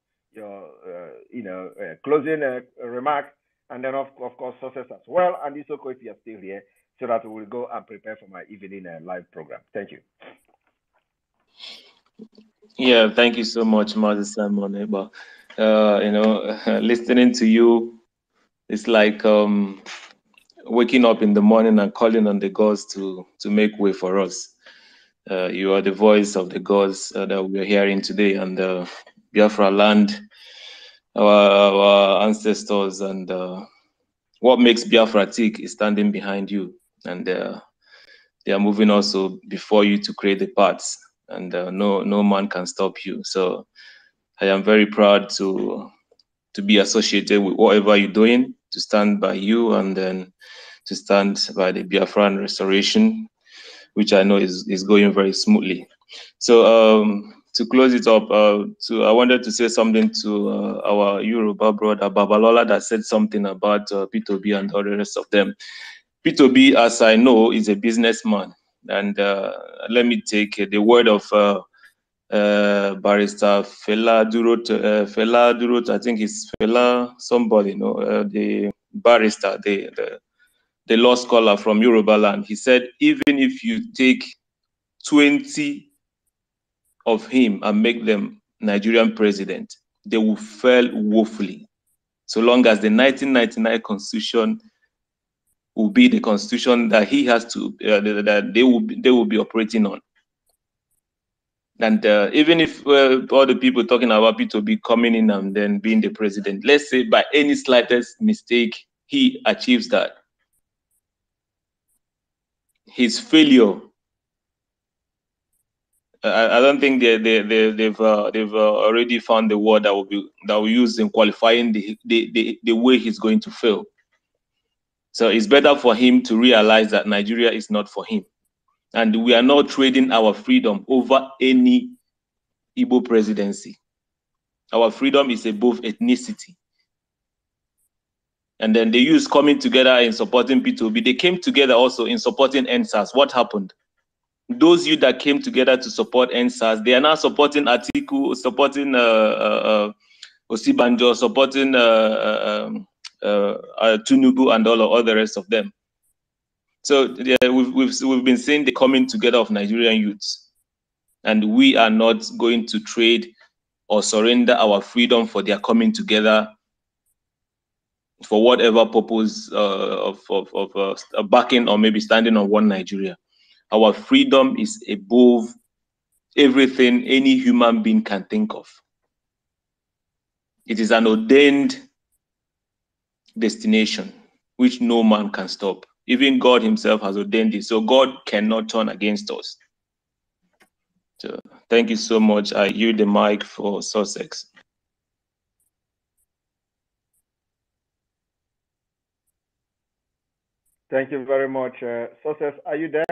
closing remark, and then of course sources as well, and it's okay if you are still here, so that we will go and prepare for my evening live program. Thank you. Yeah, thank you so much, Mazi Simon Ekpa. Listening to you, it's like waking up in the morning and calling on the gods to make way for us. You are the voice of the gods that we are hearing today, and Biafra land, our ancestors, and what makes Biafra tick is standing behind you, and they are moving also before you to create the paths, and no man can stop you. So I am very proud to be associated with whatever you're doing, to stand by you, and then to stand by the Biafran restoration, which I know is going very smoothly. So to close it up, I wanted to say something to our Yoruba brother Babalola that said something about P2B and all the rest of them. P2B, as I know, is a businessman, and let me take the word of Barrister Fela Durot. I think it's Fela somebody, the barrister, the law scholar from Yoruba land. He said, even if you take 20 of him and make them Nigerian president, they will fail woefully, so long as the 1999 constitution will be the constitution that he has to that they will be operating on. And even if all the people talking about P2B coming in and then being the president, let's say by any slightest mistake he achieves that, his failure I don't think they've already found the word that will use in qualifying the way he's going to fail. So it's better for him to realize that Nigeria is not for him, and we are not trading our freedom over any Igbo presidency. Our freedom is above ethnicity. And then they use coming together in supporting P2B. They came together also in supporting NSAS. What happened? Those you that came together to support NSAS, they are now supporting Atiku, supporting Osibanjo, supporting Tunubu, and all the rest of them. So yeah, we've been seeing the coming together of Nigerian youths, and we are not going to trade or surrender our freedom for their coming together for whatever purpose of backing or maybe standing on one Nigeria. Our freedom is above everything any human being can think of. It is an ordained destination which no man can stop. Even God himself has ordained it, so God cannot turn against us. So thank you so much. I yield the mic for Sussex. Thank you very much. Success, are you there?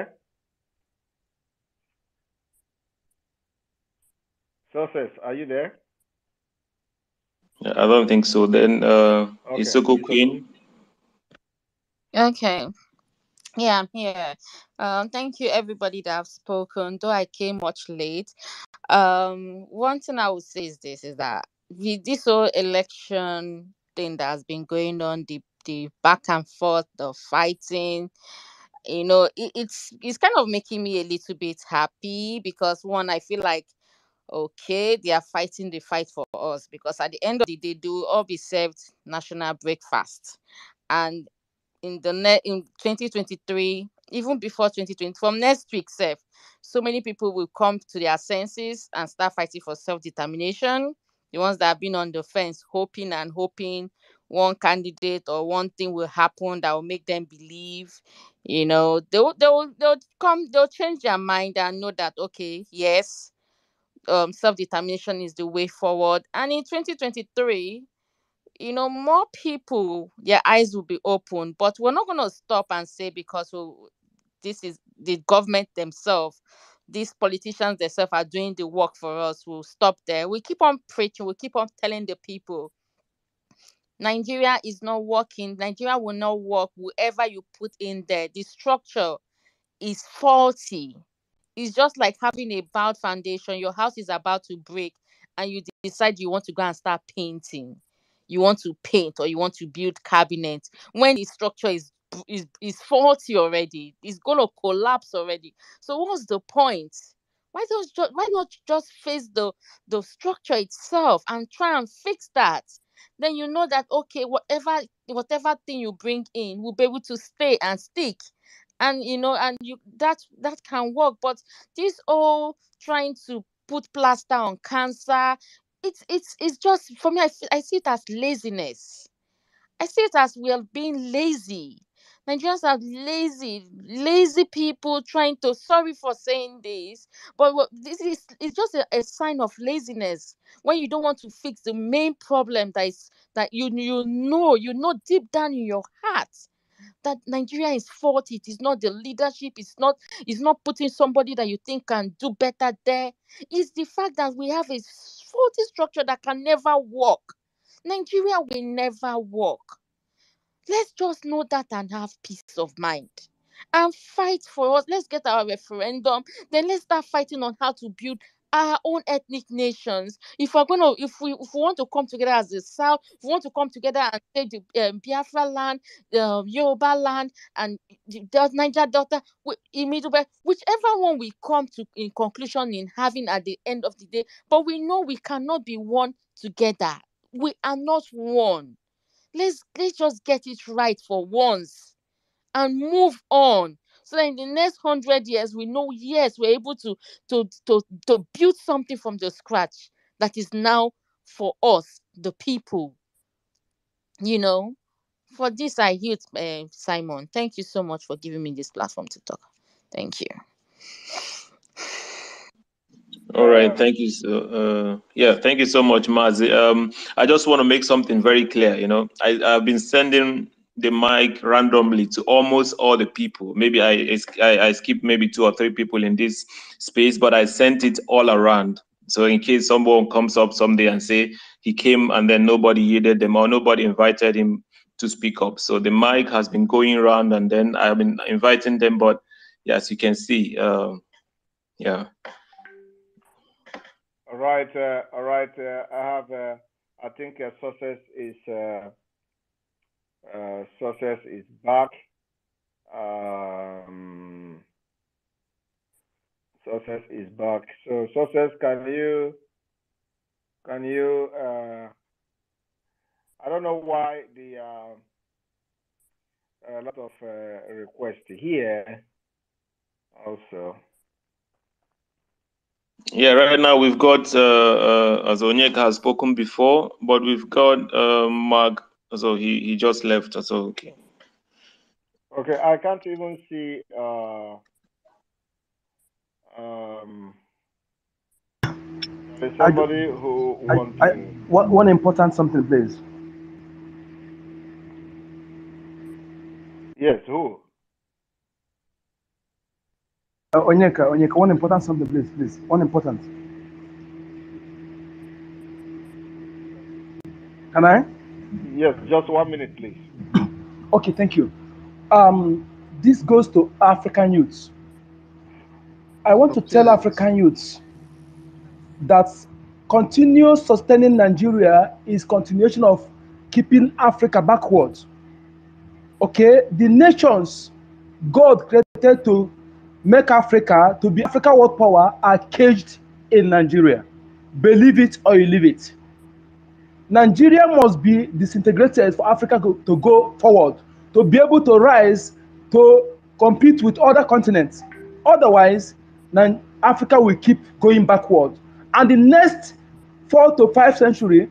Success, are you there? I don't think so. Then Okay, Isoko Queen. Okay. Yeah, I'm here. Thank you everybody that have spoken. Though I came much late. One thing I would say is that with this whole election thing that has been going on, the back and forth, the fighting, it's kind of making me a little bit happy because one, I feel like okay, they are fighting the fight for us because at the end of the day, they will all be served national breakfast. And in 2023, even before 2020, from next week self, so many people will come to their senses and start fighting for self-determination. The ones that have been on the fence hoping and hoping one candidate or one thing will happen that will make them believe, they'll change their mind and know that okay, yes, self-determination is the way forward. And in 2023, more people, their eyes will be open, but we're not going to stop and say because this is the government themselves, these politicians themselves are doing the work for us. We'll stop there. We keep on preaching, we keep on telling the people Nigeria is not working, Nigeria will not work. Whoever you put in there, the structure is faulty. It's just like having a bad foundation. Your house is about to break, and you decide you want to go and start painting. You want to paint or you want to build cabinets when the structure is faulty already. It's gonna collapse already. So what's the point? Why not just face the structure itself and try and fix that? Then you know that okay, whatever thing you bring in will be able to stay and stick, and and you that can work. But this all trying to put plaster on cancer, it's just for me. I see it as laziness. I see it as we are being lazy. Nigerians are lazy people trying to. Sorry for saying this, but this is it's just a sign of laziness when you don't want to fix the main problem that you know deep down in your heart that Nigeria is faulty. It is not the leadership. It's not putting somebody that you think can do better there. It's the fact that we have a faulty structure that can never work. Nigeria will never work. Let's just know that and have peace of mind and fight for us. Let's get our referendum. Then let's start fighting on how to build our own ethnic nations. If we want to come together as the South, if we want to come together and take the Biafra land, the Yoruba land, and the Niger Delta, immediately, whichever one we come to in conclusion in having at the end of the day. But we know we cannot be one together. We are not one. Let's just get it right for once and move on so that in the next 100 years we know yes we're able to build something from the scratch that is now for us the people. you know for this I yield, Simon. Thank you so much for giving me this platform to talk. Thank you. All right, thank you. Yeah, thank you so much, Mazi. I just want to make something very clear. I've been sending the mic randomly to almost all the people. Maybe I skipped maybe two or three people in this space, but I sent it all around. So in case someone comes up someday and say he came and then nobody yielded them or nobody invited him to speak up. So the mic has been going around and then I've been inviting them, but as you can see, yeah. All right, all right. I have. I think success is back. Um, success is back. So success, can you? I don't know why a lot of requests here also. Yeah, right now we've got, as Onyeka has spoken before, but we've got Mark, so he just left, so okay. Okay, I can't even see. Um, there is I, do- somebody who want to. one important something, please. Yes, who? Onyeka, one important something, please. One important. Can I? Yes, just 1 minute, please. Okay, thank you. This goes to African youths. I want to tell African youths that continuous sustaining Nigeria is continuation of keeping Africa backwards. Okay, the nations God created to make Africa to be Africa world power are caged in Nigeria. Believe it or you leave it. Nigeria must be disintegrated for Africa to go forward, to be able to rise, to compete with other continents. Otherwise, Africa will keep going backward. And the next 4 to 5 century,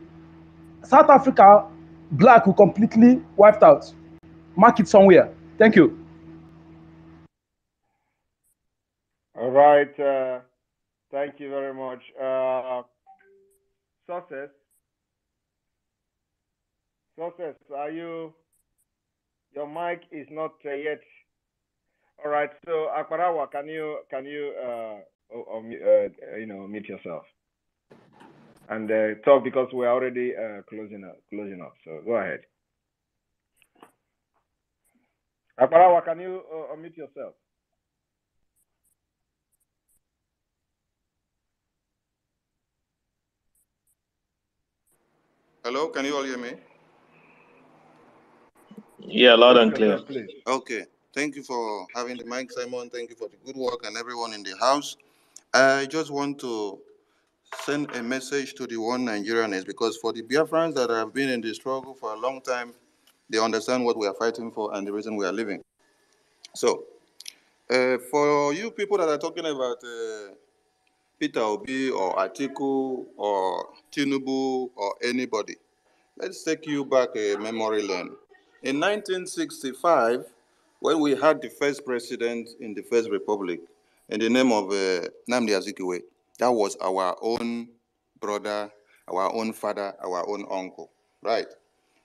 South Africa, black will completely wiped out. Mark it somewhere. Thank you. All right. Thank you very much. Success. Success. Are you? Your mic is not yet. All right. So Akbarawa, can you mute yourself and talk because we're already closing up. So go ahead. Akbarawa, can you unmute yourself? Hello, can you all hear me? Yeah, loud and clear. Yourself, please. Okay. Thank you for having the mic, Simon. Thank you for the good work and everyone in the house. I just want to send a message to the one Nigerians because for the Biafrans that have been in the struggle for a long time, they understand what we are fighting for and the reason we are living. So, for you people that are talking about Peter Obi or Atiku or Tinubu or anybody, let's take you back a memory lane. In 1965, when we had the first president in the First Republic, in the name of Nnamdi Azikiwe, that was our own brother, our own father, our own uncle, right?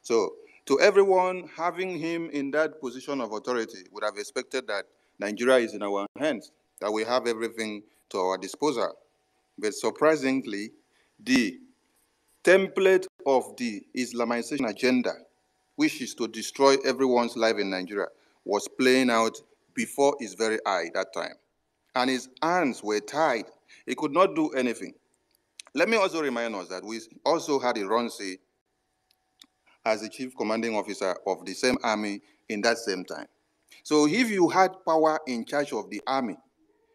So, to everyone having him in that position of authority would have expected that Nigeria is in our hands, that we have everything to our disposal. But surprisingly, the template of the Islamization agenda, which is to destroy everyone's life in Nigeria, was playing out before his very eye that time. And his hands were tied. He could not do anything. Let me also remind us that we also had Ironsi as the chief commanding officer of the same army in that same time. So if you had power in charge of the army,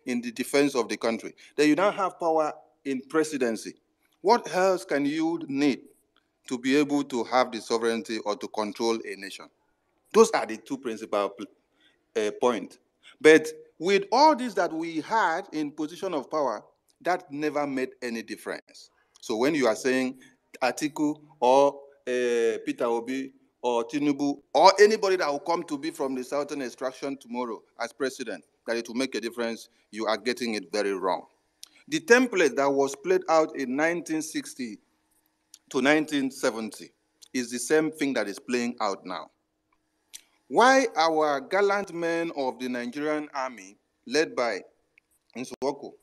in the defense of the country, then you now have power in presidency. What else can you need to be able to have the sovereignty or to control a nation? Those are the two principal points. But with all this that we had in position of power, that never made any difference. So when you are saying Atiku or Peter Obi or Tinubu or anybody that will come to be from the southern extraction tomorrow as president, that it will make a difference, you are getting it very wrong. The template that was played out in 1960 to 1970 is the same thing that is playing out now. Why our gallant men of the Nigerian army, led by Nswoko,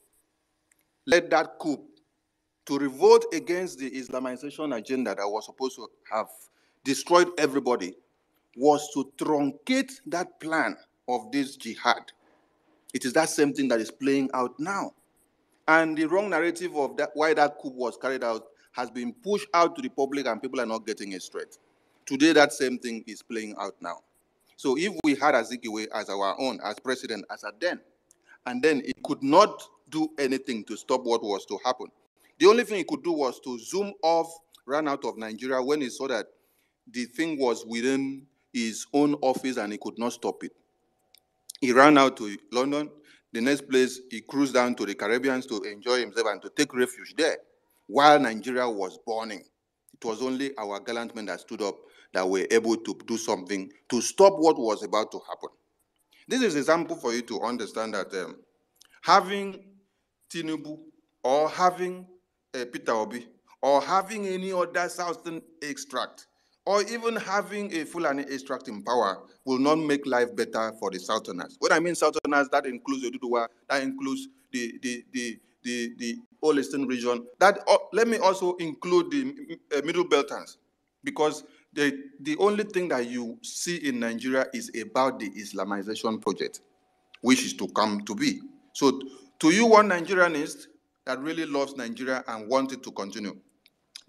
led that coup to revolt against the Islamization agenda that was supposed to have destroyed everybody, was to truncate that plan of this jihad. It is that same thing that is playing out now. And the wrong narrative of that, why that coup was carried out, has been pushed out to the public and people are not getting it straight. Today, that same thing is playing out now. So if we had Azikiwe as our own, as president, as at then, and then it could not do anything to stop what was to happen. The only thing he could do was to zoom off, run out of Nigeria when he saw that the thing was within his own office and he could not stop it. He ran out to London. The next place, he cruised down to the Caribbean to enjoy himself and to take refuge there while Nigeria was burning. It was only our gallant men that stood up that were able to do something to stop what was about to happen. This is an example for you to understand that having Tinubu or having Peter Obi or having any other Southern extract or even having a Fulani extract in power will not make life better for the Southerners. When I mean Southerners, that includes Oduduwa, that includes the Whole Eastern region. That let me also include the Middle Belters, because the only thing that you see in Nigeria is about the Islamization project, which is to come to be. So to you, one Nigerianist that really loves Nigeria and wants it to continue,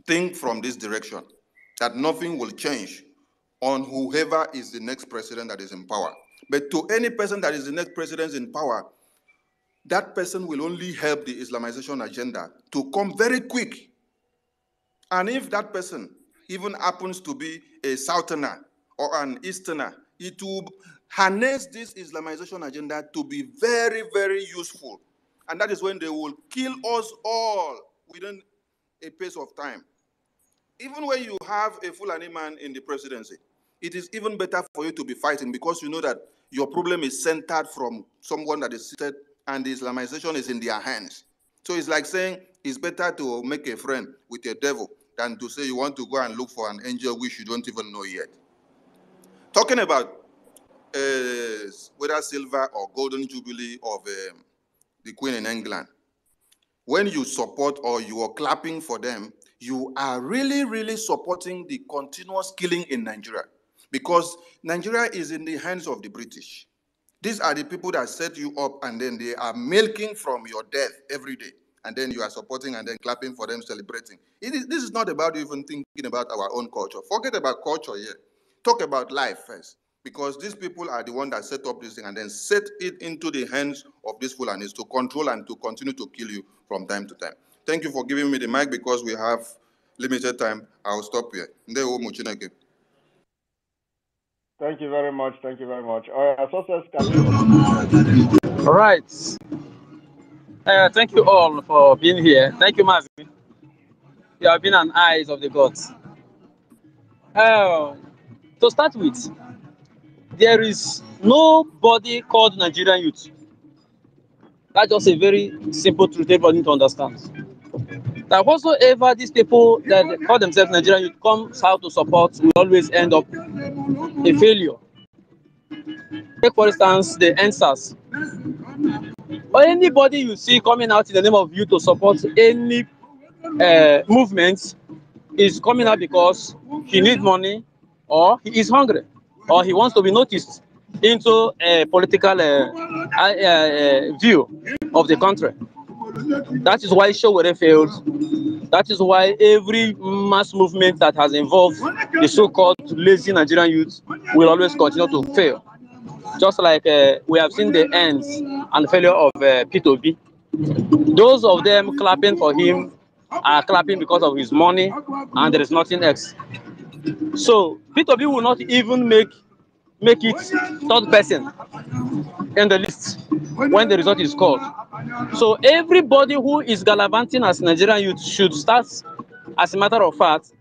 think from this direction, that nothing will change on whoever is the next president that is in power. But to any person that is the next president in power, that person will only help the Islamization agenda to come very quick. And if that person even happens to be a Southerner or an Easterner, it will harness this Islamization agenda to be very, very useful. And that is when they will kill us all within a pace of time. Even when you have a Fulani man in the presidency, it is even better for you to be fighting, because you know that your problem is centered from someone that is seated and the Islamization is in their hands. So it's like saying it's better to make a friend with a devil than to say you want to go and look for an angel which you don't even know yet. Talking about whether silver or golden jubilee of the Queen in England, when you support or you are clapping for them, you are really, really supporting the continuous killing in Nigeria, because Nigeria is in the hands of the British. These are the people that set you up, and then they are milking from your death every day. And then you are supporting and then clapping for them, celebrating. This is not about even thinking about our own culture. Forget about culture here. Talk about life first. Because these people are the ones that set up this thing and then set it into the hands of these Fulanis to control and to continue to kill you from time to time. Thank you for giving me the mic, because we have limited time. I'll stop here. Thank you very much. Thank you very much. Sources, can you continue? All right. Thank you all for being here. Thank you, Mazi. You have been an eyes of the gods. To start with, there is nobody called Nigerian youth. That's just a very simple truth everybody need to understand. That whatsoever these people that call themselves Nigerian youth comes out to support will always end up a failure. Take for instance the NSAS. Or anybody you see coming out in the name of youth to support any movement is coming out because he needs money, or he is hungry, or he wants to be noticed into a political view of the country. That is why Showore failed. That is why every mass movement that has involved the so-called lazy Nigerian youth will always continue to fail. Just like we have seen the ends and failure of P2B. Those of them clapping for him are clapping because of his money, and there is nothing else. So P2B will not even make it third person in the list when the result is called. So everybody who is gallivanting as Nigerian youth should start, as a matter of fact,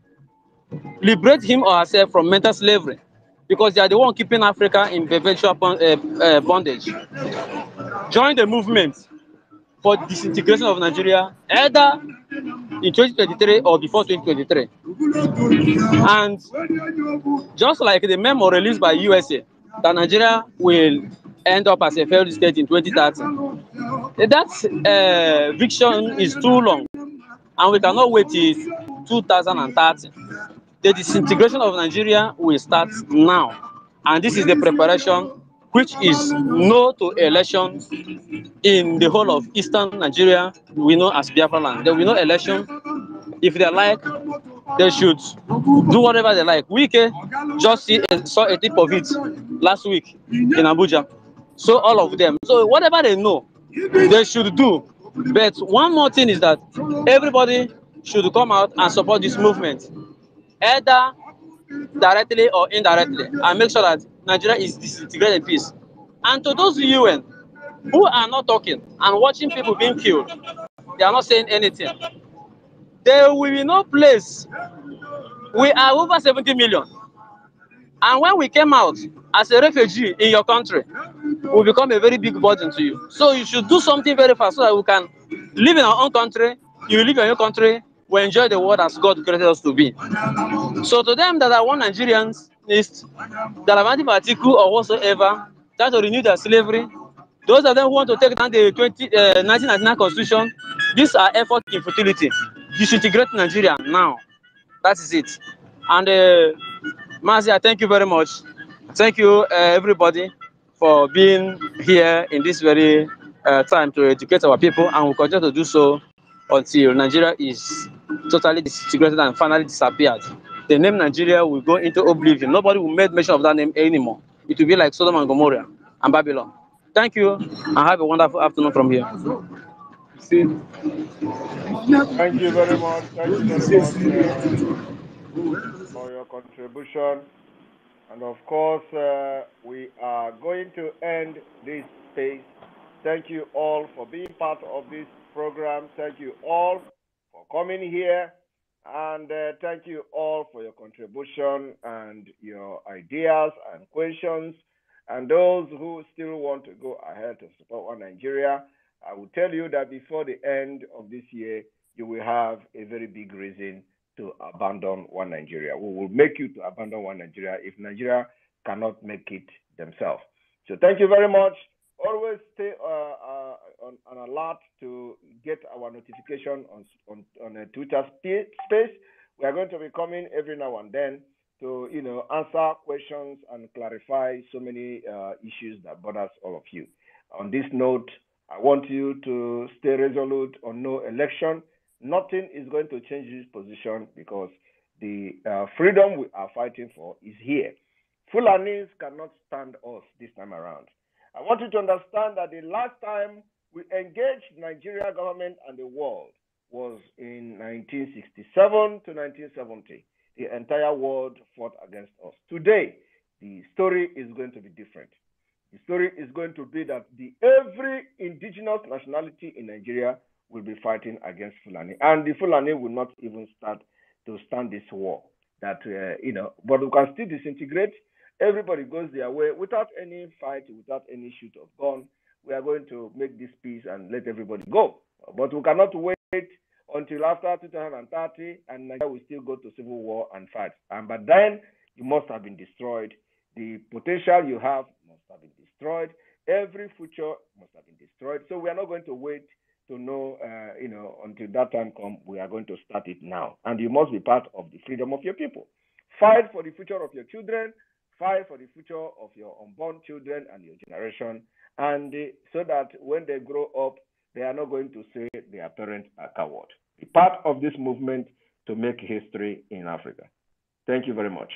liberate him or herself from mental slavery, because they are the one keeping Africa in perpetual bondage. Join the movement. for disintegration of Nigeria, either in 2023 or before 2023. And just like the memo released by USA that Nigeria will end up as a failed state in 2030, that vision is too long, and we cannot wait till 2030. The disintegration of Nigeria will start now, and this is the preparation, which is no to election in the whole of eastern Nigeria. We know as Biafra land. There will be no election. If they like, they should do whatever they like. Wike just saw a tip of it last week in Abuja. So all of them. So whatever they know, they should do. But one more thing is that everybody should come out and support this movement, either directly or indirectly, and make sure that Nigeria is disintegrated in peace. And to those UN who are not talking and watching people being killed, they are not saying anything. There will be no place. We are over 70 million. And when we came out as a refugee in your country, we become a very big burden to you. So you should do something very fast so that we can live in our own country. You live in your country, we enjoy the world as God created us to be. So to them that are one Nigerians, that are anti-Atiku or whatsoever, trying to renew their slavery, those of them who want to take down the 1999 constitution, these are efforts in futility. Disintegrate Nigeria now. That is it. And Mazia, thank you very much. Thank you, everybody, for being here in this very time to educate our people, and we'll continue to do so until Nigeria is totally disintegrated and finally disappeared. The name Nigeria will go into oblivion. Nobody will make mention of that name anymore. It will be like Sodom and Gomorrah and Babylon. Thank you, and have a wonderful afternoon from here. Thank you very much. Thank you very much for your contribution. And of course, we are going to end this space. Thank you all for being part of this program. Thank you all for coming here. And thank you all for your contribution and your ideas and questions. And those who still want to go ahead to support One Nigeria, I will tell you that before the end of this year, you will have a very big reason to abandon One Nigeria. We will make you to abandon One Nigeria if Nigeria cannot make it themselves. So thank you very much. Always stay on alert to get our notification on a Twitter space. We are going to be coming every now and then to answer questions and clarify so many issues that bothers all of you. On this note, I want you to stay resolute on no election. Nothing is going to change this position because the freedom we are fighting for is here. Fulanis cannot stand us this time around. I want you to understand that the last time we engaged Nigeria government and the world was in 1967 to 1970. The entire world fought against us. Today, the story is going to be different. The story is going to be that every indigenous nationality in Nigeria will be fighting against Fulani, and the Fulani will not even start to stand this war. But we can still disintegrate. Everybody goes their way without any fight, without any shoot of gun. We are going to make this peace and let everybody go. But we cannot wait until after 2030, and Nigeria will still go to civil war and fight. But then you must have been destroyed. The potential you have must have been destroyed. Every future must have been destroyed. So we are not going to wait to know, until that time comes. We are going to start it now. And you must be part of the freedom of your people. Fight for the future of your children. Fight for the future of your unborn children and your generation. And so that when they grow up, they are not going to say their parents are cowards. Be part of this movement to make history in Africa. Thank you very much.